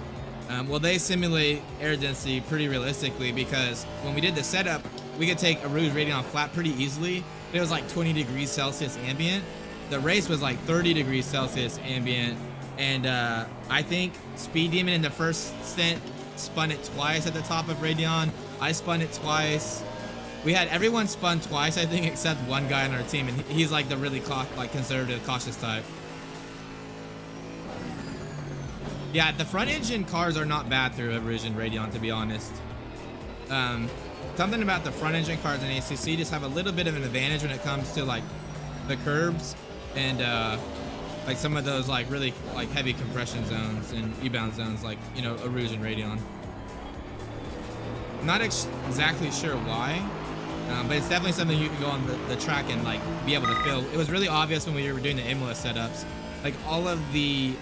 Well, they simulate air density pretty realistically, because when we did the setup, we could take a Rouge Radeon flat pretty easily. It was like 20 degrees Celsius ambient. The race was like 30 degrees Celsius ambient. And I think Speed Demon in the first stint spun it twice at the top of Radeon. I spun it twice. We had everyone spun twice, I think, except one guy on our team, and he's like the really conservative, cautious type. Yeah, the front engine cars are not bad through a Rouge and Radeon, to be honest. Something about the front engine cars in ACC just have a little bit of an advantage when it comes to like the curbs and like some of those like really like heavy compression zones and rebound zones, like, you know, a Rouge and Radeon. I'm not exactly sure why, but it's definitely something you can go on the track and like be able to feel. It was really obvious when we were doing the Imola setups. Like all of the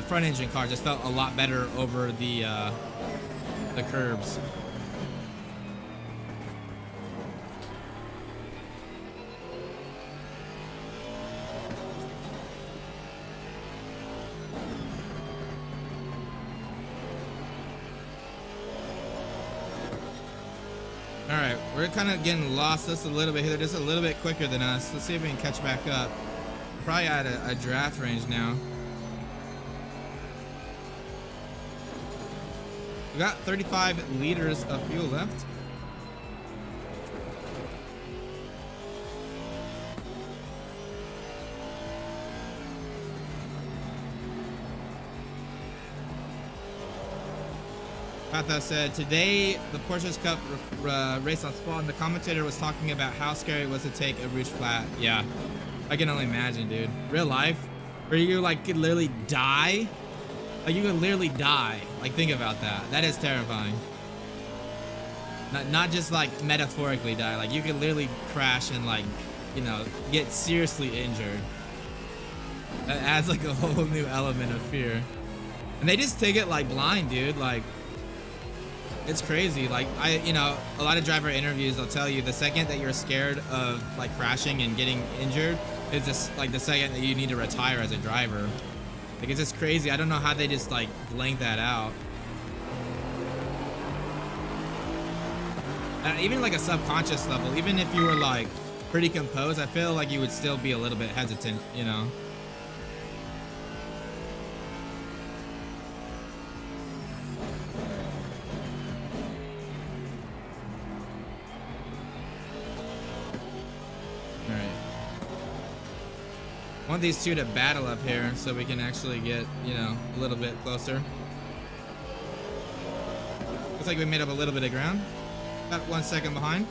front engine cars just felt a lot better over the curbs. All right, we're kind of getting lost just a little bit here. They're just a little bit quicker than us. Let's see if we can catch back up. Probably at a draft range now. We got 35 liters of fuel left. Patha said, today the Porsche's Cup race on Spa, and the commentator was talking about how scary it was to take a Rouge flat. Yeah, I can only imagine, dude. Real life, where you like could literally die. Like you could literally die. Like think about that. That is terrifying. Not just like metaphorically die. Like you could literally crash and like, you know, get seriously injured. That adds like a whole new element of fear. And they just take it like blind, dude. Like It's crazy. Like a lot of driver interviews will tell you the second that you're scared of like crashing and getting injured is just like the second that you need to retire as a driver. Like it's just crazy. I don't know how they just like blank that out. Even like a subconscious level, even if you were like pretty composed, I feel like you would still be a little bit hesitant, you know. Want these two to battle up here so we can actually get, you know, a little bit closer. Looks like we made up a little bit of ground. About 1 second behind.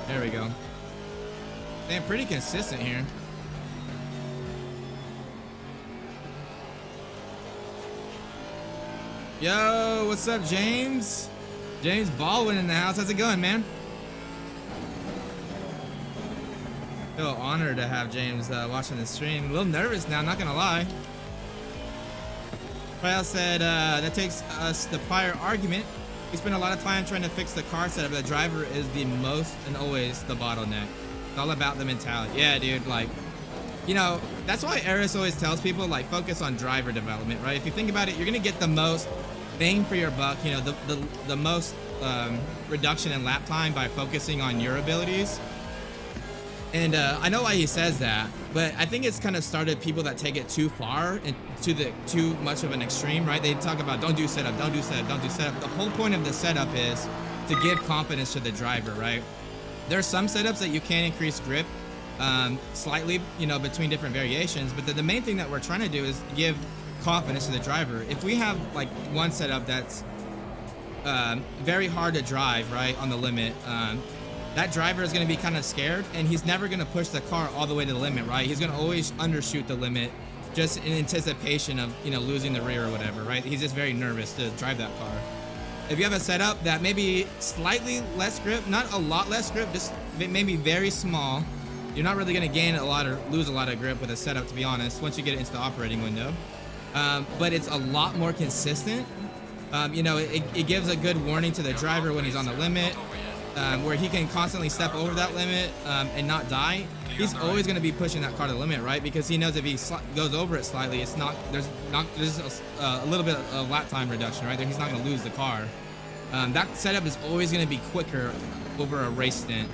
There we go. Staying pretty consistent here. Yo, what's up, James? James Baldwin in the house. How's it going, man? Feel honored to have James watching the stream. A little nervous now, not gonna lie. Kyle said that takes us the prior argument. We spend a lot of time trying to fix the car setup. The driver is the most and always the bottleneck. It's all about the mentality. Yeah, dude. Like, you know, that's why Eris always tells people like focus on driver development, right? If you think about it, you're gonna get the most bang for your buck, you know, the most reduction in lap time by focusing on your abilities. And I know why he says that, but I think it's kind of started people that take it too far and too much of an extreme, right? They talk about don't do setup, don't do setup, don't do setup. The whole point of the setup is to give confidence to the driver, right? There are some setups that you can increase grip slightly, you know, between different variations, but the main thing that we're trying to do is give confidence to the driver. If we have like one setup that's very hard to drive, right, on the limit, that driver is going to be kind of scared, and he's never going to push the car all the way to the limit, right? He's going to always undershoot the limit just in anticipation of, you know, losing the rear or whatever, right? He's just very nervous to drive that car. If you have a setup that maybe slightly less grip, not a lot less grip, just maybe very small, you're not really going to gain a lot or lose a lot of grip with a setup, to be honest, once you get it into the operating window. But it's a lot more consistent. You know, it gives a good warning to the driver when he's on the limit, where he can constantly step over that limit and not die. He's always going to be pushing that car to the limit, right? Because he knows if he goes over it slightly, there's a little bit of lap time reduction, right? He's not going to lose the car. That setup is always going to be quicker over a race stint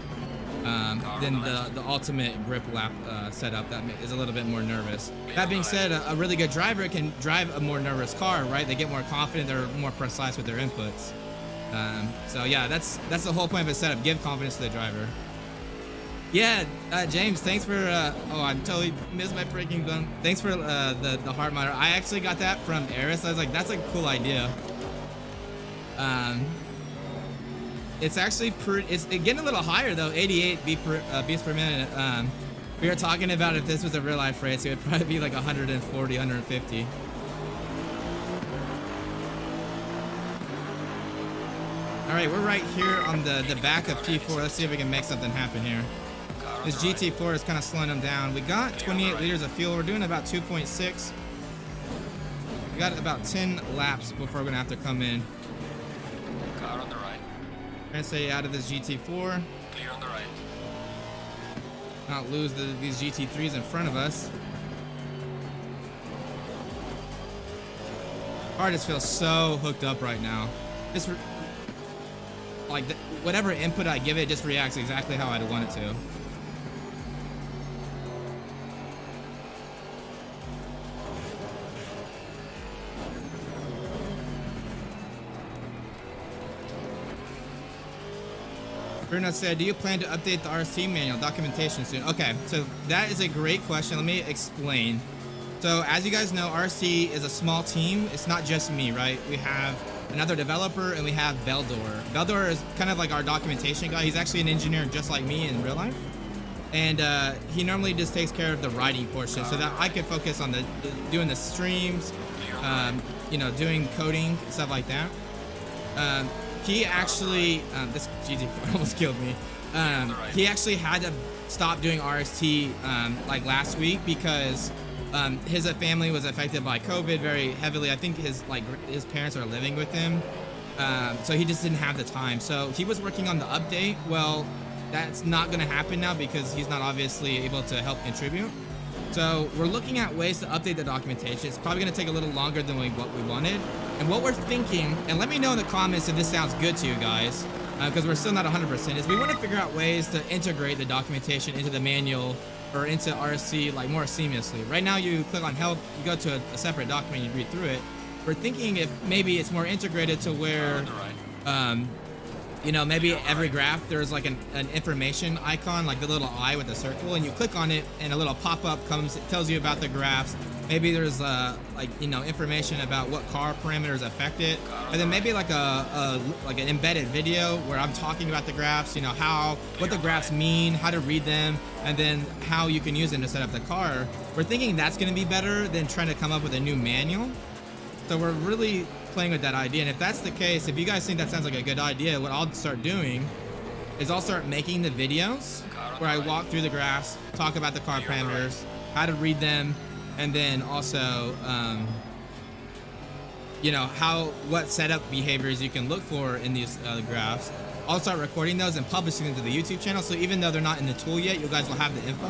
than the ultimate grip lap setup that is a little bit more nervous. That being said, a really good driver can drive a more nervous car, right? They get more confident, they're more precise with their inputs. So yeah, that's the whole point of a setup. Give confidence to the driver. Yeah, James, thanks for oh, I totally missed my braking gun. Thanks for the heart monitor. I actually got that from Eris. I was like, that's a cool idea. It's actually it's getting a little higher though, 88 beats per minute. We were talking about if this was a real life race, it would probably be like 140, 150. All right, we're right here on the back of T4. Let's see if we can make something happen here. This GT4 is kind of slowing them down. We got 28 liters of fuel. We're doing about 2.6. We got about 10 laps before we're gonna have to come in. Car on the right. Trying to stay out of this GT4. Clear on the right. Not lose these GT3s in front of us. Car just feels so hooked up right now. Just like whatever input I give it, just reacts exactly how I'd want it to. Bruno said, do you plan to update the RC manual documentation soon? Okay, so that is a great question. Let me explain. So as you guys know, RC is a small team. It's not just me, right? We have another developer and we have Beldor. Beldor is kind of like our documentation guy. He's actually an engineer just like me in real life. And he normally just takes care of the writing portion so that I could focus on doing the streams, you know, doing coding, stuff like that. He actually, this GT4 almost killed me. He actually had to stop doing RST like last week because his family was affected by COVID very heavily. I think his parents are living with him, so he just didn't have the time. So he was working on the update. Well, that's not going to happen now because he's not obviously able to help contribute. So we're looking at ways to update the documentation. It's probably going to take a little longer than what we wanted. And what we're thinking, and let me know in the comments if this sounds good to you guys, because we're still not 100%, is we want to figure out ways to integrate the documentation into the manual or into RSC like more seamlessly. Right now you click on help, you go to a separate document, you read through it. We're thinking if maybe it's more integrated to where, you know, maybe every graph there's like an information icon, like the little eye with a circle, and you click on it and a little pop-up comes, it tells you about the graphs. Maybe there's like, you know, information about what car parameters affect it, and then maybe like like an embedded video where I'm talking about the graphs, you know, what the graphs mean, how to read them, and then how you can use them to set up the car. We're thinking that's going to be better than trying to come up with a new manual. So we're really playing with that idea, and if that's the case, if you guys think that sounds like a good idea, what I'll start doing is I'll start making the videos where I walk through the graphs, talk about the car parameters, how to read them, and then also you know, what setup behaviors you can look for in these graphs. I'll start recording those and publishing them to the YouTube channel, so even though they're not in the tool yet, you guys will have the info.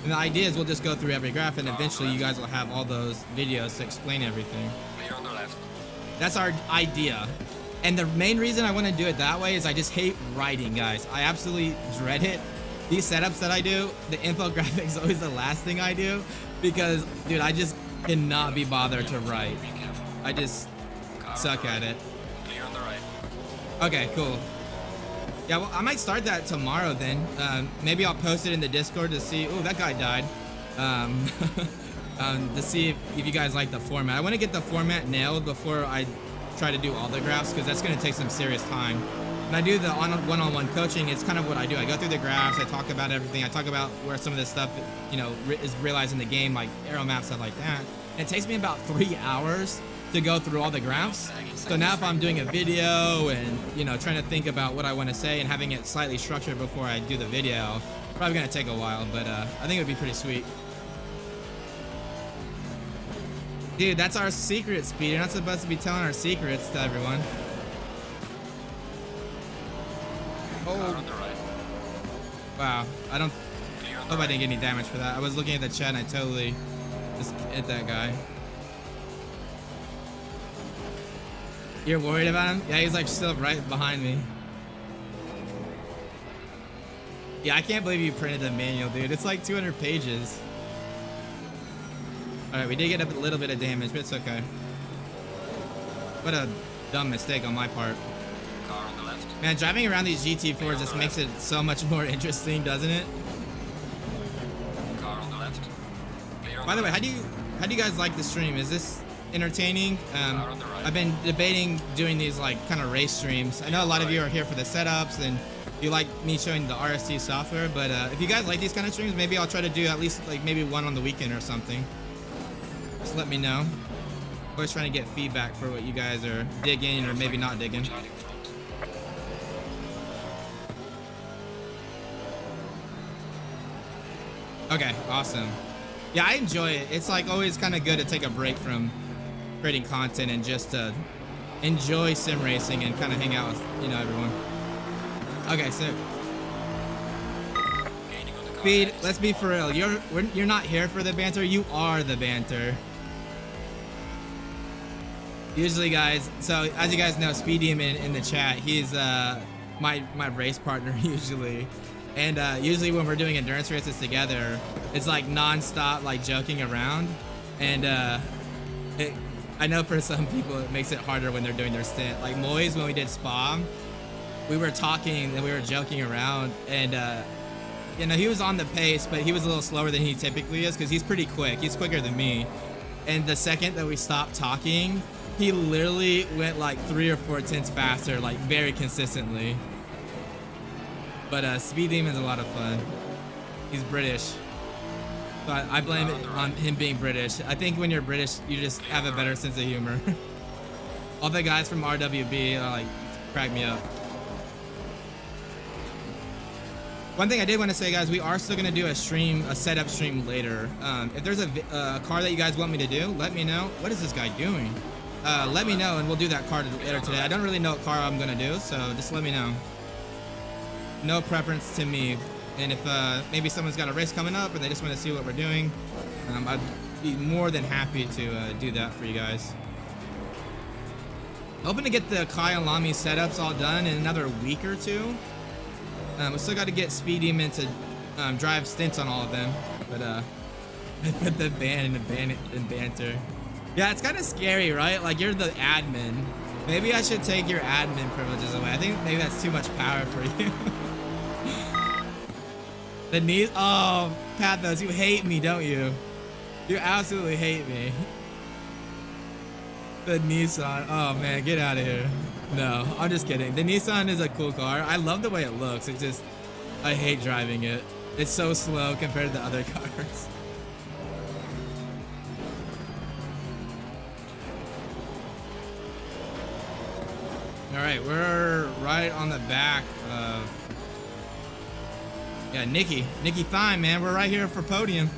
And the idea is we'll just go through every graph, and eventually you guys will have all those videos to explain everything. Clear on the left. That's our idea. And the main reason I want to do it that way is I just hate writing, guys. I absolutely dread it. These setups that I do, the infographics is always the last thing I do because, dude, I just cannot be bothered to write. I just suck at it. Clear on the right. Okay, cool. Yeah, well, I might start that tomorrow then. Maybe I'll post it in the Discord to see. Oh, that guy died. To see if you guys like the format. I want to get the format nailed before I try to do all the graphs because that's going to take some serious time. When I do the one-on-one coaching, it's kind of what I do. I go through the graphs, I talk about everything. I talk about where some of this stuff, you know, is realized in the game, like arrow maps, stuff like that. And it takes me about 3 hours to go through all the graphs. So now if I'm doing a video and, you know, trying to think about what I want to say and having it slightly structured before I do the video, probably going to take a while, but I think it would be pretty sweet. Dude, that's our secret, Speed. You're not supposed to be telling our secrets to everyone. Oh. Wow. I don't hope I didn't get any damage for that. I was looking at the chat and I totally just hit that guy. You're worried about him? Yeah, he's like still right behind me. Yeah, I can't believe you printed the manual, dude. It's like 200 pages. Alright, we did get a little bit of damage, but it's okay. What a dumb mistake on my part. Car on the left. Man, driving around these GT4s just makes it so much more interesting, doesn't it? Car on the left. By the way, how do you guys like the stream? Is this entertaining? I've been debating doing these like kind of race streams. I know a lot of you are here for the setups and you like me showing the RST software, but if you guys like these kind of streams, maybe I'll try to do at least like maybe one on the weekend or something. Just let me know. Always trying to get feedback for what you guys are digging or maybe not digging. Okay, awesome. Yeah, I enjoy it. It's like always kind of good to take a break from creating content and just to enjoy sim racing and kind of hang out with, you know, everyone. Okay, so Speed, let's be for real. You're not here for the banter. You are the banter. Usually, guys. So as you guys know, Speed Demon in the chat. He's my race partner usually. And usually when we're doing endurance races together, it's like non-stop like joking around. And I know for some people it makes it harder when they're doing their stint. Like Moyes, when we did Spa, we were talking and we were joking around, and you know, he was on the pace, but he was a little slower than he typically is because he's pretty quick. He's quicker than me. And the second that we stopped talking, he literally went like 3 or 4 tenths faster, like very consistently. But Speed Demon's a lot of fun. He's British. So I blame it on him being British. I think when you're British, you just have a better sense of humor. All the guys from RWB are like Crack me up. One thing I did want to say, guys, we are still going to do a setup stream later. If there's a car that you guys want me to do, let me know. What is this guy doing? Let me know, and we'll do that car later today. I don't really know what car I'm going to do, so just let me know. No preference to me. And if maybe someone's got a race coming up and they just want to see what we're doing, I'd be more than happy to do that for you guys. Hoping to get the Kyalami setups all done in another week or two. We still got to get Speed Demon to drive stints on all of them, but I put the ban in banter. Yeah, it's kind of scary, right? Like, you're the admin. Maybe I should take your admin privileges away. I think maybe that's too much power for you. The knees. Oh, Pathos, you hate me, don't you? You absolutely hate me. The Nissan. Oh man, get out of here. No, I'm just kidding. The Nissan is a cool car. I love the way it looks. It just, I hate driving it. It's so slow compared to the other cars. All right, we're right on the back of, yeah, Nikki Thime, man. We're right here for podium.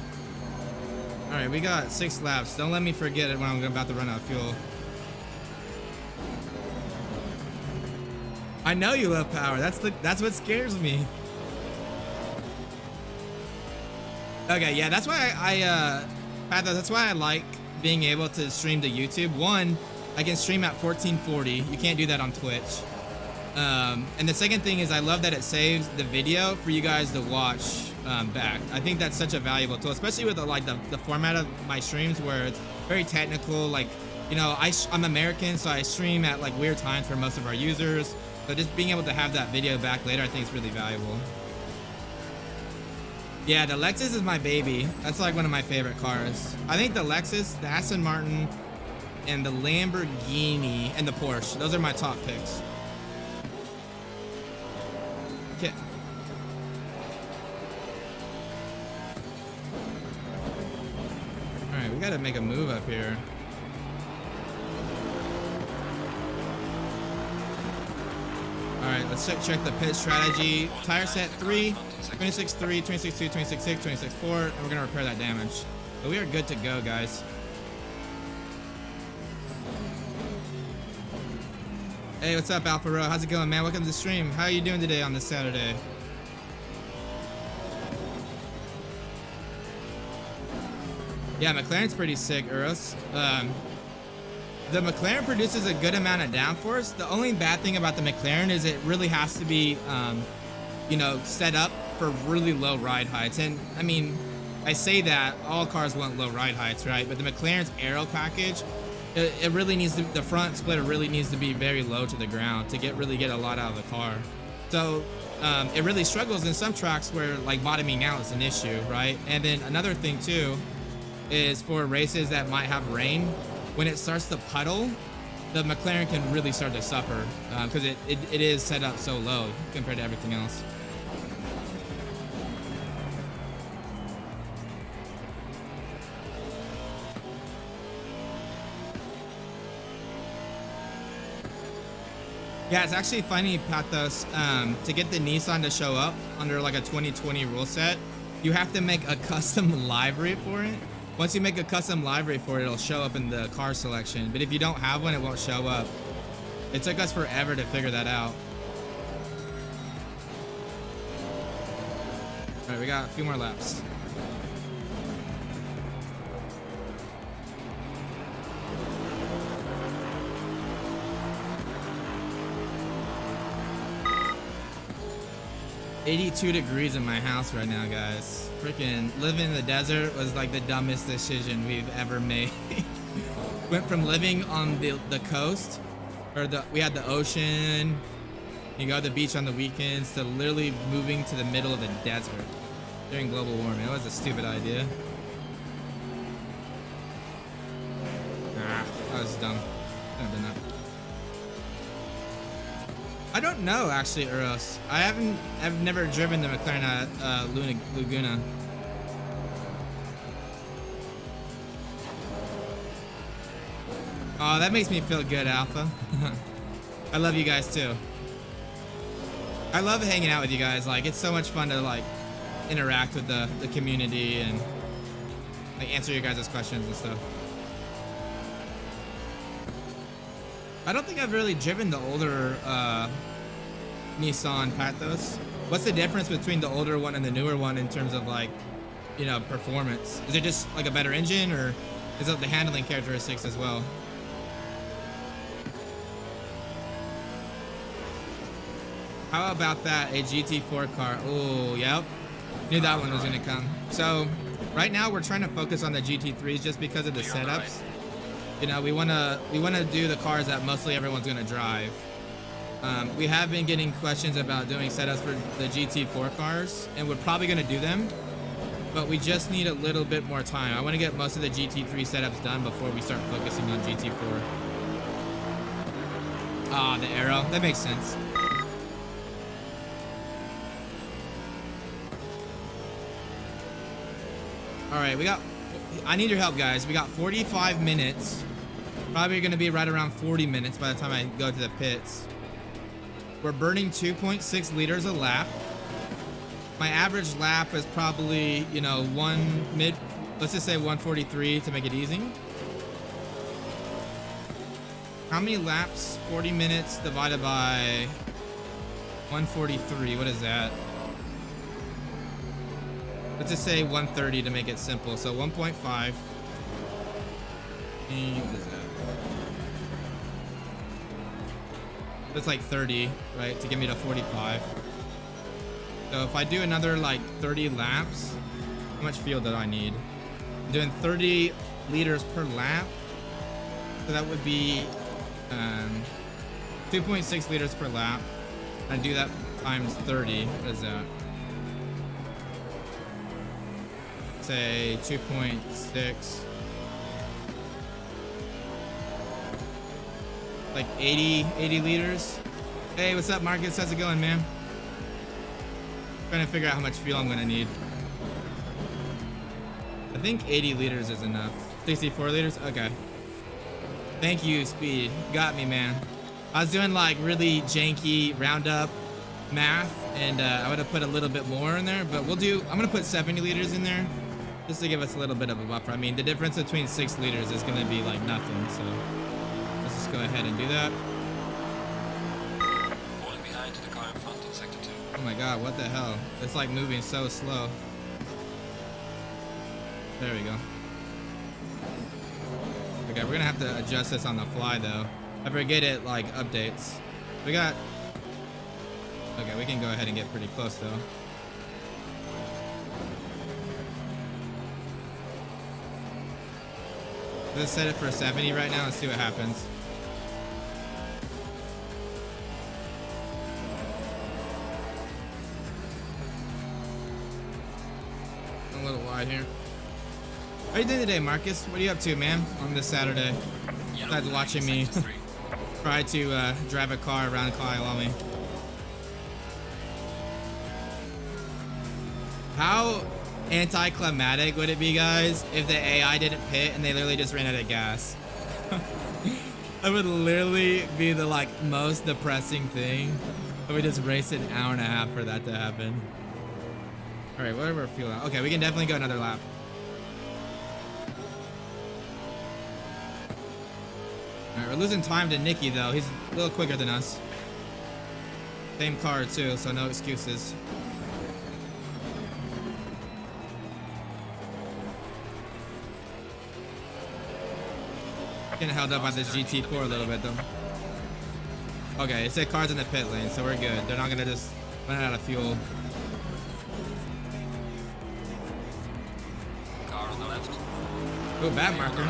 All right, we got 6 laps. Don't let me forget it when I'm about to run out of fuel. I know you love power. That's what scares me. Okay, yeah, that's why that's why I like being able to stream to YouTube. One, I can stream at 1440. You can't do that on Twitch. And the second thing is I love that it saves the video for you guys to watch back. I think that's such a valuable tool, especially with the format of my streams where it's very technical. Like, you know, I'm American, so I stream at like weird times for most of our users. So just being able to have that video back later, I think is really valuable. Yeah, the Lexus is my baby. That's like one of my favorite cars. I think the Lexus, the Aston Martin, and the Lamborghini and the Porsche. Those are my top picks. Okay. All right, we gotta make a move up here. All right, let's check the pit strategy. Tire set 3, 26.3, 26.2, 26.6, 26.4, and we're gonna repair that damage. But we are good to go, guys. Hey, what's up, Alpha Row? How's it going, man? Welcome to the stream. How are you doing today on this Saturday? Yeah, McLaren's pretty sick, Uros. The McLaren produces a good amount of downforce. The only bad thing about the McLaren is it really has to be, you know, set up for really low ride heights. And I mean, I say that all cars want low ride heights, right? But the McLaren's aero package, it really needs to, the front splitter really needs to be very low to the ground to really get a lot out of the car. So it really struggles in some tracks where like bottoming out is an issue, right? And then another thing too is for races that might have rain, when it starts to puddle, the McLaren can really start to suffer because it is set up so low compared to everything else. Yeah, it's actually funny, Pathos, to get the Nissan to show up under like a 2020 rule set, you have to make a custom livery for it. Once you make a custom livery for it, it'll show up in the car selection. But if you don't have one, it won't show up. It took us forever to figure that out. All right, we got a few more laps. $82 degrees in my house right now, guys. Freaking living in the desert was like the dumbest decision we've ever made. Went from living on the coast, or we had the ocean, you go to the beach on the weekends, to literally moving to the middle of the desert during global warming. It was a stupid idea. That was dumb. I've done that. I don't know, actually, Uros. I've never driven the McLaren Laguna. Oh, that makes me feel good, Alpha. I love you guys too. I love hanging out with you guys. Like, it's so much fun to like interact with the community and like answer your guys' questions and stuff. I don't think I've really driven the older Nissan Pathos. What's the difference between the older one and the newer one in terms of like, you know, performance? Is it just like a better engine, or is it the handling characteristics as well? How about that? A GT4 car. Oh, yep. Knew that one was gonna come. So right now we're trying to focus on the GT3s just because of the setups. You know, we wanna do the cars that mostly everyone's gonna drive. We have been getting questions about doing setups for the GT4 cars, and we're probably gonna do them, but we just need a little bit more time. I want to get most of the GT3 setups done before we start focusing on GT4. Ah, the arrow. That makes sense. All right, I need your help, guys. We got 45 minutes. Probably going to be right around 40 minutes by the time I go to the pits. We're burning 2.6 liters a lap. My average lap is probably, you know, let's just say 143 to make it easy. How many laps? 40 minutes divided by 143. What is that? Let's just say 130 to make it simple. So 1.5. What is that? That's like 30, right? To get me to 45. So if I do another like 30 laps, how much fuel did I need? I'm doing 30 liters per lap. So that would be 2.6 liters per lap. I do that times 30. What is that? Say 2.6. Like 80 liters. Hey, what's up, Marcus? How's it going, man? Trying to figure out how much fuel I'm gonna need. I think 80 liters is enough. 64 liters? Okay. Thank you, Speed. Got me, man. I was doing like really janky roundup math, and I would have put a little bit more in there, but I'm gonna put 70 liters in there just to give us a little bit of a buffer. I mean, the difference between 6 liters is gonna be like nothing, so let's just go ahead and do that. Falling behind to the car in front in sector 2. Oh my god, what the hell? It's like moving so slow. There we go. Okay, we're gonna have to adjust this on the fly though. I forget it like updates. Okay, we can go ahead and get pretty close though. Let's set it for 70 right now and see what happens. A little wide here. How are you doing today, Marcus? What are you up to, man, on this Saturday? Besides watching me try to drive a car around Kyalami. How anticlimactic would it be, guys, if the AI didn't pit and they literally just ran out of gas? That would literally be the like most depressing thing. But we just raced an hour and a half for that to happen. All right, whatever we're feeling. Okay, we can definitely go another lap. All right, we're losing time to Nicky though. He's a little quicker than us. Same car too, so no excuses. Getting held up by this GT4 a little bit though. Okay, it said cars in the pit lane, so we're good. They're not gonna just run out of fuel. Car on the left. Oh, bad marker.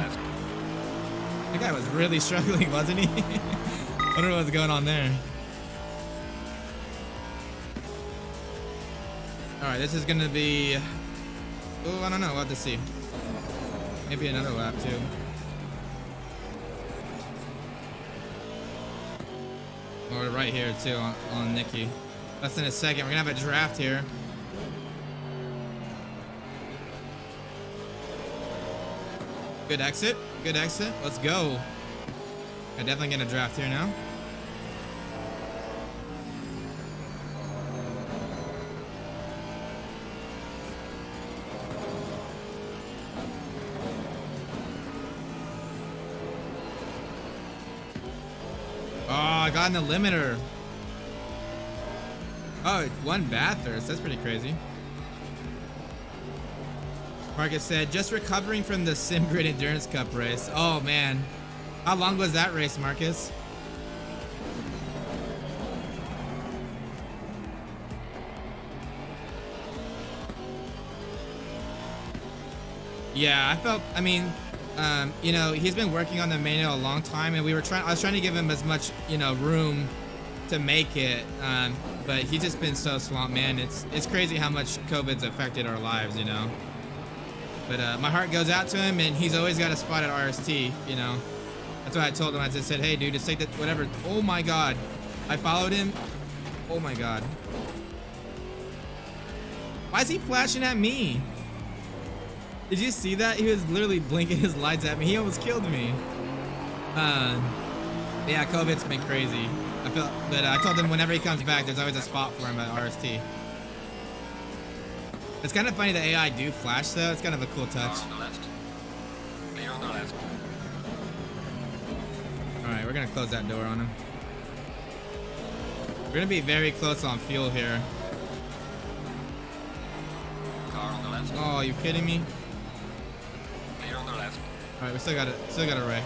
That guy was really struggling, wasn't he? I wonder what's going on there. Alright, this is gonna be... Oh, I don't know. We'll have to see. Maybe another lap too. Or right here too on Nicky. Less than a second. We're gonna have a draft here. Good exit. Good exit. Let's go. I'm definitely gonna draft here now. I got in the limiter. Oh, one Bathurst. That's pretty crazy. Marcus said, just recovering from the SimGrid Endurance Cup race. Oh, man. How long was that race, Marcus? Yeah, I mean, you know, he's been working on the manual a long time, and I was trying to give him as much, you know, room to make it, but he's just been so swamped, man. It's crazy how much COVID's affected our lives, you know. But my heart goes out to him, and he's always got a spot at RST, you know. That's why I told him. I just said, hey, dude, just take that, whatever. Oh my God, I followed him. Oh my God. Why is he flashing at me? Did you see that? He was literally blinking his lights at me. He almost killed me. Yeah, COVID's been crazy. But I told him whenever he comes back, there's always a spot for him at RST. It's kind of funny the AI do flash though. It's kind of a cool touch. On the left. Clear on the left. All right, we're gonna close that door on him. We're gonna be very close on fuel here. Car on the left. Oh, are you kidding me? Clear on the left. All right, we still got a ray.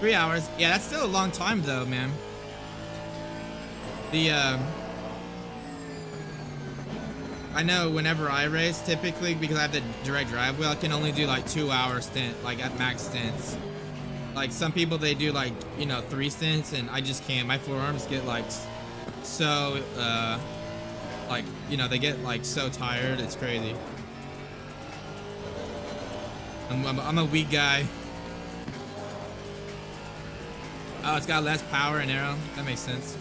3 hours. Yeah, that's still a long time though, man. I know whenever I race, typically because I have the direct drive wheel, I can only do like 2 hour stint, like at max stints. Like some people, they do like, you know, 3 stints, and I just can't. My forearms get like so, like, you know, they get like so tired. It's crazy. I'm a weak guy. Oh, it's got less power and aero. That makes sense.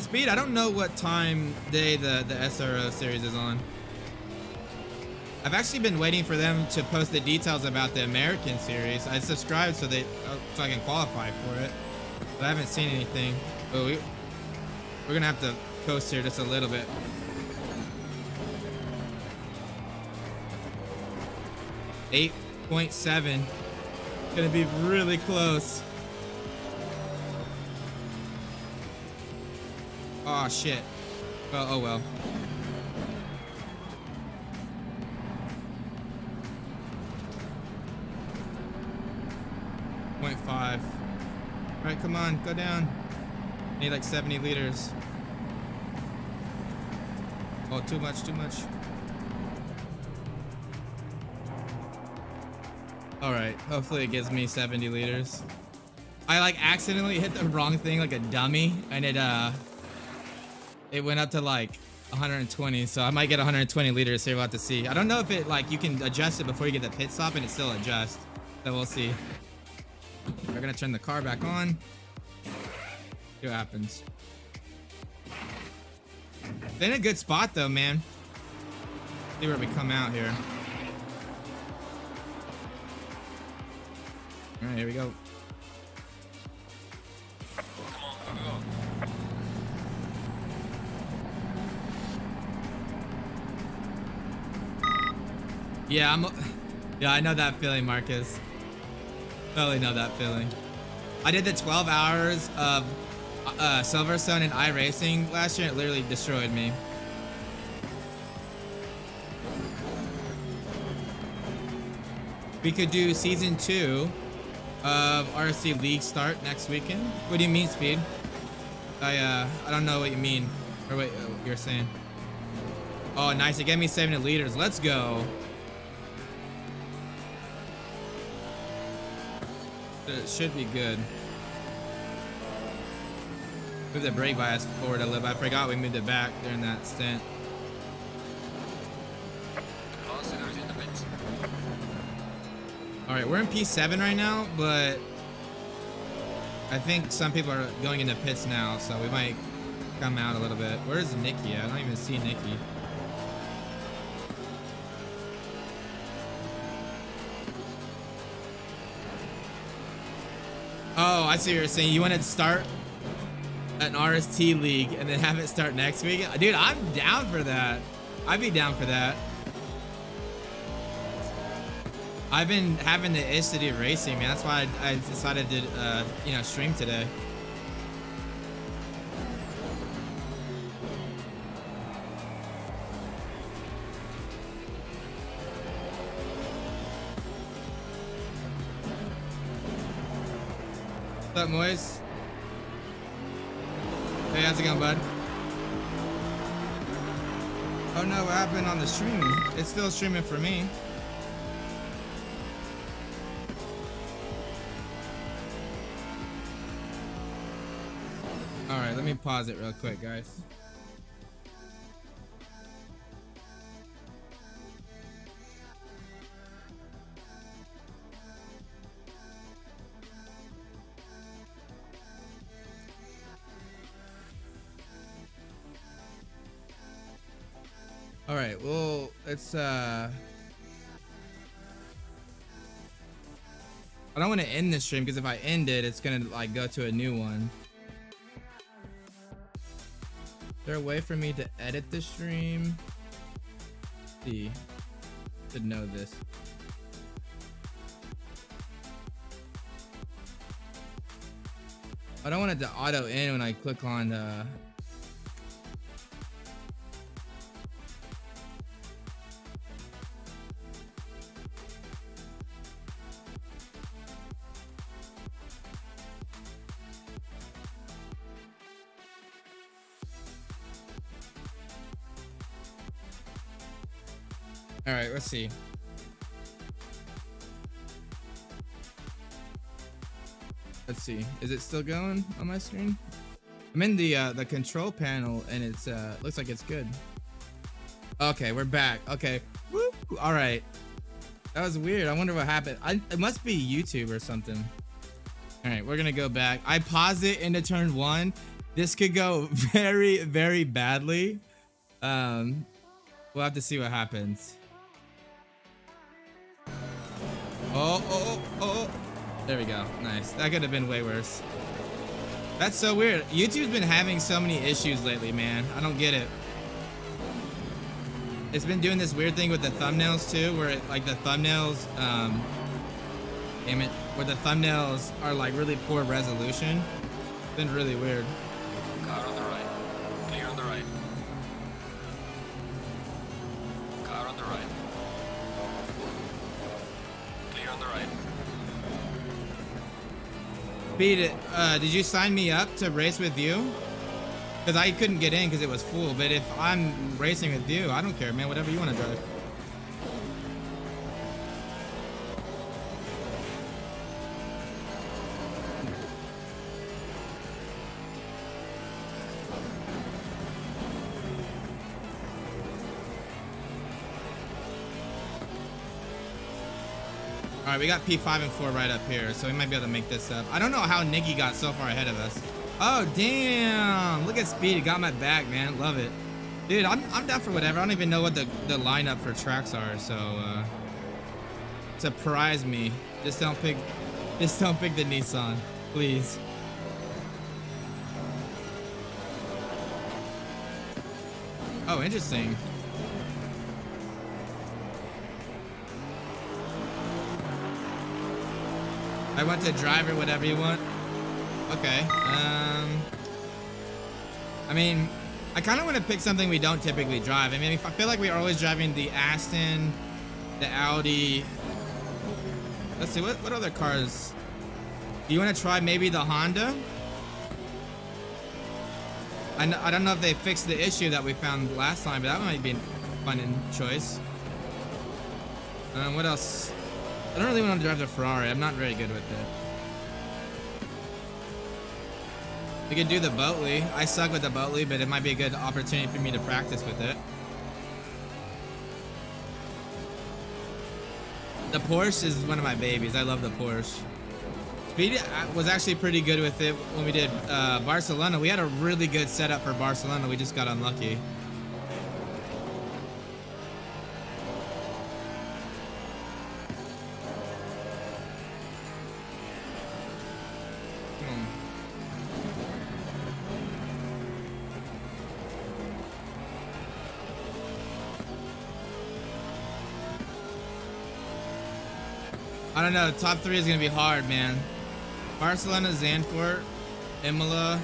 Speed, I don't know what time day the SRO series is on. I've actually been waiting for them to post the details about the American series. I subscribed so I can qualify for it, but I haven't seen anything. But we're gonna have to coast here just a little bit. .7. Gonna be really close. Oh shit. Oh well. .5. Alright, come on, go down. Need like 70 liters. Oh, too much, too much. Alright, hopefully it gives me 70 liters. I like accidentally hit the wrong thing like a dummy, and it went up to like 120, so I might get 120 liters here. We'll have to see. I don't know if it, like, you can adjust it before you get the pit stop and it still adjusts, so we'll see. We're gonna turn the car back on. See what happens. It's in a good spot though, man. See where we come out here. All right, here we go. Come on, go. Yeah, yeah, I know that feeling, Marcus. Totally know that feeling. I did the 12 hours of Silverstone and iRacing last year. It literally destroyed me. We could do season 2 of RC League start next weekend. What do you mean, Speed? I don't know what you mean. Or wait, what you're saying. Oh, nice. It gave me 70 liters. Let's go. It should be good. Move the brake bias forward a little bit. I forgot we moved it back during that stint. Alright, we're in P7 right now, but I think some people are going into pits now, so we might come out a little bit. Where's Nikki? I don't even see Nikki. Oh, I see what you're saying. You want to start an RST league and then have it start next week? Dude, I'm down for that. I'd be down for that. I've been having the itch to do racing, man. That's why I decided to, you know, stream today. What's up, Moise? Hey, how's it going, bud? Oh no, what happened on the stream? It's still streaming for me. All right, let me pause it real quick, guys. All right, well, let's I don't want to end this stream because if I end it, it's gonna like go to a new one. Is there a way for me to edit the stream? Let's see, should know this. I don't want it to auto end when I click on all right, let's see. Let's see. Is it still going on my screen? I'm in the control panel and it's looks like it's good. Okay, we're back. Okay. Woo! All right. That was weird. I wonder what happened. It must be YouTube or something. All right, we're gonna go back. I paused it into turn 1. This could go very, very badly. We'll have to see what happens. Oh. There we go. Nice. That could have been way worse. That's so weird. YouTube's been having so many issues lately, man. I don't get it. It's been doing this weird thing with the thumbnails too, where it, like the thumbnails, damn it, where the thumbnails are like really poor resolution. It's been really weird. Car on the right. Clear on the right. Car on the right. Clear on the right. Beat it. Did you sign me up to race with you? Because I couldn't get in because it was full. But if I'm racing with you, I don't care, man. Whatever you want to drive. All right, we got P5 and 4 right up here, so we might be able to make this up. I don't know how Nikki got so far ahead of us. Oh, damn. Look at Speed. It got my back, man. Love it. Dude, I'm down for whatever. I don't even know what the lineup for tracks are, so surprise me. Just don't pick the Nissan, please. Oh, interesting. I want to drive or whatever you want. Okay. I mean, I kind of want to pick something we don't typically drive. I mean, I feel like we are always driving the Aston, the Audi. Let's see, what other cars? Do you want to try maybe the Honda? I don't know if they fixed the issue that we found last time, but that might be a fun choice. What else? I don't really want to drive the Ferrari. I'm not very good with it. We could do the Boatley. I suck with the Boatley, but it might be a good opportunity for me to practice with it. The Porsche is one of my babies. I love the Porsche. Speed was actually pretty good with it when we did Barcelona. We had a really good setup for Barcelona. We just got unlucky. I don't know. Top 3 is going to be hard, man. Barcelona, Zandvoort, Imola.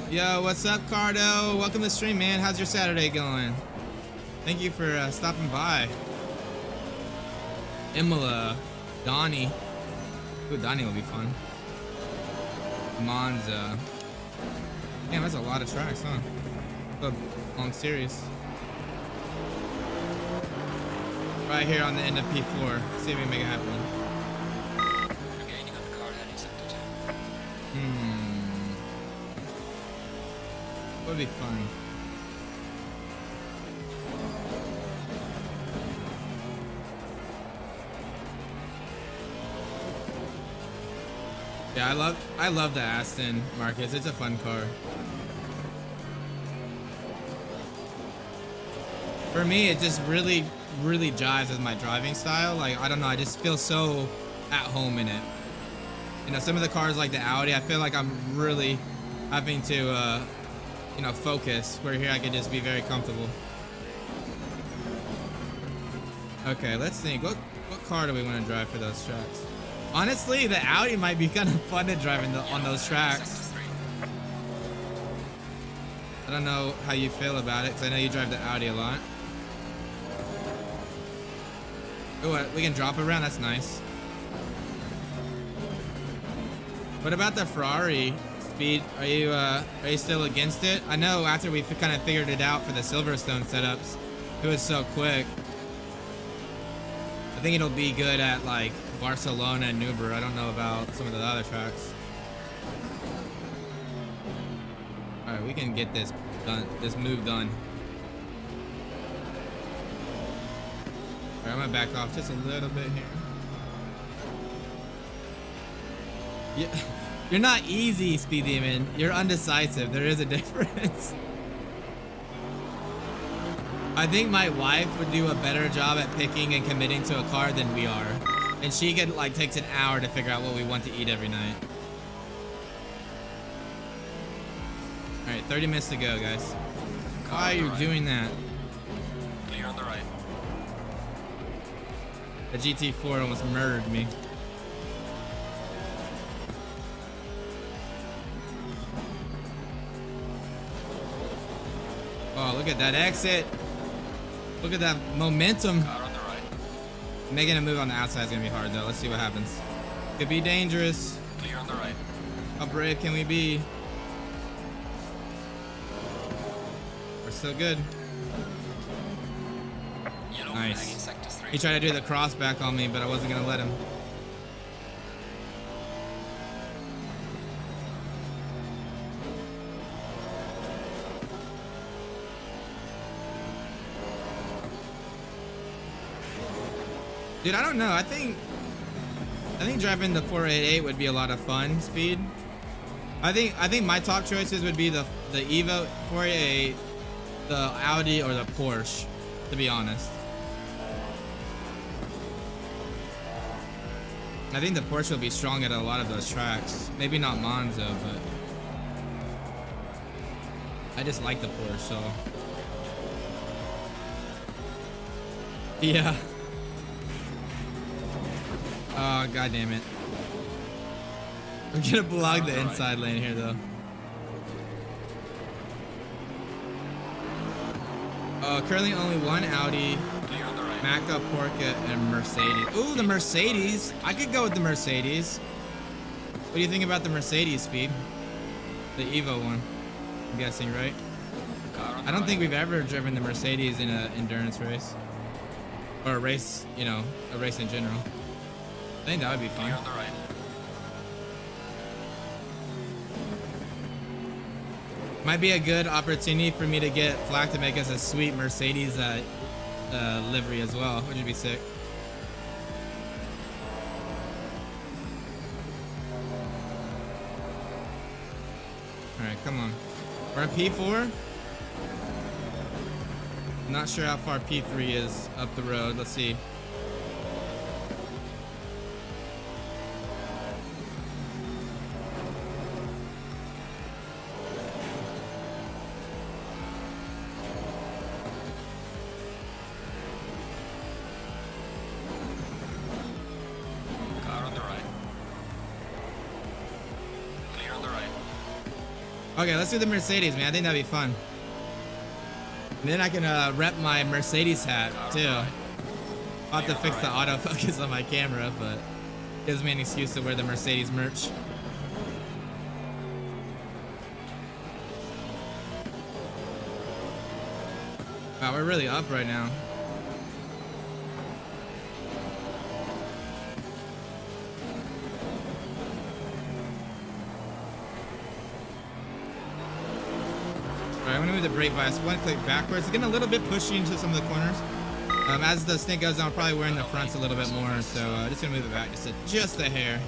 Yo, what's up, Cardo? Welcome to the stream, man. How's your Saturday going? Thank you for stopping by. Imola, Donnie. Ooh, Donnie will be fun. Monza. Damn, that's a lot of tracks, huh? A long series. Right here on the end of P4. See if we can make it happen. Regaining on the car heading sector 2. Would be fun. Yeah, I love the Aston, Marcus. It's a fun car. For me, it just really jives with my driving style. Like, I don't know, I just feel so at home in it. You know, some of the cars like the Audi, I feel like I'm really having to, you know, focus. Where here I can just be very comfortable. Okay, let's think. What car do we want to drive for those tracks? Honestly, the Audi might be kind of fun to drive on those tracks. I don't know how you feel about it, because I know you drive the Audi a lot. Oh, we can drop around. That's nice. What about the Ferrari speed? Are you still against it? I know after we kind of figured it out for the Silverstone setups, it was so quick. I think it'll be good at like Barcelona and Nürburgring. I don't know about some of the other tracks. All right, we can get this done. This move done. All right, I'm gonna back off just a little bit here. Yeah, you're not easy, Speed Demon. You're undecisive. There is a difference. I think my wife would do a better job at picking and committing to a car than we are. And she could like takes an hour to figure out what we want to eat every night. All right, 30 minutes to go, guys. Why are you doing that? Clear on the right. The GT4 almost murdered me. Oh, look at that exit. Look at that momentum. Car on the right. Making a move on the outside is going to be hard, though. Let's see what happens. Could be dangerous. Clear on the right. How brave can we be? We're still good. Yellow Nice. flag in sector 3. He tried to do the cross back on me, but I wasn't going to let him. Dude, I don't know. I think driving the 488 would be a lot of fun. Speed. I think my top choices would be the Evo 488, the Audi, or the Porsche. To be honest, I think the Porsche will be strong at a lot of those tracks. Maybe not Monza, but I just like the Porsche. So yeah. Oh, god damn it. I'm gonna block the inside lane here, though. Currently only one Audi, Mazda, Porsche, and Mercedes. Ooh, the Mercedes. I could go with the Mercedes. What do you think about the Mercedes, Speed? The Evo one, I'm guessing, right? I don't think we've ever driven the Mercedes in an endurance race. Or a race, you know, a race in general. I think that would be fun. On the right. Might be a good opportunity for me to get Flack to make us a sweet Mercedes livery as well, which would be sick. All right, come on. We're on P4. I'm not sure how far P3 is up the road. Let's see. Okay, let's do the Mercedes, man. I think that'd be fun. And then I can rep my Mercedes hat too. I'll have to fix the autofocus on my camera, but Gives me an excuse to wear the Mercedes merch. Wow, we're really up right now. Alright, I'm gonna move the brake bias one click backwards. It's getting a little bit pushy into some of the corners. As the stint goes on, I'm probably wearing the fronts a little bit more, so just gonna move it back just a hair.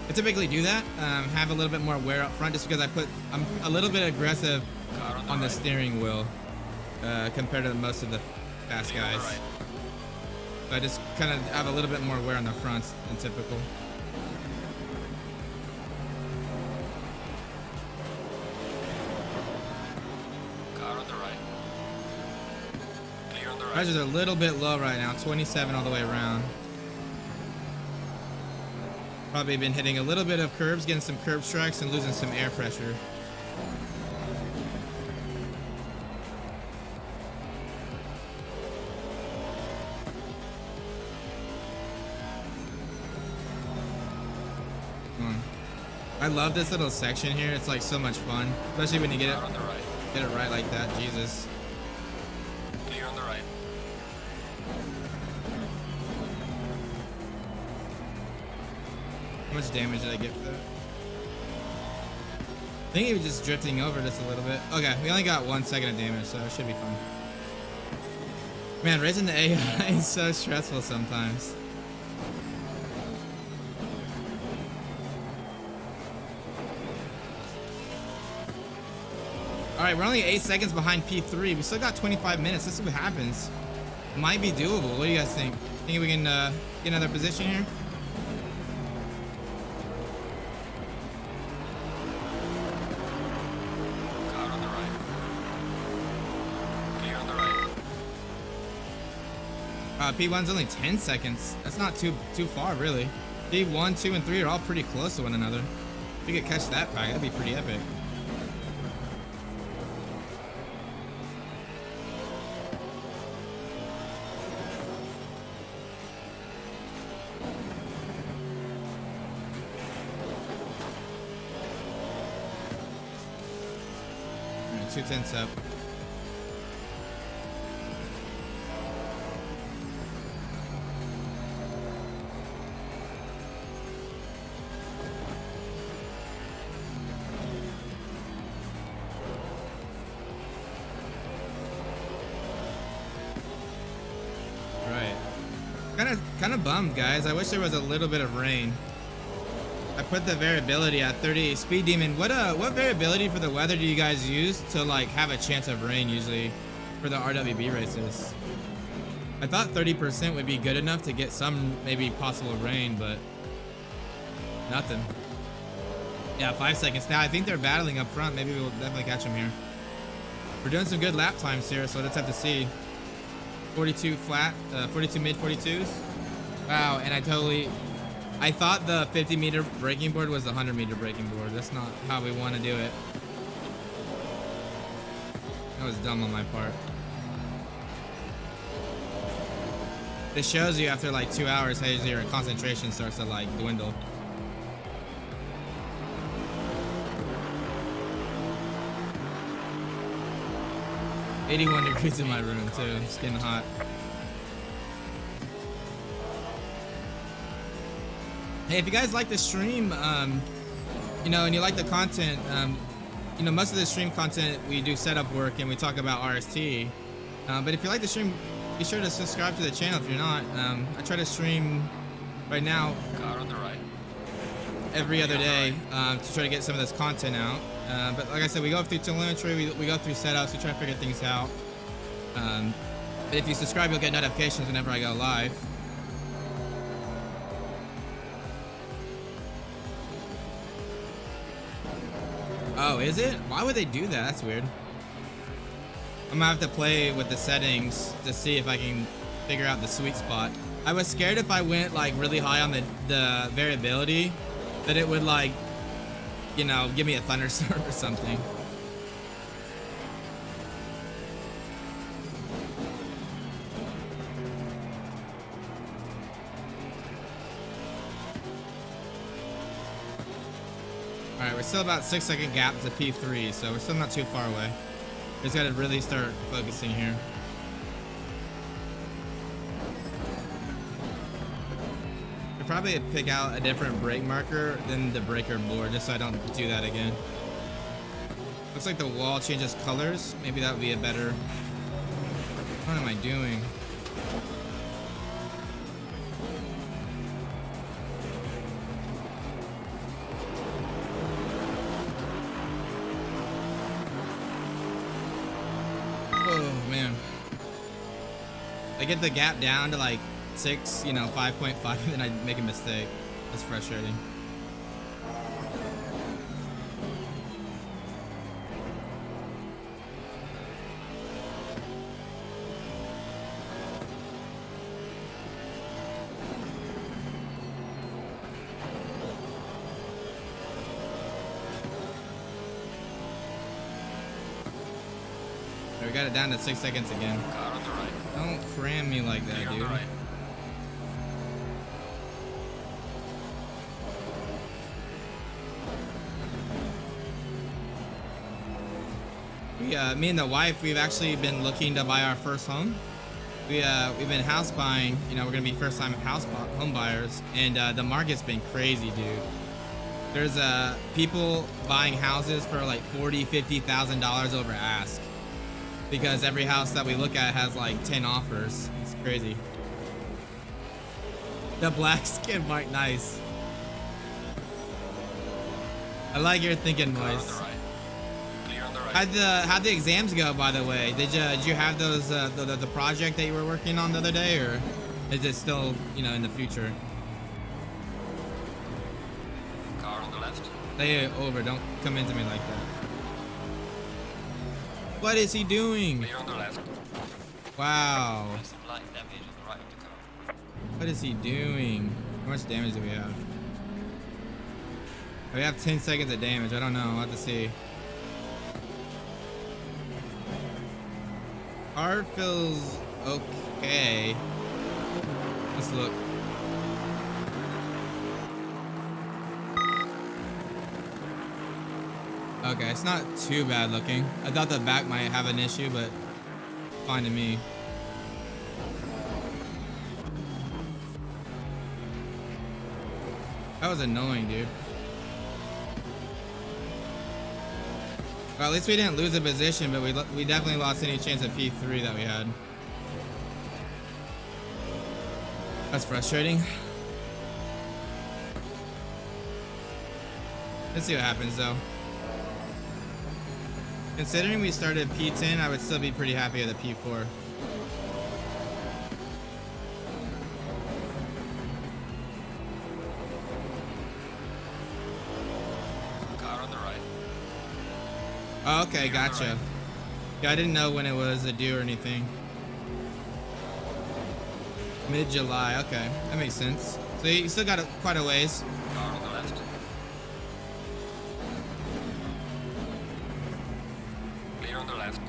I typically do that, have a little bit more wear up front, just because I'm a little bit aggressive on the steering wheel compared to most of the fast guys. So I just kind of have a little bit more wear on the fronts than typical. Pressures are a little bit low right now, 27 all the way around. Probably been hitting a little bit of curbs, getting some curb strikes, and losing some air pressure. I love this little section here. It's like so much fun, especially when you get it right like that. Jesus. How much damage did I get for that? I think he was just drifting over just a little bit. Okay, we only got 1 second of damage, so it should be fun. Man, raising the AI is so stressful sometimes. Alright, we're only 8 seconds behind P3. We still got 25 minutes. Let's see what happens. Might be doable. What do you guys think? Think we can get another position here? P1's only 10 seconds. That's not too far, really. P1, 2, and 3 are all pretty close to one another. If we could catch that pack, that'd be pretty epic. All right, 2 tenths up. Kind of bummed, guys. I wish there was a little bit of rain. I put the variability at 30. Speed Demon, what variability for the weather do you guys use to like have a chance of rain usually for the RWB races? I thought 30% would be good enough to get some maybe possible rain, but nothing. Yeah, 5 seconds. Now I think they're battling up front. Maybe we'll definitely catch them here. We're doing some good lap times here, so let's have to see. 42 flat, 42 mid 42s. Wow, and I thought the 50-meter braking board was the 100-meter braking board. That's not how we want to do it. That was dumb on my part. This shows you after like 2 hours how your concentration starts to like dwindle. $81 degrees in my room too. It's getting hot. Hey, if you guys like the stream, you know, and you like the content, you know, most of the stream content we do setup work and we talk about RST. But if you like the stream, be sure to subscribe to the channel if you're not. I try to stream right now every other day to try to get some of this content out. But like I said, we go through telemetry, we go through setups, we try to figure things out. But if you subscribe, you'll get notifications whenever I go live. Oh, is it? Why would they do that? That's weird. I'm gonna have to play with the settings to see if I can figure out the sweet spot. I was scared if I went like really high on the variability that it would like, you know, give me a thunderstorm or something. we're still about 6-second gap to P3, so we're still not too far away. Just gotta really start focusing here. I'll probably pick out a different brake marker than the breaker board, just so I don't do that again. Looks like the wall changes colors. Maybe that would be a better... What am I doing? Oh man. I get the gap down to like 6, 5.5, and then I make a mistake. That's frustrating. We got it down to 6 seconds again. Car on the right. Don't cram me like that, Clear on dude. the right. Me and the wife, we've actually been looking to buy our first home. We've been house buying. We're gonna be first time home buyers, and the market's been crazy, dude. There's people buying houses for like $40,000-$50,000 over ask, because every house that we look at has like 10 offers. It's crazy. The black skin mark, nice. I like your thinking voice. How'd the exams go, by the way? Did you have those the project that you were working on the other day, or is it still in the future? Car on the left. Stay over. Don't come into me like that. What is he doing? Clear on the left. Wow. There's some light damage on the right of the car. What is he doing? How much damage do we have? We have 10 seconds of damage. I don't know. I'll have to see. Car feels okay. Let's look. Okay, it's not too bad looking. I thought the back might have an issue, but fine to me. That was annoying, dude. Well, at least we didn't lose a position, but we definitely lost any chance of P3 that we had. That's frustrating. Let's see what happens, though. Considering we started P10, I would still be pretty happy with a P4. Car on the right. Oh, okay, gotcha. Yeah, I didn't know when it was due or anything. Mid-July, okay, that makes sense. So you still got quite a ways. Car on the left. Clear on the left.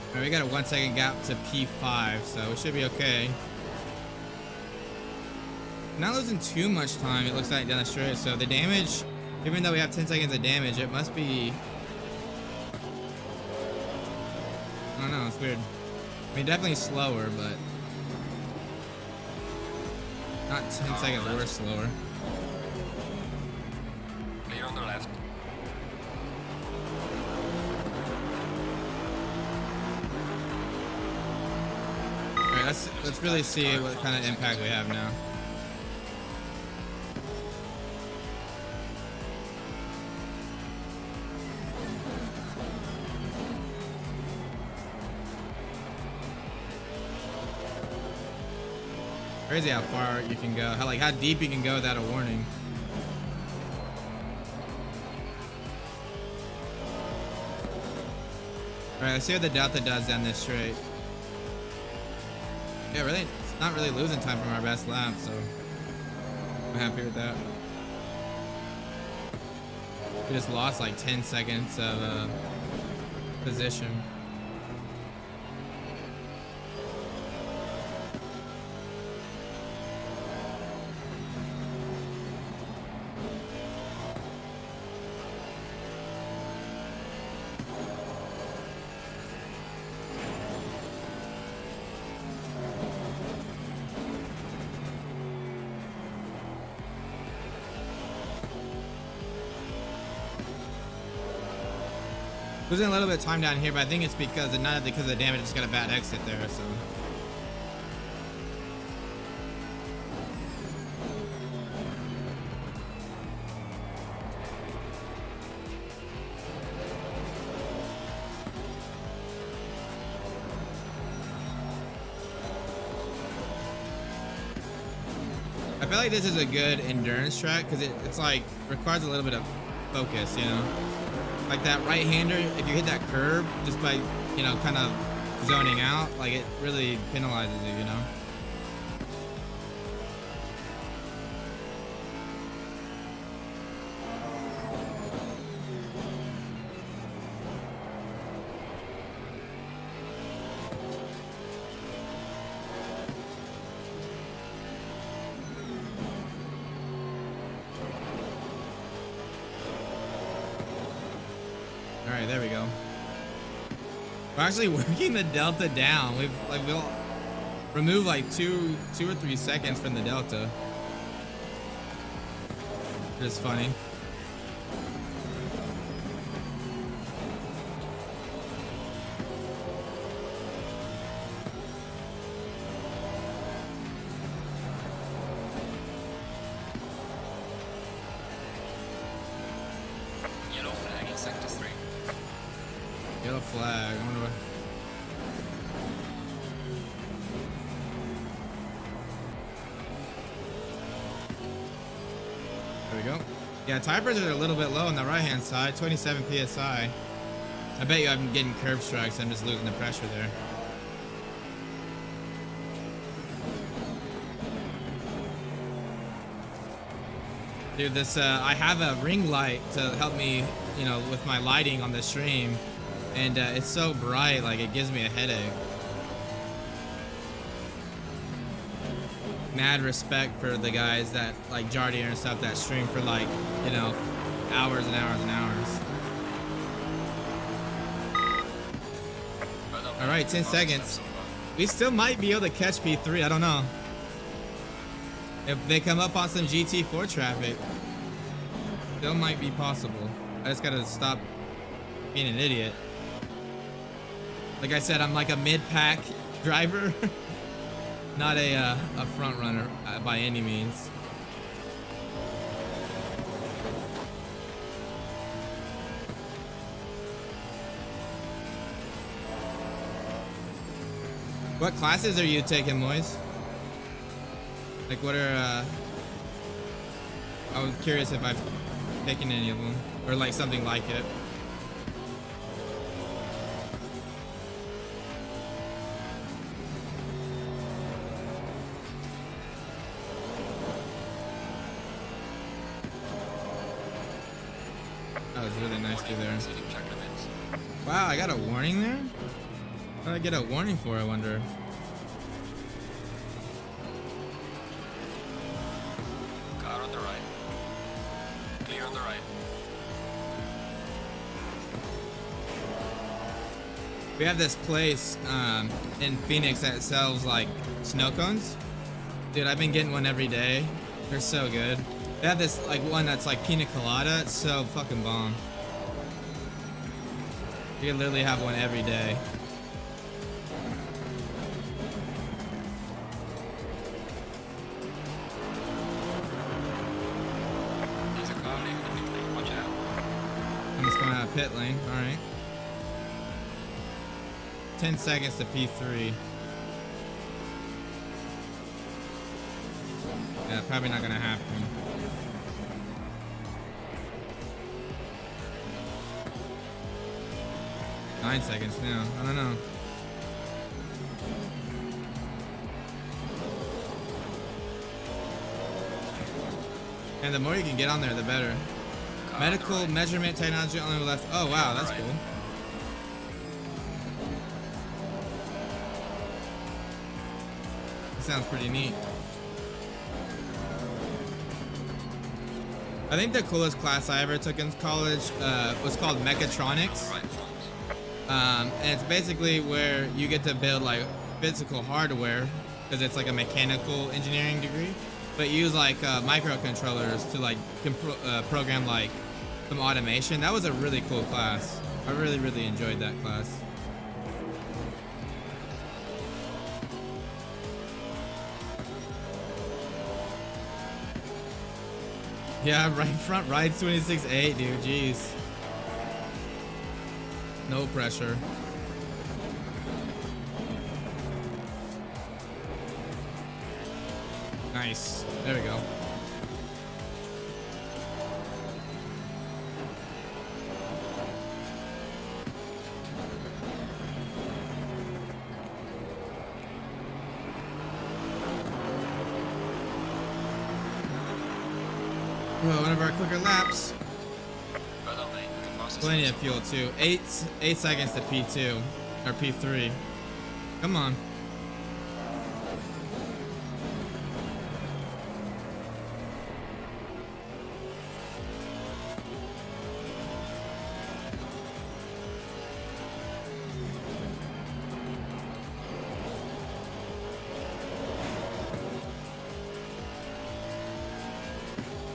All right, we got a 1 second gap to P5, so we should be okay. Not losing too much time, it looks like, down the straight. So the damage, even though we have 10 seconds of damage, it must be... I don't know, it's weird. I mean, definitely slower, but... Not 10 seconds worse slower. Clear on the left. Alright, let's really see what kind of impact we have now. Crazy how far you can go, how deep you can go without a warning. Alright, let's see what the Delta does down this straight. Yeah, really, it's not really losing time from our best lap, so I'm happy with that. We just lost like 10 seconds of position. Losing a little bit of time down here, but I think it's because of the damage. Just got a bad exit there, so. I feel like this is a good endurance track because it's like requires a little bit of focus, you know, like that right-hander. If you hit that curb just by, you know, kind of zoning out, like it really penalizes you, you know. All right, there we go. We're actually working the delta down. We'll remove like two or 3 seconds from the delta. It's funny. Yellow flag in sector 3. Yellow flag. I wonder what. There we go. Yeah, tire pressures are a little bit low on the right-hand side, 27 psi. I bet you I'm getting curb strikes. I'm just losing the pressure there. Dude, this I have a ring light to help me, you know, with my lighting on the stream, and it's so bright, like it gives me a headache. Mad respect for the guys that like Jardier and stuff that stream for like, you know, hours and hours and hours. All right, 10 seconds. We still might be able to catch P3. I don't know. If they come up on some GT4 traffic, still might be possible. I just gotta stop being an idiot. Like I said, I'm like a mid-pack driver, not a front runner by any means. What classes are you taking, Moise? Like what are, I was curious if I've taken any of them, or like something like it. That was really nice to there. Wow, I got a warning there? What did I get a warning for, I wonder? Car on the right. Clear on the right. We have this place in Phoenix that sells like snow cones. Dude, I've been getting one every day. They're so good. They have this like one that's like pina colada. It's so fucking bomb. You can literally have one every day. There's a car leaving the pit lane. Watch out. I'm just going out of pit lane. All right. 10 seconds to P3. Yeah, probably not gonna happen. Nine seconds now. I don't know. And the more you can get on there, the better. Medical measurement technology only left. Oh wow, that's cool. That sounds pretty neat. I think the coolest class I ever took in college was called Mechatronics. And it's basically where you get to build like physical hardware because it's like a mechanical engineering degree, but you use like microcontrollers to like program like some automation. That was a really cool class. I really enjoyed that class. Yeah, right front ride 26.8, dude. Jeez. No pressure. Nice. There we go. Well, one of our quicker laps. Plenty of fuel too. 8 seconds to P2 or P3. Come on.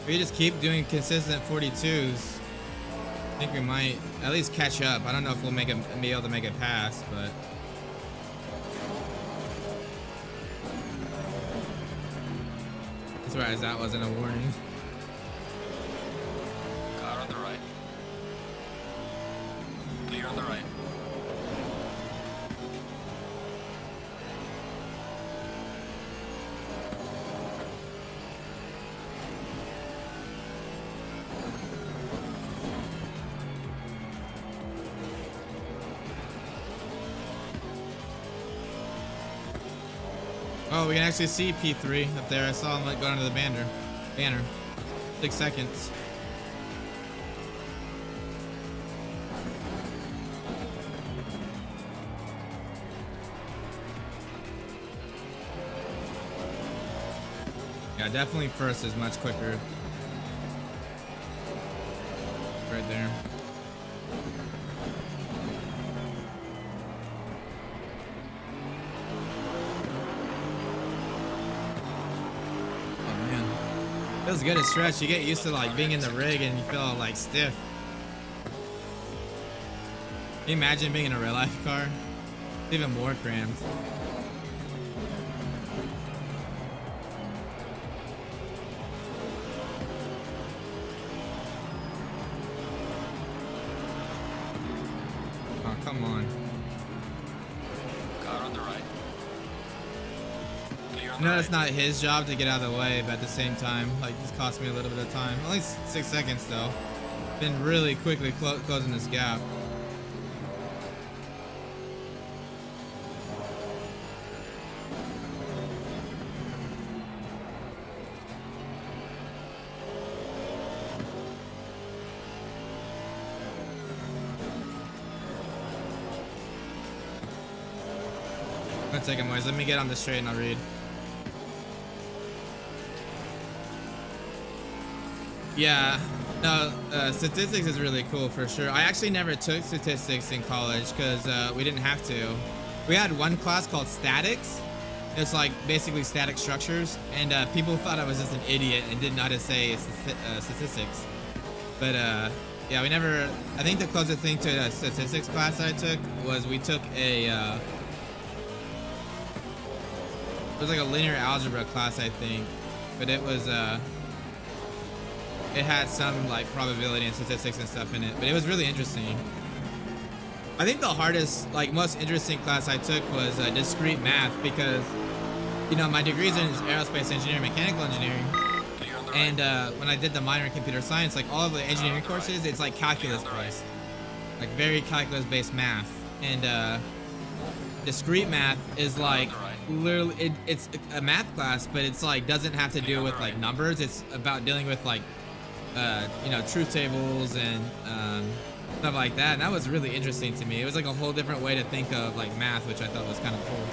If we just keep doing consistent 42s, I think we might at least catch up. I don't know if we'll be able to make it past, but as far as that wasn't a warning. Car on the right. Clear on the right. Oh, we can actually see P3 up there. I saw him like going under the banner. 6 seconds. Yeah, definitely first is much quicker. Right there. Feels good to stretch. You get used to like being in the rig and you feel like stiff. Can you imagine being in a real life car? It's even more crammed. Oh, come on. Car on the right. No, it's not his job to get out of the way, but at the same time, like, this cost me a little bit of time. Only 6 seconds, though. Been really quickly closing this gap. One second, boys. Let me get on the straight and I'll read. Yeah, no, statistics is really cool for sure. I actually never took statistics in college because we didn't have to. We had one class called statics. It's like basically static structures, and people thought I was just an idiot and didn't know how to say statistics. But yeah, we never. I think the closest thing to a statistics class I took was we took a. It was like a linear algebra class, I think, but it was it had some like probability and statistics and stuff in it, but it was really interesting. I think the hardest, like most interesting class I took was discrete math because, you know, my degrees in aerospace engineering, mechanical engineering, and when I did the minor in computer science, like all of the engineering courses, it's like calculus based, like very calculus based math, and discrete math is like literally it's a math class, but it's like doesn't have to do with like numbers. It's about dealing with like you know, truth tables and stuff like that, and that was really interesting to me. It was like a whole different way to think of like math, which I thought was kind of cool.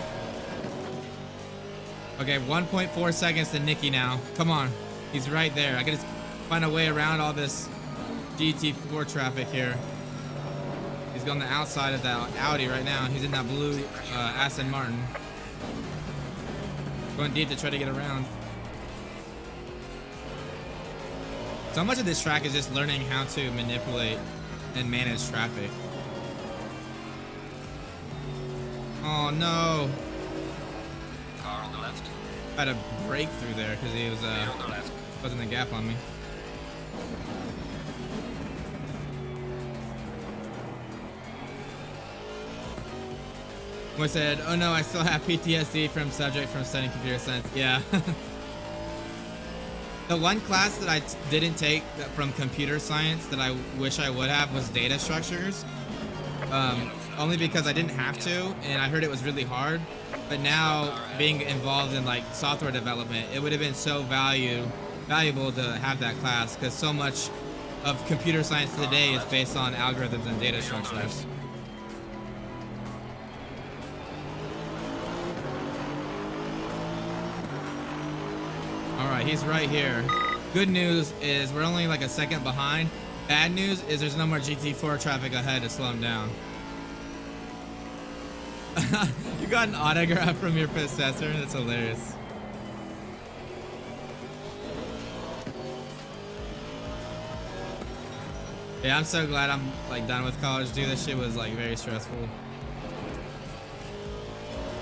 Okay, 1.4 seconds to Nicky now. Come on, he's right there. I gotta find a way around all this GT4 traffic here. He's on the outside of that Audi right now. He's in that blue Aston Martin. Going deep to try to get around. So much of this track is just learning how to manipulate and manage traffic. Oh no. Car on the left. I had a breakthrough there because he was Clear on the left. closing the gap on me. I said, oh no, I still have PTSD from subject from studying computer science. Yeah. The one class that I didn't take from computer science that I wish I would have was data structures. Only because I didn't have to, and I heard it was really hard. But now, being involved in like software development, it would have been so valuable to have that class, because so much of computer science today is based on algorithms and data structures. All right, he's right here. Good news is we're only like a second behind. Bad news is there's no more GT4 traffic ahead to slow him down. You got an autograph from your possessor? That's hilarious. Yeah, I'm so glad I'm like done with college, dude. This shit was like very stressful.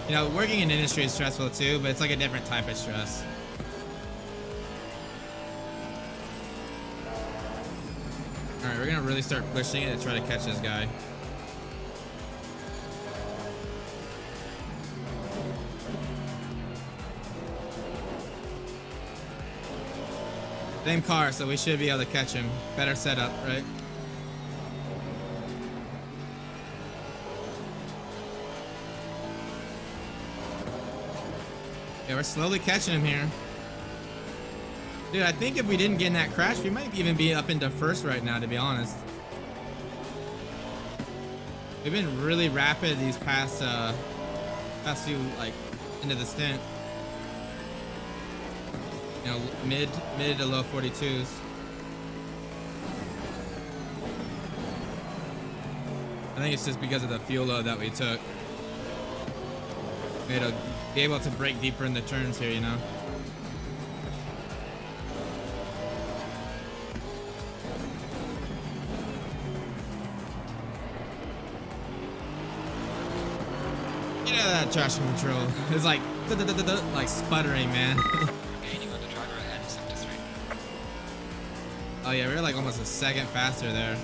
You know, working in industry is stressful too, but it's like a different type of stress. All right, we're gonna really start pushing it to try to catch this guy. Same car, so we should be able to catch him. Better setup, right? Yeah, we're slowly catching him here. Dude, I think if we didn't get in that crash, we might even be up into first right now, to be honest. We've been really rapid these past few, like, into the stint. You know, mid to low 42s. I think it's just because of the fuel load that we took. We had to be able to break deeper in the turns here, you know. Get out of that traction control. It's like sputtering, man. Gaining on the driver ahead, sector 3. Oh yeah, we were like almost a second faster there.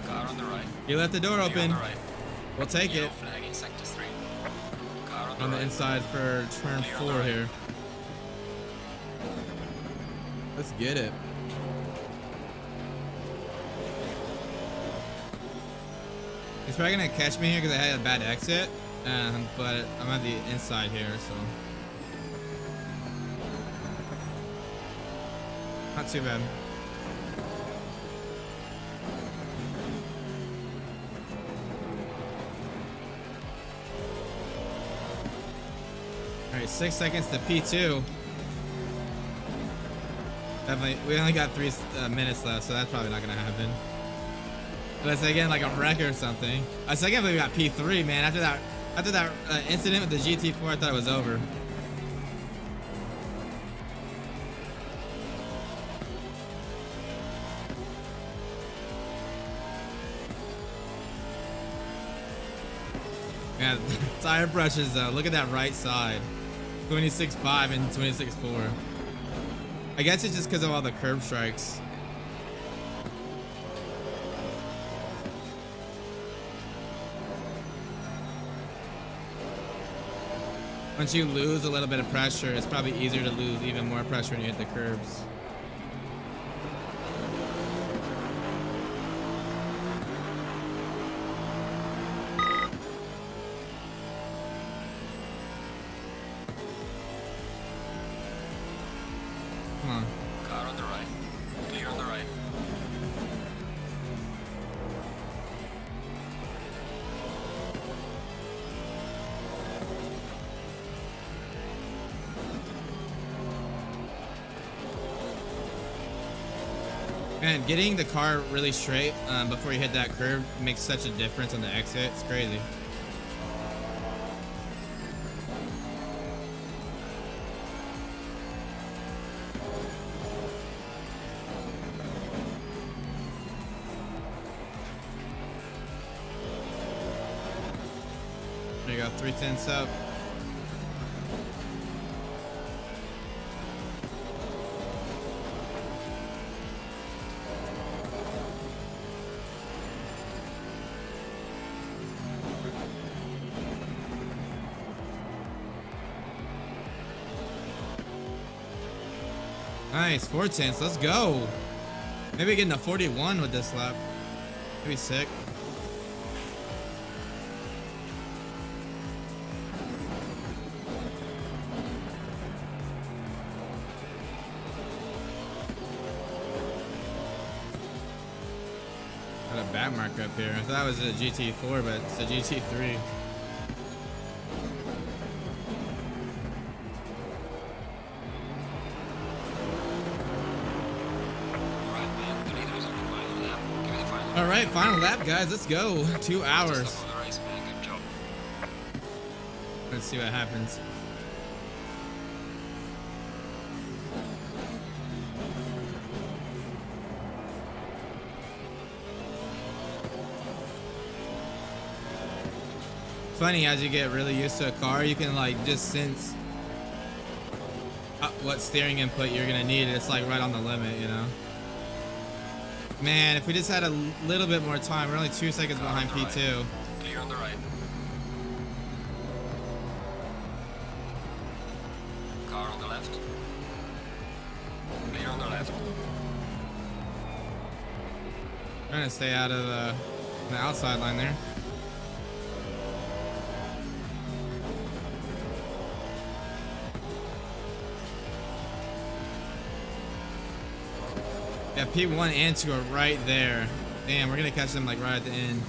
Car on the right. You left the door Clear open. on the right. We'll take Yellow it. flag in sector 3. Car on On the right. inside for turn Clear on 4 the right. here. Let's get it. He's probably gonna catch me here because I had a bad exit, but I'm on the inside here, so not too bad. All right, 6 seconds to P2. Definitely, we only got 3 minutes left, so that's probably not gonna happen. Unless again, like a wreck or something. I can't believe we got P3, man. After that incident with the GT4, I thought it was over. Man, tire brushes though. Look at that right side. 26.5 and 26.4. I guess it's just because of all the curb strikes. Once you lose a little bit of pressure, it's probably easier to lose even more pressure when you hit the curbs. Come on. Car on the right. Clear on the right. Man, getting the car really straight before you hit that curb makes such a difference on the exit. It's crazy. go. 310 up. Nice, 410s. Let's go. Maybe getting a 41 with this lap. That'd be sick. Got a back mark up here. I thought that was a GT4, but it's a GT3. All right, final lap, guys. Let's go. 2 hours. Let's see what happens. Funny, as you get really used to a car, you can like just sense what steering input you're gonna need. It's like right on the limit, you know. Man, if we just had a little bit more time, we're only 2 seconds behind P2. Clear on the right. Car on the left. Clear on the left. Trying to stay out of the outside line there. Yeah, P1 and 2 are right there. Damn, we're gonna catch them like right at the end.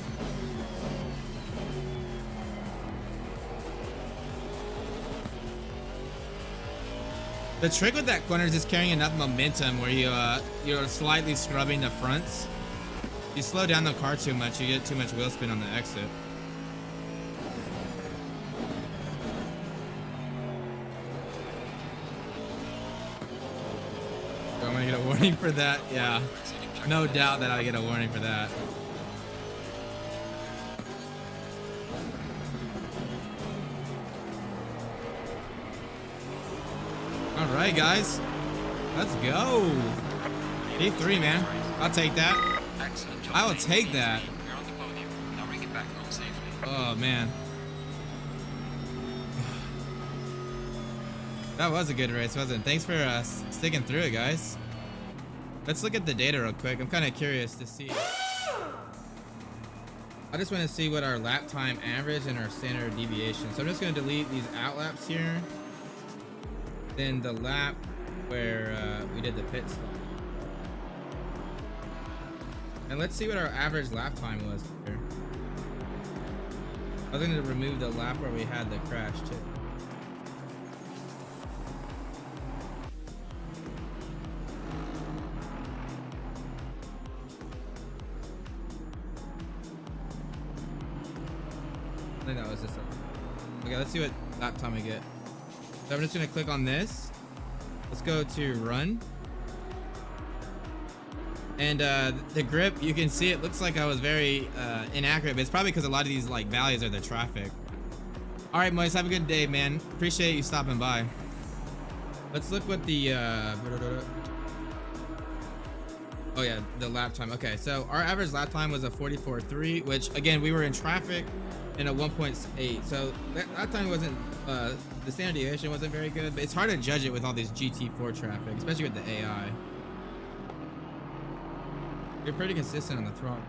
The trick with that corner is just carrying enough momentum where you're slightly scrubbing the fronts. If you slow down the car too much, you get too much wheel spin on the exit. I'm gonna get a warning for that. Yeah, no doubt that I get a warning for that. All right, guys, let's go. P3, man. I'll take that. I will take that. Oh man, that was a good race, wasn't it? Thanks for sticking through it, guys. Let's look at the data real quick. I'm kind of curious to see. I just want to see what our lap time average and our standard deviation. So I'm just going to delete these out laps here. Then the lap where we did the pit stop. And let's see what our average lap time was here. I was going to remove the lap where we had the crash too. I think that was this one. Okay, let's see what lap time we get. So I'm just gonna click on this. Let's go to run. And the grip, you can see it looks like I was very inaccurate, but it's probably because a lot of these like values are the traffic. All right, Moise, have a good day, man. Appreciate you stopping by. Let's look what the oh yeah, the lap time. Okay, so our average lap time was a 44.3, which again, we were in traffic in a 1.8. So that time wasn't, the standard deviation wasn't very good, but it's hard to judge it with all this GT4 traffic, especially with the AI. You're pretty consistent on the throttle.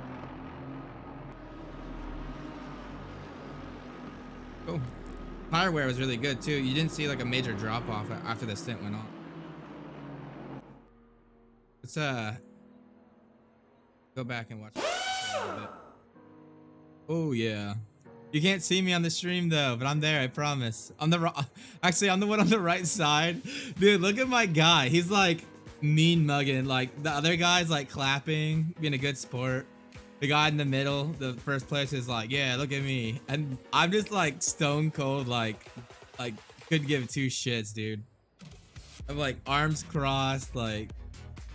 Cool. Tire wear was really good too. You didn't see like a major drop off after the stint went on. Let's go back and watch a little bit. Oh yeah. You can't see me on the stream though, but I'm there, I promise. On the actually, I'm the one on the right side. Dude, look at my guy. He's like mean mugging. Like the other guy's like clapping, being a good sport. The guy in the middle, the first place, is like, yeah, look at me. And I'm just like stone cold, like couldn't give 2 shits, dude. I'm like arms crossed, like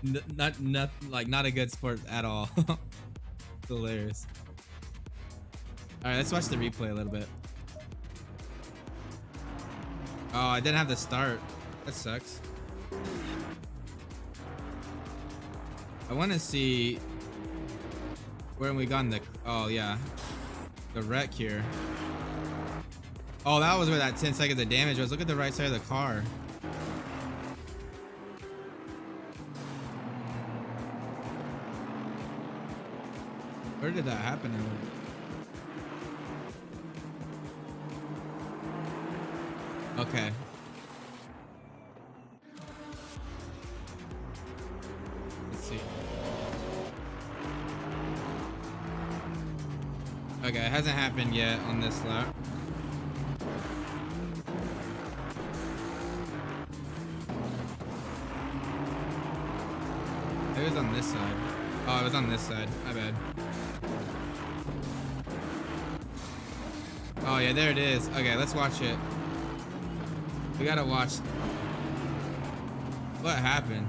not a good sport at all. It's hilarious. All right, let's watch the replay a little bit. Oh, I didn't have the start. That sucks. I want to see where we got in the. Oh yeah, the wreck here. Oh, that was where that 10 seconds of damage was. Look at the right side of the car. Where did that happen? Okay. Let's see. Okay, it hasn't happened yet on this lap. It was on this side. Oh, it was on this side. My bad. Oh yeah, there it is. Okay, let's watch it. We gotta watch what happened.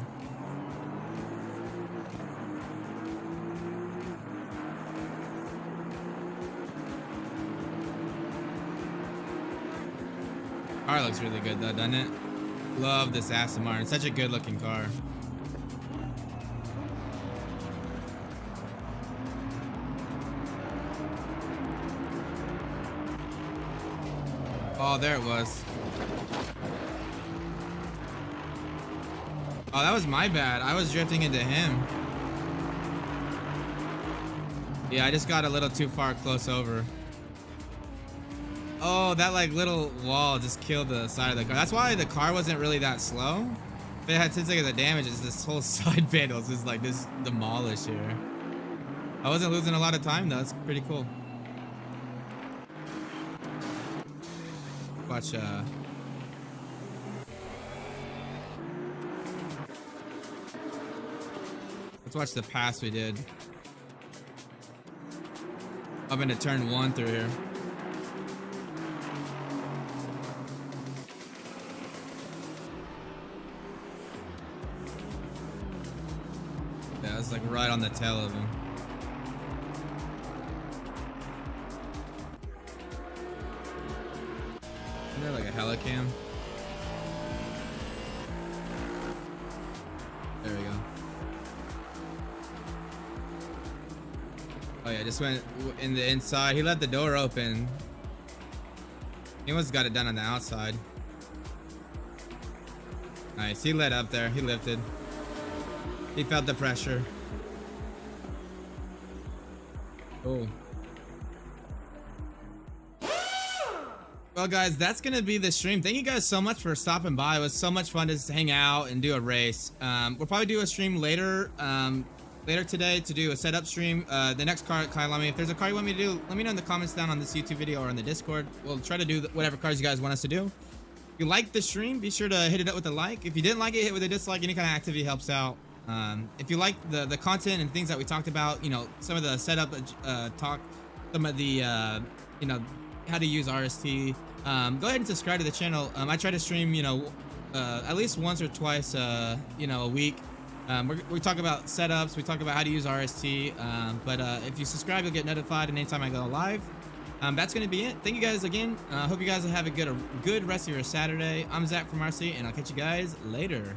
Car looks really good though, doesn't it? Love this Aston Martin. Such a good looking car. Oh, there it was. Oh, that was my bad. I was drifting into him. Yeah, I just got a little too far close over. Oh, that like little wall just killed the side of the car. That's why the car wasn't really that slow. If it had 10 seconds of damage, it's this whole side panel is just like this demolished here. I wasn't losing a lot of time though. That's pretty cool. Watch let's watch the pass we did. Up into turn 1 through here. Yeah, it's like right on the tail of him. Isn't there like a helicam? There we go. Oh yeah, just went in the inside. He left the door open. He almost got it done on the outside. Nice, he let up there. He lifted. He felt the pressure. Oh. Well guys, that's gonna be the stream. Thank you guys so much for stopping by. It was so much fun to just hang out and do a race. We'll probably do a stream later today to do a setup stream. The next car at Kyalami. If there's a car you want me to do, let me know in the comments down on this YouTube video or on the Discord. We'll try to do whatever cars you guys want us to do. If you liked the stream, be sure to hit it up with a like. If you didn't like it, hit with a dislike. Any kind of activity helps out. If you like the content and things that we talked about, you know, some of the setup talk, some of the you know, how to use RST, go ahead and subscribe to the channel. I try to stream, you know, at least once or twice you know, a week. We talk about setups, we talk about how to use RST, but if you subscribe, you'll get notified anytime I go live. That's gonna be it. Thank you guys again. Hope you guys have a good rest of your Saturday. I'm Zach from RC, and I'll catch you guys later.